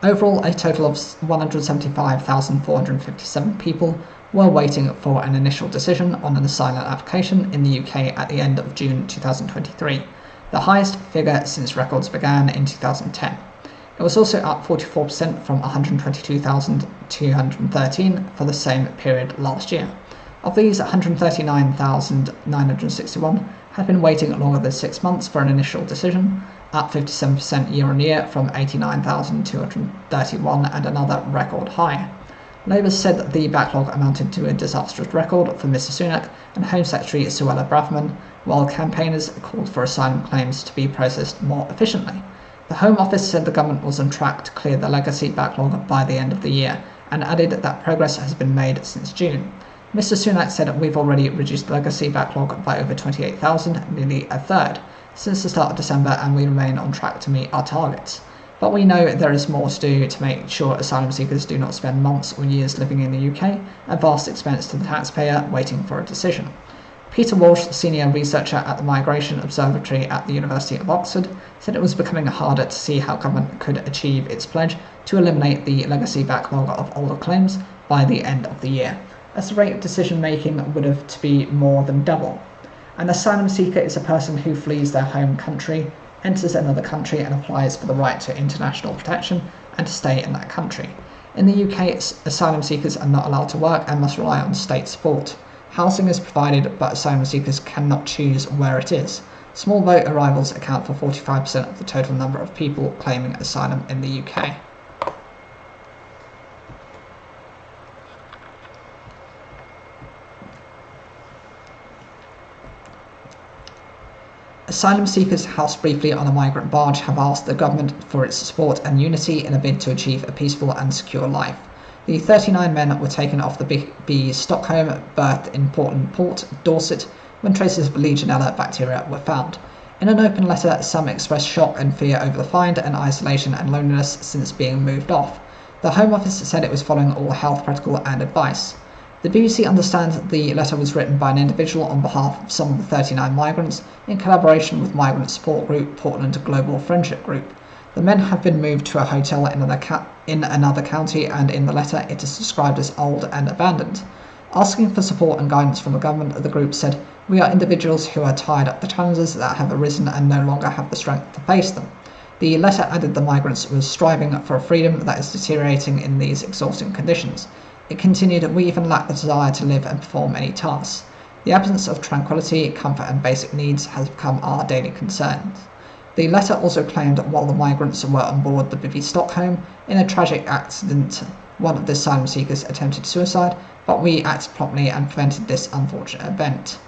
Overall, a total of 175,457 people were waiting for an initial decision on an asylum application in the UK at the end of June 2023, the highest figure since records began in 2010. It was also up 44% from 122,213 for the same period last year. Of these, 139,961 had been waiting longer than 6 months for an initial decision, up 57% year-on-year from 89,231 and another record high. Labour said that the backlog amounted to a disastrous record for Mr Sunak and Home Secretary Suella Braverman, while campaigners called for asylum claims to be processed more efficiently. The Home Office said the government was on track to clear the legacy backlog by the end of the year, and added that progress has been made since June. Mr Sunak said we've already reduced the legacy backlog by over 28,000, nearly a third, since the start of December, and we remain on track to meet our targets. But we know there is more to do to make sure asylum seekers do not spend months or years living in the UK, at vast expense to the taxpayer, waiting for a decision. Peter Walsh, senior researcher at the Migration Observatory at the University of Oxford, said it was becoming harder to see how government could achieve its pledge to eliminate the legacy backlog of older claims by the end of the year, as the rate of decision-making would have to be more than double. An asylum seeker is a person who flees their home country, enters another country and applies for the right to international protection and to stay in that country. In the UK, asylum seekers are not allowed to work and must rely on state support. Housing is provided, but asylum seekers cannot choose where it is. Small boat arrivals account for 45% of the total number of people claiming asylum in the UK. Asylum seekers housed briefly on a migrant barge have asked the government for its support and unity in a bid to achieve a peaceful and secure life. The 39 men were taken off the BB Stockholm, berthed in Portland Port, Dorset, when traces of Legionella bacteria were found. In an open letter, some expressed shock and fear over the find and isolation and loneliness since being moved off. The Home Office said it was following all health protocol and advice. The BBC understands the letter was written by an individual on behalf of some of the 39 migrants in collaboration with migrant support group Portland Global Friendship Group. The men have been moved to a hotel in another county, and in the letter it is described as old and abandoned. Asking for support and guidance from the government, the group said, "We are individuals who are tired of the challenges that have arisen and no longer have the strength to face them." The letter added the migrants were striving for a freedom that is deteriorating in these exhausting conditions. It continued, "We even lack the desire to live and perform any tasks. The absence of tranquility, comfort and basic needs has become our daily concerns." The letter also claimed while the migrants were on board the BB Stockholm, in a tragic accident, one of the asylum seekers attempted suicide, but we acted promptly and prevented this unfortunate event.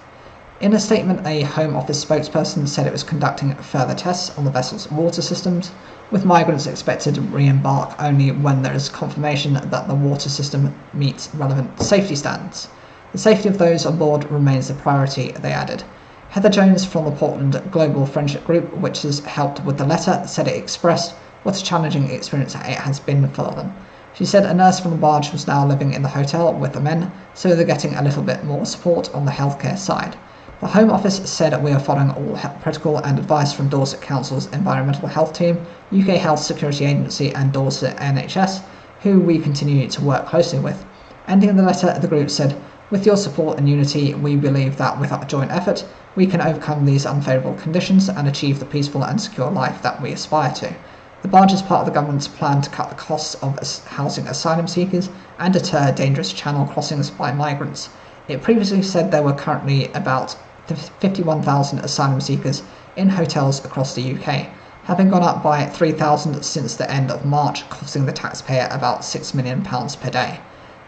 In a statement, a Home Office spokesperson said it was conducting further tests on the vessel's water systems, with migrants expected to re-embark only when there is confirmation that the water system meets relevant safety standards. The safety of those on board remains a priority, they added. Heather Jones from the Portland Global Friendship Group, which has helped with the letter, said it expressed what a challenging experience it has been for them. She said a nurse from the barge was now living in the hotel with the men, so they're getting a little bit more support on the healthcare side. The Home Office said we are following all protocol and advice from Dorset Council's Environmental Health Team, UK Health Security Agency and Dorset NHS, who we continue to work closely with. Ending the letter, the group said, "With your support and unity, we believe that with our joint effort, we can overcome these unfavourable conditions and achieve the peaceful and secure life that we aspire to." The barge is part of the government's plan to cut the costs of housing asylum seekers and deter dangerous channel crossings by migrants. It previously said there were currently about 51,000 asylum seekers in hotels across the UK, having gone up by 3,000 since the end of March, costing the taxpayer about £6 million per day.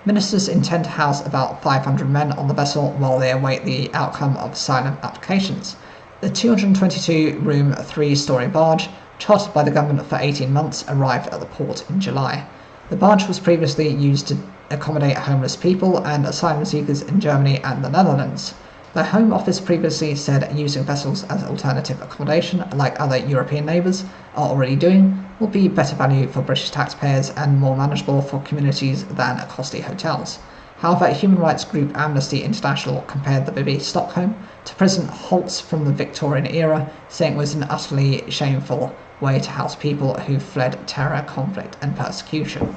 Ministers intend to house about 500 men on the vessel while they await the outcome of asylum applications. The 222-room, 3-storey barge, chartered by the government for 18 months, arrived at the port in July. The barge was previously used to accommodate homeless people and asylum seekers in Germany and the Netherlands. The Home Office previously said using vessels as alternative accommodation, like other European neighbours are already doing, will be better value for British taxpayers and more manageable for communities than costly hotels. However, human rights group Amnesty International compared the BB Stockholm to prison halts from the Victorian era, saying it was an utterly shameful way to house people who fled terror, conflict and persecution.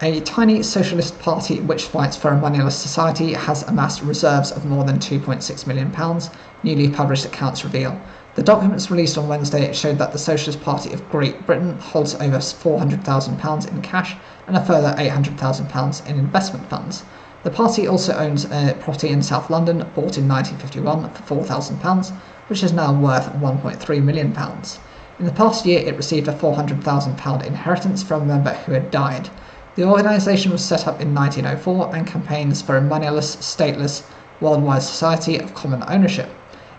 A tiny socialist party which fights for a moneyless society has amassed reserves of more than £2.6 million, newly published accounts reveal. The documents released on Wednesday showed that the Socialist Party of Great Britain holds over £400,000 in cash and a further £800,000 in investment funds. The party also owns a property in South London bought in 1951 for £4,000, which is now worth £1.3 million. In the past year, it received a £400,000 inheritance from a member who had died. The organisation was set up in 1904 and campaigns for a moneyless, stateless, worldwide society of common ownership.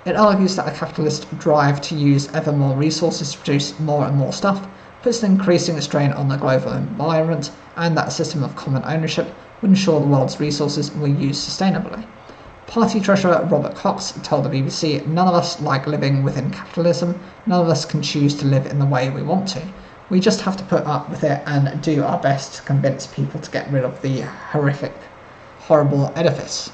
It argues that a capitalist drive to use ever more resources to produce more and more stuff puts an increasing strain on the global environment, and that a system of common ownership would ensure the world's resources were used sustainably. Party treasurer Robert Cox told the BBC, "None of us like living within capitalism. None of us can choose to live in the way we want to. We just have to put up with it and do our best to convince people to get rid of the horrible edifice."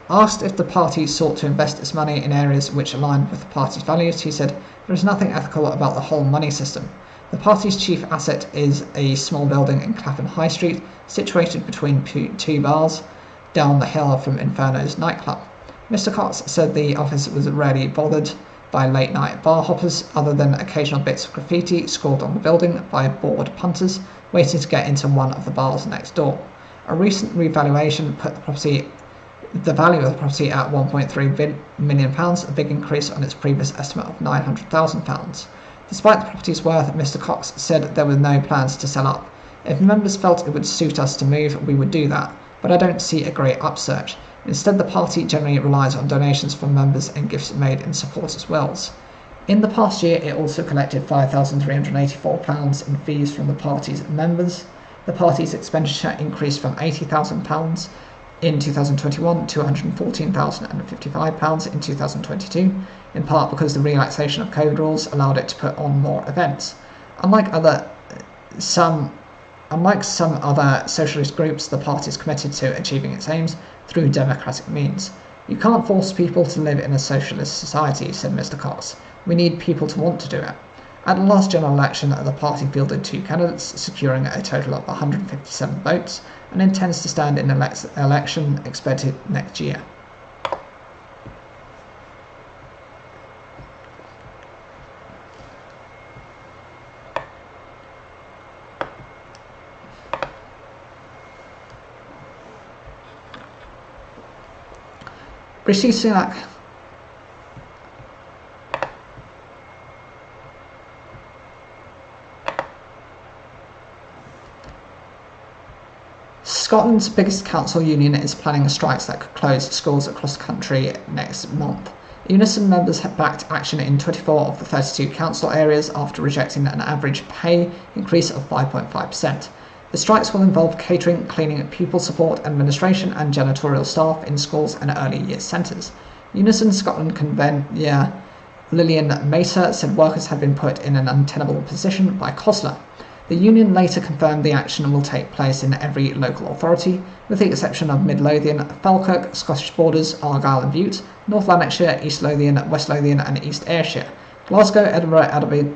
Asked if the party sought to invest its money in areas which aligned with the party's values, he said, "There is nothing ethical about the whole money system. The party's chief asset is a small building in Clapham High Street, situated between two bars, down the hill from Inferno's nightclub." Mr. Cox said the office was rarely bothered by late-night bar hoppers, other than occasional bits of graffiti scrawled on the building by bored punters waiting to get into one of the bars next door. A recent revaluation put the value of the property at £1.3 million, a big increase on its previous estimate of £900,000. Despite the property's worth, Mr. Cox said there were no plans to sell up. "If members felt it would suit us to move, we would do that, but I don't see a great upsurge. Instead, the party generally relies on donations from members and gifts made in supporters' wills." In the past year, it also collected £5,384 in fees from the party's members. The party's expenditure increased from £80,000 in 2021 to £114,055 in 2022, in part because the relaxation of COVID rules allowed it to put on more events. Unlike some other socialist groups, the party is committed to achieving its aims through democratic means. "You can't force people to live in a socialist society," said Mr. Cox. "We need people to want to do it." At the last general election, the party fielded 2 candidates, securing a total of 157 votes, and intends to stand in an election expected next year. Rishi Sunak Scotland's biggest council union is planning strikes that could close schools across the country next month. Unison members have backed action in 24 of the 32 council areas after rejecting an average pay increase of 5.5%. The strikes will involve catering, cleaning, pupil support, administration and janitorial staff in schools and early years centres. Unison Scotland convener Lillian Mater said workers had been put in an untenable position by COSLA. The union later confirmed the action will take place in every local authority, with the exception of Mid Lothian, Falkirk, Scottish Borders, Argyll and Bute, North Lanarkshire, East Lothian, West Lothian and East Ayrshire. Glasgow, Edinburgh,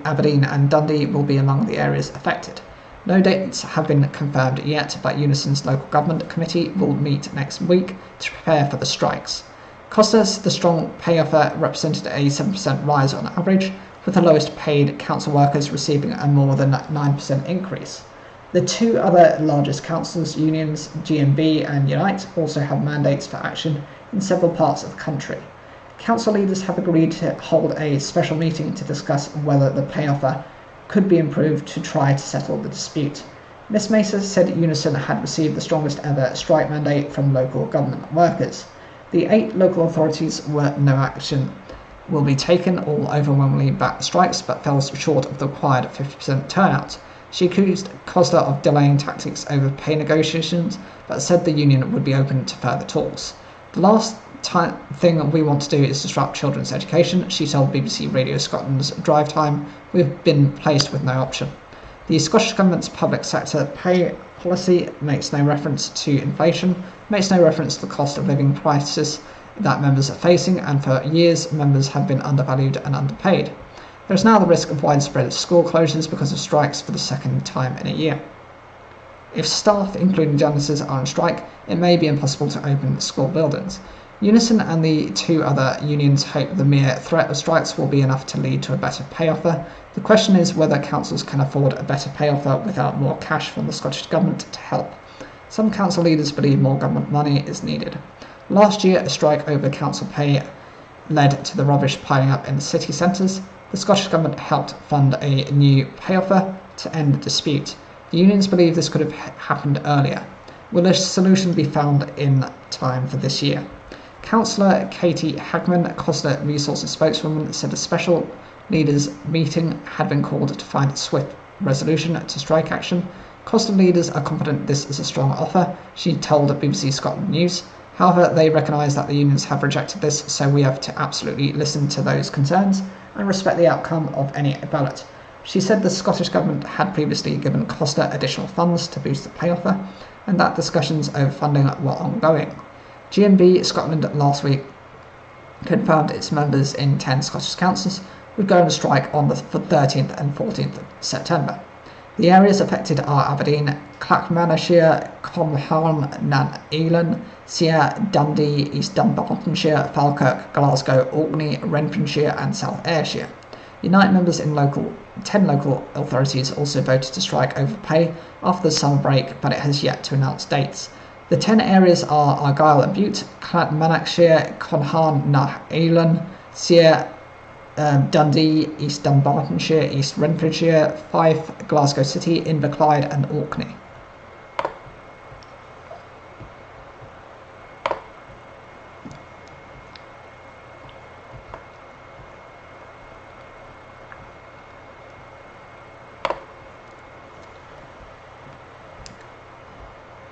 Aberdeen and Dundee will be among the areas affected. No dates have been confirmed yet, but Unison's local government committee will meet next week to prepare for the strikes. COSLA's The Strong pay offer represented a 7% rise on average, with the lowest paid council workers receiving a more than 9% increase. The 2 other largest councils unions, GMB and Unite, also have mandates for action in several parts of the country. Council leaders have agreed to hold a special meeting to discuss whether the pay offer could be improved to try to settle the dispute. Ms Mason said Unison had received the strongest ever strike mandate from local government workers. The 8 local authorities were no action will be taken, all overwhelmingly backed the strikes, but fell short of the required 50% turnout. She accused COSLA of delaying tactics over pay negotiations, but said the union would be open to further talks. "The last thing we want to do is disrupt children's education," she told BBC Radio Scotland's Drive Time. "We've been placed with no option." The Scottish Government's public sector pay policy makes no reference to inflation, makes no reference to the cost of living crisis that members are facing, and for years members have been undervalued and underpaid. There is now the risk of widespread school closures because of strikes for the second time in a year. If staff, including janitors, are on strike, it may be impossible to open school buildings. Unison and the 2 other unions hope the mere threat of strikes will be enough to lead to a better pay offer. The question is whether councils can afford a better pay offer without more cash from the Scottish Government to help. Some council leaders believe more government money is needed. Last year, a strike over council pay led to the rubbish piling up in the city centres. The Scottish Government helped fund a new pay offer to end the dispute. The unions believe this could have happened earlier. Will a solution be found in time for this year? Councillor Katie Hagman, COSLA Resources spokeswoman, said a special leaders meeting had been called to find a swift resolution to strike action. COSLA leaders are confident this is a strong offer, she told BBC Scotland News. However, they recognise that the unions have rejected this, so we have to absolutely listen to those concerns and respect the outcome of any ballot. She said the Scottish Government had previously given Costa additional funds to boost the pay offer, and that discussions over funding were ongoing. GMB Scotland last week confirmed its members in 10 Scottish councils would go on strike on the 13th and 14th of September. The areas affected are Aberdeen, Clackmannanshire, Comharn, Nan Elan, Seir, Dundee, East Dunbartonshire, Falkirk, Glasgow, Orkney, Renfrewshire and South Ayrshire. Unite members in 10 local authorities also voted to strike over pay after the summer break, but it has yet to announce dates. The 10 areas are Argyll and Bute, Clackmannanshire, Comharn, Nan Elan, Seir, Dundee, East Dunbartonshire, East Renfrewshire, Fife, Glasgow City, Inverclyde and Orkney.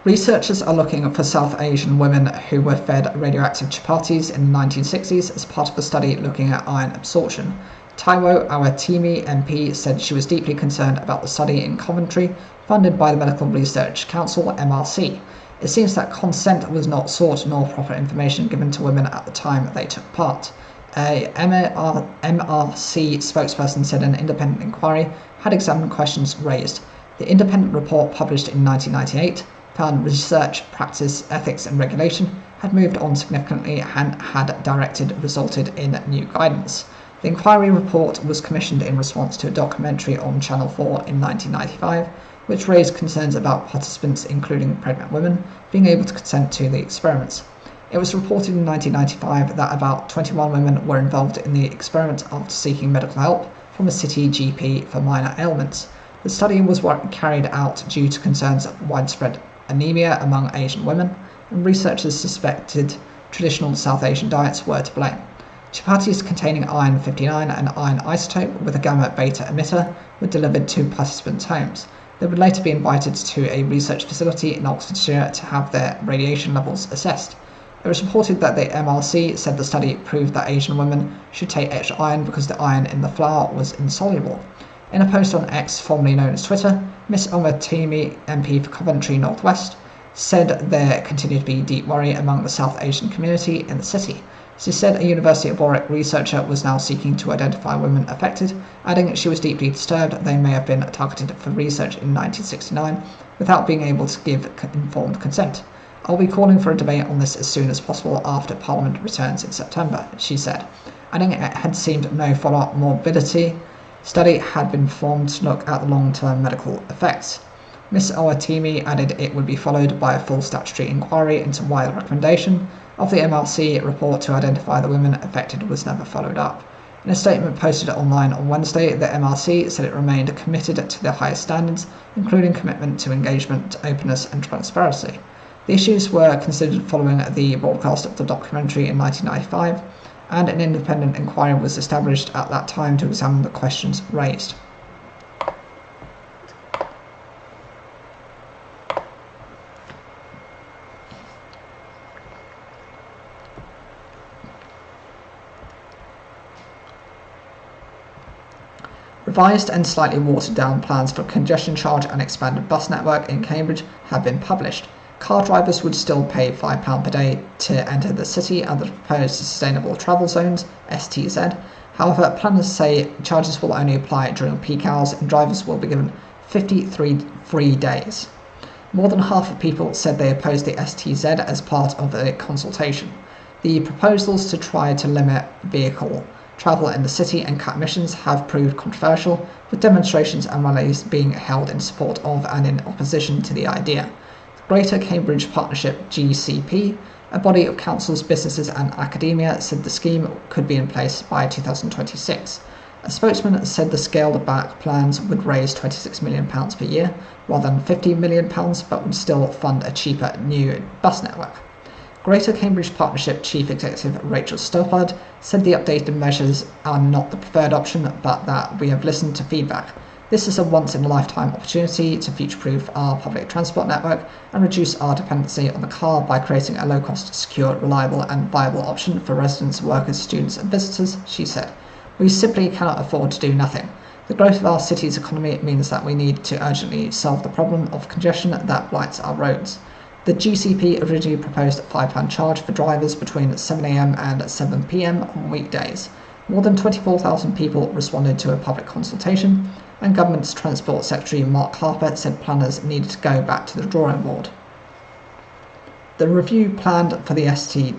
Researchers are looking for South Asian women who were fed radioactive chapatis in the 1960s as part of a study looking at iron absorption. Taiwo Awatimi MP said she was deeply concerned about the study in Coventry, funded by the Medical Research Council (MRC). It seems that consent was not sought nor proper information given to women at the time they took part. A MRC spokesperson said an independent inquiry had examined questions raised. The independent report, published in 1998, found research, practice, ethics and regulation had moved on significantly and had resulted in new guidance. The inquiry report was commissioned in response to a documentary on Channel 4 in 1995, which raised concerns about participants, including pregnant women, being able to consent to the experiments. It was reported in 1995 that about 21 women were involved in the experiment after seeking medical help from a city GP for minor ailments. The study was carried out due to concerns of widespread anemia among Asian women, and researchers suspected traditional South Asian diets were to blame. Chapatis containing iron 59, an iron isotope with a gamma beta emitter, were delivered to participants' homes. They would later be invited to a research facility in Oxfordshire to have their radiation levels assessed. It was reported that the MRC said the study proved that Asian women should take extra iron because the iron in the flour was insoluble. In a post on X, formerly known as Twitter, Miss Awatimi, MP for Coventry North West, said there continued to be deep worry among the South Asian community in the city. She said a University of Warwick researcher was now seeking to identify women affected, adding she was deeply disturbed they may have been targeted for research in 1969 without being able to give informed consent. I'll be calling for a debate on this as soon as possible after Parliament returns in September, she said, adding it had seemed no follow-up morbidity study had been performed to look at the long-term medical effects. Ms Awatimi added it would be followed by a full statutory inquiry into why the recommendation of the MRC report to identify the women affected was never followed up. In a statement posted online on Wednesday, the MRC said it remained committed to the highest standards, including commitment to engagement, openness and transparency. The issues were considered following the broadcast of the documentary in 1995, and an independent inquiry was established at that time to examine the questions raised. Revised and slightly watered down plans for congestion charge and expanded bus network in Cambridge have been published. Car drivers would still pay £5 per day to enter the city under the proposed Sustainable Travel Zones (STZ). However, planners say charges will only apply during peak hours and drivers will be given 53 free days. More than half of people said they opposed the STZ as part of the consultation. The proposals to try to limit vehicle travel in the city and cut emissions have proved controversial, with demonstrations and rallies being held in support of and in opposition to the idea. Greater Cambridge Partnership (GCP), a body of councils, businesses and academia, said the scheme could be in place by 2026. A spokesman said the scaled-back plans would raise £26 million per year, rather than £50 million, but would still fund a cheaper new bus network. Greater Cambridge Partnership Chief Executive Rachel Stoppard said the updated measures are not the preferred option, but that we have listened to feedback. This is a once-in-a-lifetime opportunity to future-proof our public transport network and reduce our dependency on the car by creating a low-cost, secure, reliable and viable option for residents, workers, students and visitors, she said. We simply cannot afford to do nothing. The growth of our city's economy means that we need to urgently solve the problem of congestion that blights our roads. The GCP originally proposed a £5 charge for drivers between 7am and 7pm on weekdays. More than 24,000 people responded to a public consultation, and Government's Transport Secretary Mark Harper said planners needed to go back to the drawing board. The review planned for the STZ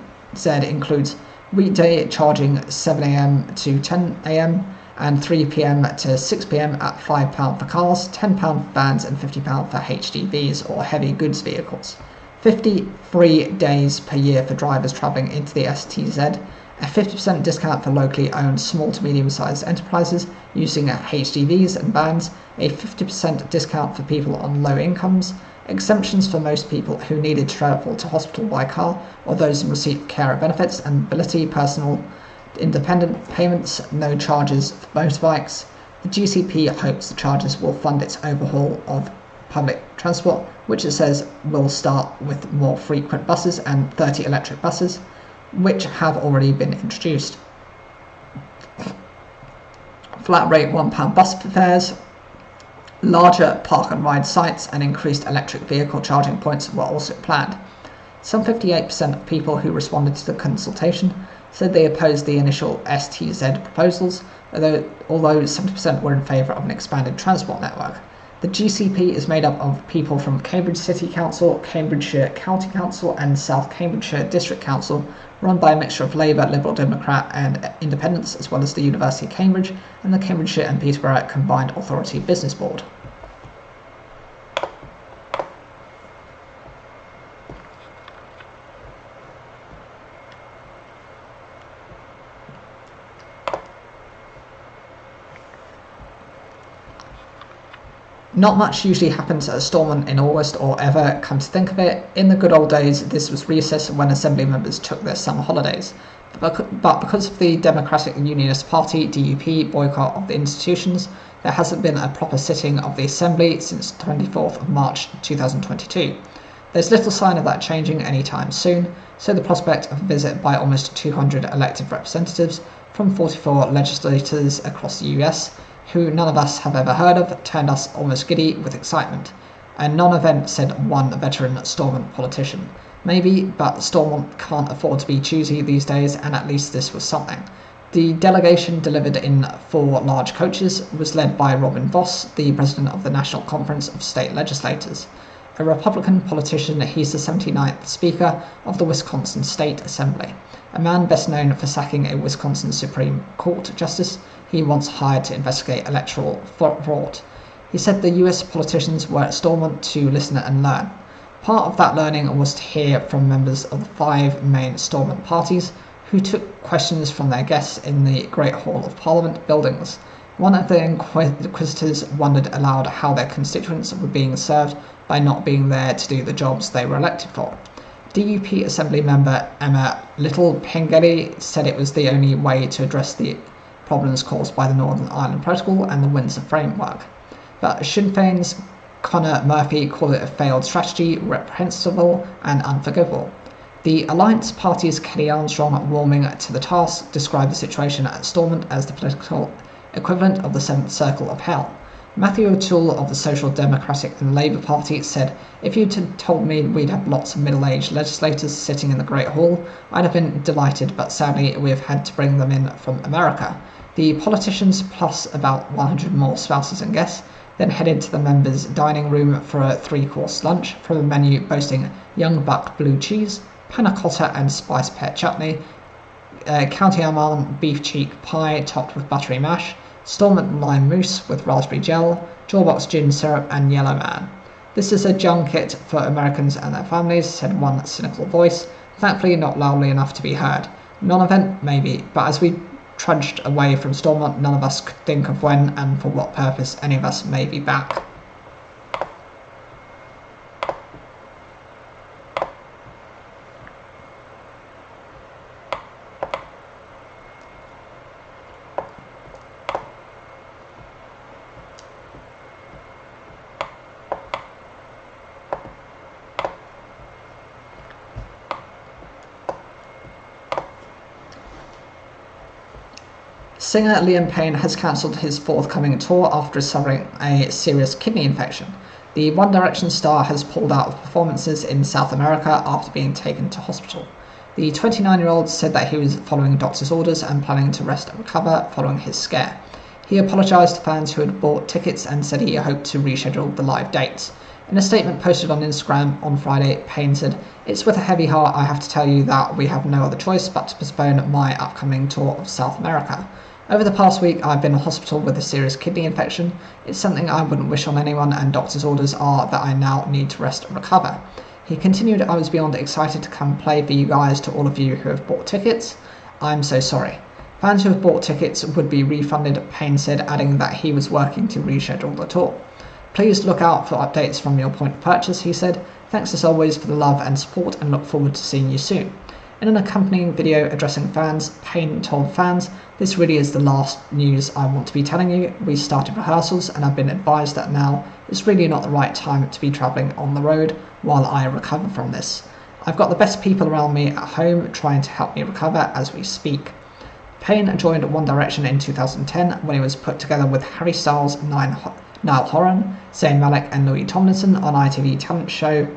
includes weekday charging 7am to 10am and 3pm to 6pm at £5 for cars, £10 for vans and £50 for HGVs or heavy goods vehicles. 53 days per year for drivers travelling into the STZ, a 50% discount for locally owned small to medium-sized enterprises using HGVs and vans, a 50% discount for people on low incomes, exemptions for most people who needed to travel to hospital by car or those in receipt of carer benefits and mobility, personal independent payments, no charges for motorbikes. The GCP hopes the charges will fund its overhaul of public transport, which it says will start with more frequent buses and 30 electric buses, which have already been introduced. Flat rate £1 bus fares, larger park and ride sites and increased electric vehicle charging points were also planned. Some 58% of people who responded to the consultation said they opposed the initial STZ proposals, although 70% were in favour of an expanded transport network. The GCP is made up of people from Cambridge City Council, Cambridgeshire County Council and South Cambridgeshire District Council, run by a mixture of Labour, Liberal Democrat and Independents, as well as the University of Cambridge and the Cambridgeshire and Peterborough Combined Authority Business Board. Not much usually happens at Stormont in August or ever, come to think of it. In the good old days, this was reassessed when Assembly members took their summer holidays. But because of the Democratic Unionist Party, DUP, boycott of the institutions, there hasn't been a proper sitting of the Assembly since 24th of March 2022. There's little sign of that changing anytime soon, so the prospect of a visit by almost 200 elected representatives from 44 legislators across the US, who none of us have ever heard of, turned us almost giddy with excitement. A non-event, said one veteran Stormont politician. Maybe, but Stormont can't afford to be choosy these days, and at least this was something. The delegation, delivered in 4 large coaches, was led by Robin Voss, the president of the National Conference of State Legislators. A Republican politician, he's the 79th Speaker of the Wisconsin State Assembly. A man best known for sacking a Wisconsin Supreme Court justice he once hired to investigate electoral fraud. He said the US politicians were at Stormont to listen and learn. Part of that learning was to hear from members of the 5 main Stormont parties, who took questions from their guests in the Great Hall of Parliament buildings. One of the inquisitors wondered aloud how their constituents were being served by not being there to do the jobs they were elected for. DUP Assembly member Emma Little-Pengelly said it was the only way to address the problems caused by the Northern Ireland Protocol and the Windsor Framework. But Sinn Féin's Conor Murphy called it a failed strategy, reprehensible and unforgivable. The Alliance Party's Kelly Armstrong, warming to the task, described the situation at Stormont as the political equivalent of the Seventh Circle of Hell. Matthew O'Toole of the Social Democratic and Labour Party said, "If you'd told me we'd have lots of middle-aged legislators sitting in the Great Hall, I'd have been delighted, but sadly we've had to bring them in from America." The politicians, plus about 100 more spouses and guests, then headed to the members' dining room for a 3-course lunch from a menu boasting young buck blue cheese, panna cotta and spice pear chutney, County Armagh beef cheek pie topped with buttery mash, Stormont lime mousse with raspberry gel, Jawbox gin syrup and Yellow Man. "This is a junket for Americans and their families," said one cynical voice, thankfully not loudly enough to be heard. Non-event, maybe, but as we trudged away from Stormont, none of us could think of when and for what purpose any of us may be back. Singer Liam Payne has cancelled his forthcoming tour after suffering a serious kidney infection. The One Direction star has pulled out of performances in South America after being taken to hospital. The 29-year-old said that he was following doctor's orders and planning to rest and recover following his scare. He apologised to fans who had bought tickets and said he hoped to reschedule the live dates. In a statement posted on Instagram on Friday, Payne said, "It's with a heavy heart I have to tell you that we have no other choice but to postpone my upcoming tour of South America. Over the past week, I've been in hospital with a serious kidney infection. It's something I wouldn't wish on anyone, and doctor's orders are that I now need to rest and recover." He continued, "I was beyond excited to come play for you guys. To all of you who have bought tickets, I'm so sorry. Fans who have bought tickets would be refunded," Payne said, adding that he was working to reschedule the tour. "Please look out for updates from your point of purchase," he said. "Thanks as always for the love and support, and look forward to seeing you soon." In an accompanying video addressing fans, Payne told fans, "This really is the last news I want to be telling you. We started rehearsals and I've been advised that now is really not the right time to be travelling on the road while I recover from this. I've got the best people around me at home trying to help me recover as we speak." Payne joined One Direction in 2010 when he was put together with Harry Styles, Niall Horan, Zayn Malik and Louis Tomlinson on ITV talent show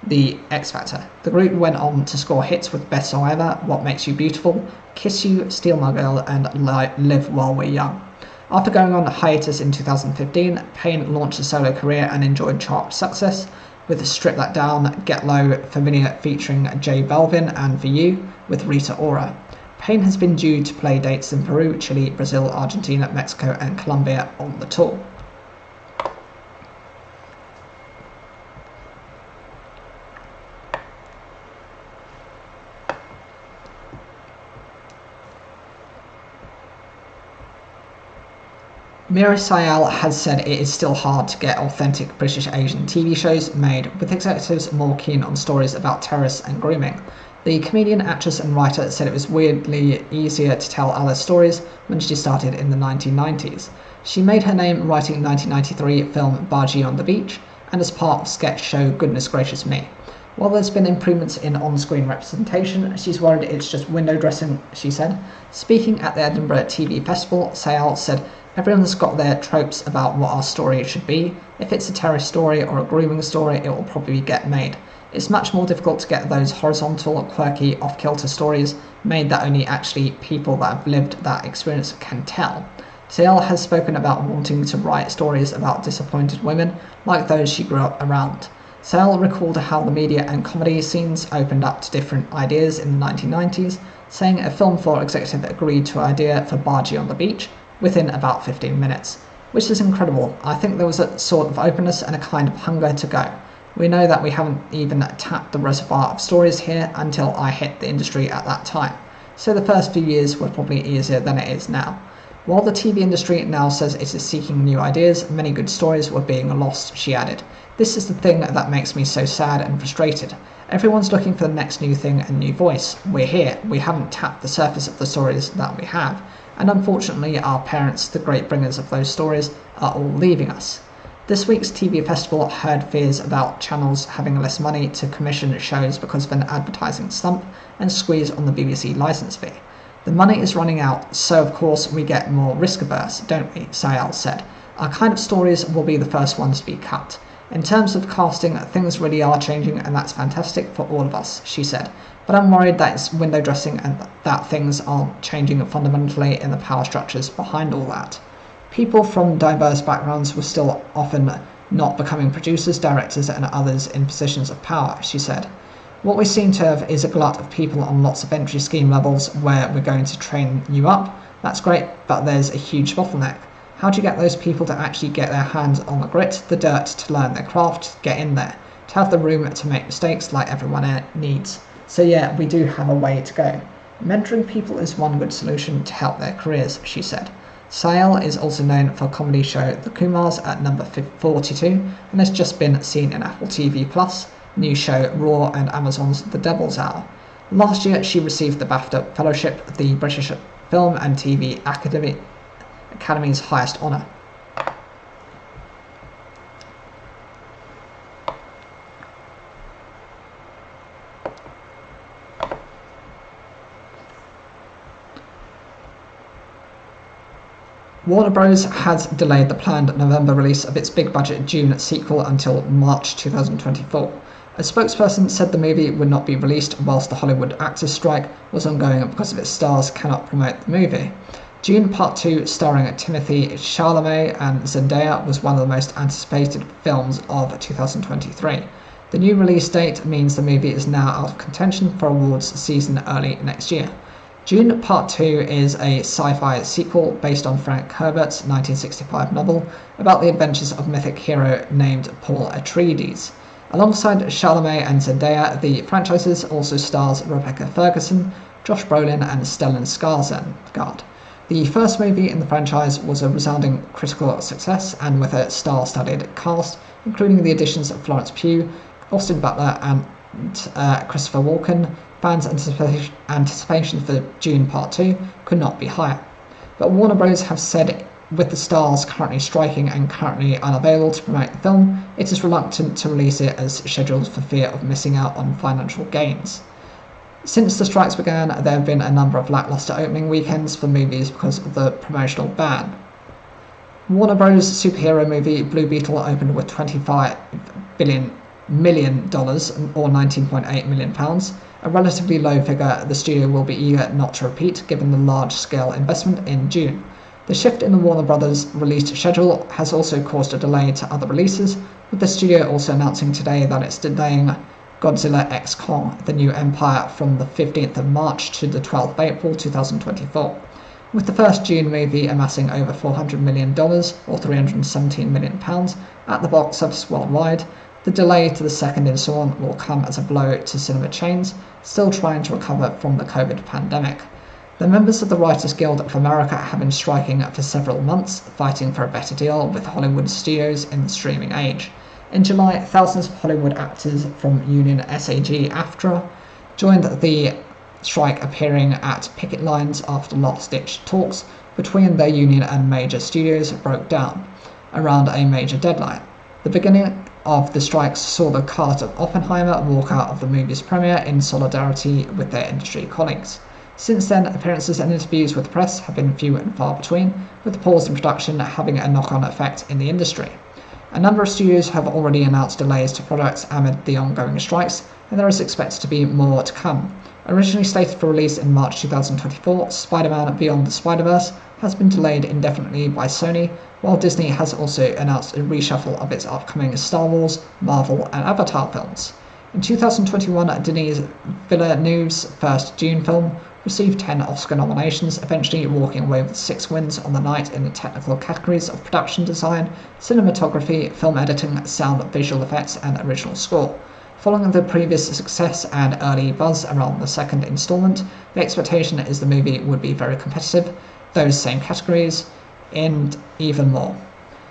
The X Factor. The group went on to score hits with Best Song Ever, What Makes You Beautiful, Kiss You, Steal My Girl and Live While We're Young. After going on hiatus in 2015, Payne launched a solo career and enjoyed chart success with Strip That Down, Get Low, Familiar featuring J Balvin and For You with Rita Ora. Payne has been due to play dates in Peru, Chile, Brazil, Argentina, Mexico and Colombia on the tour. Mira Sayal has said it is still hard to get authentic British Asian TV shows made, with executives more keen on stories about terrorists and grooming. The comedian, actress and writer said it was weirdly easier to tell Alice stories when she started in the 1990s. She made her name writing 1993 film Bargee on the Beach and as part of sketch show Goodness Gracious Me. While there's been improvements in on-screen representation, she's worried it's just window dressing, she said. Speaking at the Edinburgh TV Festival, Sayal said, "Everyone's got their tropes about what our story should be. If it's a terrorist story or a grooming story, it will probably get made. It's much more difficult to get those horizontal, quirky, off-kilter stories made that only actually people that have lived that experience can tell." Sayal has spoken about wanting to write stories about disappointed women like those she grew up around. Sayal recalled how the media and comedy scenes opened up to different ideas in the 1990s, saying a film floor executive agreed to an idea for Bargee on the Beach within about 15 minutes, which is incredible. "I think there was a sort of openness and a kind of hunger to go. We know that we haven't even tapped the reservoir of stories here until I hit the industry at that time. So the first few years were probably easier than it is now." While the TV industry now says it is seeking new ideas, many good stories were being lost, she added. "This is the thing that makes me so sad and frustrated. Everyone's looking for the next new thing and new voice. We're here. We haven't tapped the surface of the stories that we have. And unfortunately, our parents, the great bringers of those stories, are all leaving us." This week's TV festival heard fears about channels having less money to commission shows because of an advertising slump and squeeze on the BBC licence fee. "The money is running out, so of course we get more risk-averse, don't we?" Sayal said. "Our kind of stories will be the first ones to be cut. In terms of casting, things really are changing and that's fantastic for all of us," she said. "But I'm worried that it's window dressing and that things aren't changing fundamentally in the power structures behind all that. People from diverse backgrounds were still often not becoming producers, directors and others in positions of power," she said. "What we seem to have is a glut of people on lots of entry scheme levels where we're going to train you up. That's great, but there's a huge bottleneck. How do you get those people to actually get their hands on the grit, the dirt, to learn their craft, to get in there, to have the room to make mistakes like everyone needs? So yeah, we do have a way to go. Mentoring people is one good solution to help their careers," she said. Sayal is also known for comedy show The Kumars at number 42 and has just been seen in Apple TV+, new show Raw and Amazon's The Devil's Hour. Last year she received the BAFTA Fellowship, the British Film and TV Academy's highest honour. Warner Bros. Has delayed the planned November release of its big-budget Dune sequel until March 2024. A spokesperson said the movie would not be released whilst the Hollywood actors' strike was ongoing because of its stars cannot promote the movie. Dune Part 2, starring Timothée Chalamet and Zendaya, was one of the most anticipated films of 2023. The new release date means the movie is now out of contention for awards season early next year. Dune Part 2 is a sci-fi sequel based on Frank Herbert's 1965 novel about the adventures of mythic hero named Paul Atreides. Alongside Chalamet and Zendaya, the franchise also stars Rebecca Ferguson, Josh Brolin and Stellan Skarsgård. The first movie in the franchise was a resounding critical success, and with a star-studded cast, including the additions of Florence Pugh, Austin Butler and Christopher Walken, fans' anticipation for Dune Part 2 could not be higher. But Warner Bros. Have said, with the stars currently striking and currently unavailable to promote the film, it is reluctant to release it as scheduled for fear of missing out on financial gains. Since the strikes began, there have been a number of lackluster opening weekends for movies because of the promotional ban. Warner Bros. Superhero movie Blue Beetle opened with $25 million or £19.8 million, a relatively low figure the studio will be eager not to repeat given the large-scale investment in Dune. The shift in the Warner Bros. Release schedule has also caused a delay to other releases, with the studio also announcing today that it's delaying Godzilla x Kong: The New Empire from the 15th of March to the 12th of April 2024. With the first Dune movie amassing over $400 million or £317 million at the box office worldwide, the delay to the second installment will come as a blow to cinema chains still trying to recover from the COVID pandemic. The members of the Writers Guild of America have been striking for several months, fighting for a better deal with Hollywood studios in the streaming age. In July, thousands of Hollywood actors from union SAG-AFTRA joined the strike, appearing at picket lines after last-ditch talks between their union and major studios broke down around a major deadline. The beginning of the strikes saw the cast of Oppenheimer walk out of the movie's premiere in solidarity with their industry colleagues. Since then, appearances and interviews with the press have been few and far between, with the pause in production having a knock-on effect in the industry. A number of studios have already announced delays to projects amid the ongoing strikes, and there is expected to be more to come. Originally slated for release in March 2024, Spider-Man Beyond the Spider-Verse has been delayed indefinitely by Sony, while Disney has also announced a reshuffle of its upcoming Star Wars, Marvel and Avatar films. In 2021, Denis Villeneuve's first Dune film received 10 Oscar nominations, eventually walking away with 6 wins on the night in the technical categories of production design, cinematography, film editing, sound, visual effects, and original score. Following the previous success and early buzz around the second installment, the expectation is the movie would be very competitive, those same categories, and even more.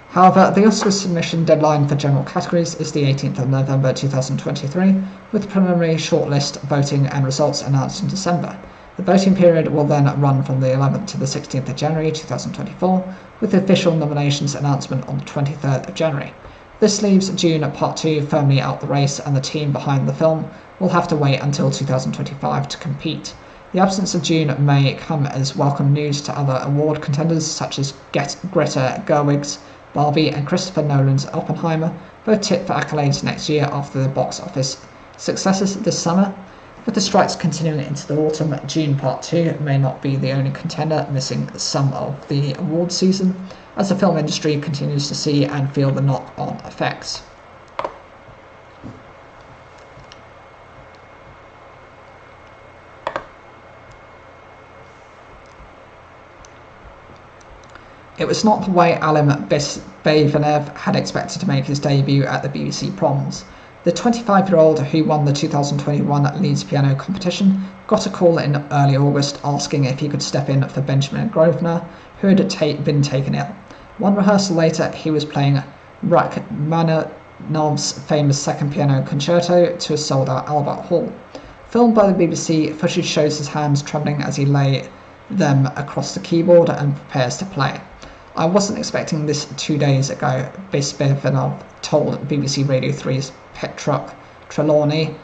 However, the Oscar submission deadline for general categories is the 18th of November 2023, with preliminary shortlist voting and results announced in December. The voting period will then run from the 11th to the 16th of January 2024, with the official nominations announcement on the 23rd of January. This leaves Dune Part 2 firmly out the race, and the team behind the film will have to wait until 2025 to compete. The absence of Dune may come as welcome news to other award contenders such as Greta Gerwig's Barbie and Christopher Nolan's Oppenheimer, both tipped for accolades next year after the box office successes this summer. With the strikes continuing into the autumn, Dune Part 2 may not be the only contender missing some of the award season, as the film industry continues to see and feel the knock-on effects. It was not the way Alain Villeneuve had expected to make his debut at the BBC Proms. The 25-year-old who won the 2021 Leeds Piano competition got a call in early August asking if he could step in for Benjamin Grosvenor, who had been taken ill. One rehearsal later, he was playing Rachmaninoff's famous Second Piano Concerto to a sold-out Albert Hall. Filmed by the BBC, footage shows his hands trembling as he lay them across the keyboard and prepares to play. I wasn't expecting this 2 days ago, Villeneuve told BBC Radio 3's Petra Trelawney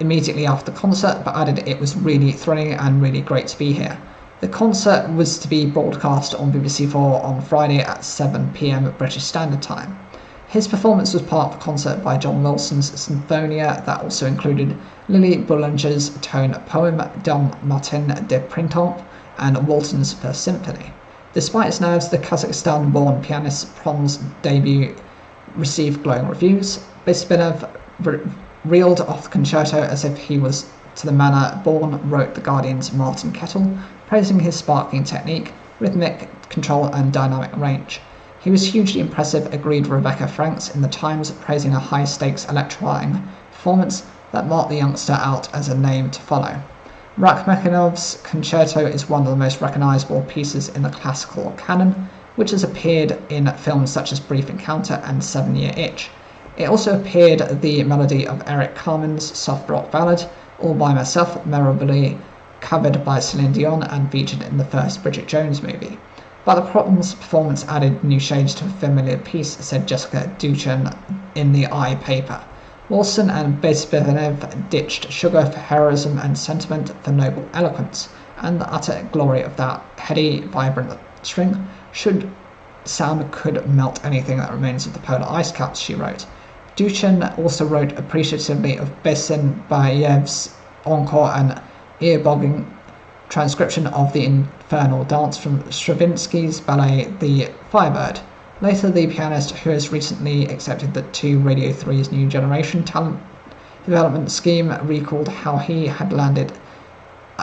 immediately after the concert, but added it was really thrilling and really great to be here. The concert was to be broadcast on BBC4 on Friday at 7 p.m. British Standard Time. His performance was part of a concert by John Wilson's Sinfonia that also included Lily Boulenger's tone poem Don Martin de Printemps and Walton's First Symphony. Despite its nerves, the Kazakhstan-born pianist's Proms debut received glowing reviews. Bespinov reeled off the concerto as if he was to the manner born, wrote The Guardian's Martin Kettle, praising his sparkling technique, rhythmic control and dynamic range. He was hugely impressive, agreed Rebecca Franks in The Times, praising a high-stakes electrifying performance that marked the youngster out as a name to follow. Rachmaninoff's concerto is one of the most recognizable pieces in the classical canon, which has appeared in films such as Brief Encounter and 7-Year Itch. It also appeared the melody of Eric Carmen's soft rock ballad, All By Myself, memorably covered by Celine Dion and featured in the first Bridget Jones movie. But the Proms performance added new shades to a familiar piece, said Jessica Duchin in the I paper. Wilson and Bespinov ditched sugar for heroism and sentiment for noble eloquence, and the utter glory of that heady, vibrant string sound could melt anything that remains of the polar ice caps, she wrote. Duchin also wrote appreciatively of Besenbayev's encore and ear-bogging transcription of the infernal dance from Stravinsky's ballet The Firebird. Later, the pianist, who has recently accepted the 2 Radio 3's New Generation talent development scheme, recalled how he had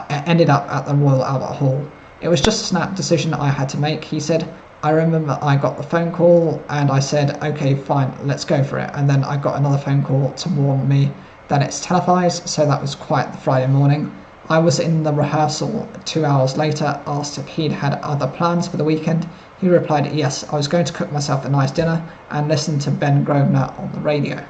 ended up at the Royal Albert Hall. It was just a snap decision I had to make, he said. I remember I got the phone call and I said, okay, fine, let's go for it. And then I got another phone call to warn me that it's televised, so that was quite the Friday morning. I was in the rehearsal 2 hours later, asked if he'd had other plans for the weekend. He replied, yes, I was going to cook myself a nice dinner and listen to Ben Grosvenor on the radio.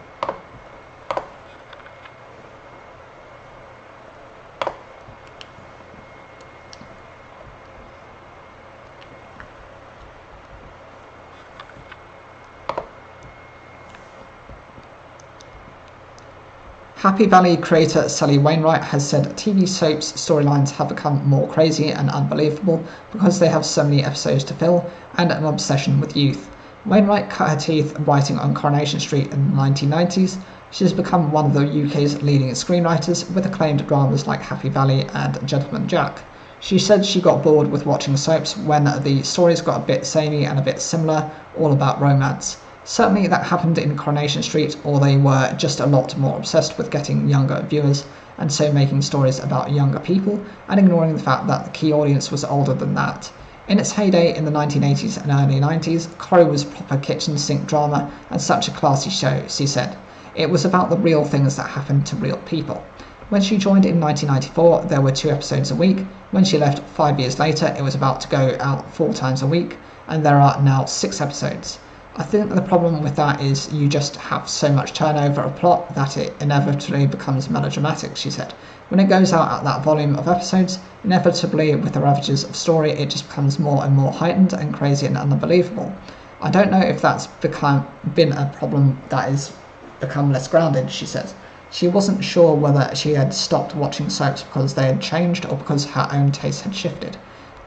Happy Valley creator Sally Wainwright has said TV soaps storylines have become more crazy and unbelievable because they have so many episodes to fill and an obsession with youth. Wainwright cut her teeth writing on Coronation Street in the 1990s. She has become one of the UK's leading screenwriters with acclaimed dramas like Happy Valley and Gentleman Jack. She said she got bored with watching soaps when the stories got a bit samey and a bit similar, all about romance. Certainly that happened in Coronation Street, or they were just a lot more obsessed with getting younger viewers, and so making stories about younger people, and ignoring the fact that the key audience was older than that. In its heyday in the 1980s and early 90s, Corrie was proper kitchen sink drama, and such a classy show, she said. It was about the real things that happened to real people. When she joined in 1994, there were 2 episodes a week. When she left 5 years later, it was about to go out 4 times a week, and there are now 6 episodes. I think the problem with that is you just have so much turnover of plot that it inevitably becomes melodramatic, she said. When it goes out at that volume of episodes, inevitably with the ravages of story, it just becomes more and more heightened and crazy and unbelievable. I don't know if that's been a problem that has become less grounded, she said. She wasn't sure whether she had stopped watching soaps because they had changed or because her own taste had shifted.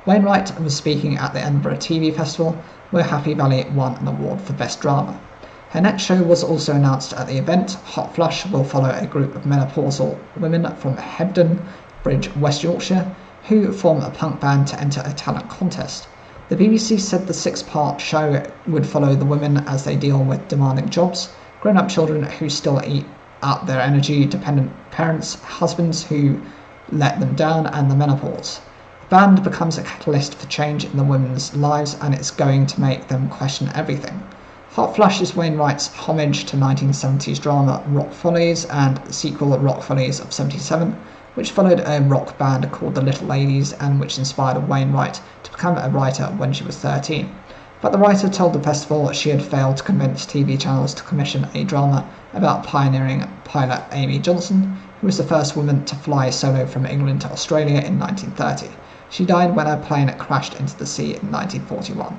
Wainwright was speaking at the Edinburgh TV Festival, where Happy Valley won an award for Best Drama. Her next show was also announced at the event. Hot Flush will follow a group of menopausal women from Hebden Bridge, West Yorkshire, who form a punk band to enter a talent contest. The BBC said the 6-part show would follow the women as they deal with demanding jobs, grown-up children who still eat up their energy, dependent parents, husbands who let them down, and the menopause. The band becomes a catalyst for change in the women's lives, and it's going to make them question everything. Hot Flush is Wainwright's homage to 1970s drama Rock Follies and sequel Rock Follies of 77, which followed a rock band called the Little Ladies and which inspired Wainwright to become a writer when she was 13. But the writer told the festival she had failed to convince TV channels to commission a drama about pioneering pilot Amy Johnson, who was the first woman to fly solo from England to Australia in 1930. She died when her plane crashed into the sea in 1941.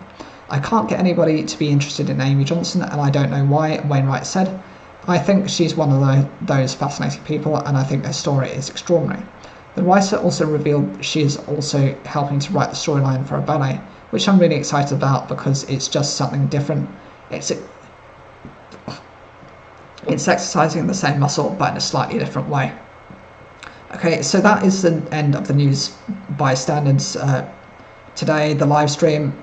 I can't get anybody to be interested in Amy Johnson, and I don't know why, Wainwright said. I think she's one of those fascinating people, and I think her story is extraordinary. The writer also revealed she is also helping to write the storyline for a ballet, which I'm really excited about because it's just something different. It's exercising the same muscle but in a slightly different way. Okay, so that is the end of the news by standards today, the live stream.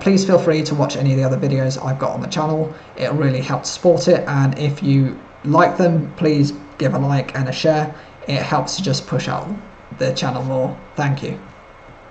Please feel free to watch any of the other videos I've got on the channel. It'll really help support it, and if you like them, please give a like and a share. It helps to just push out the channel more. Thank you.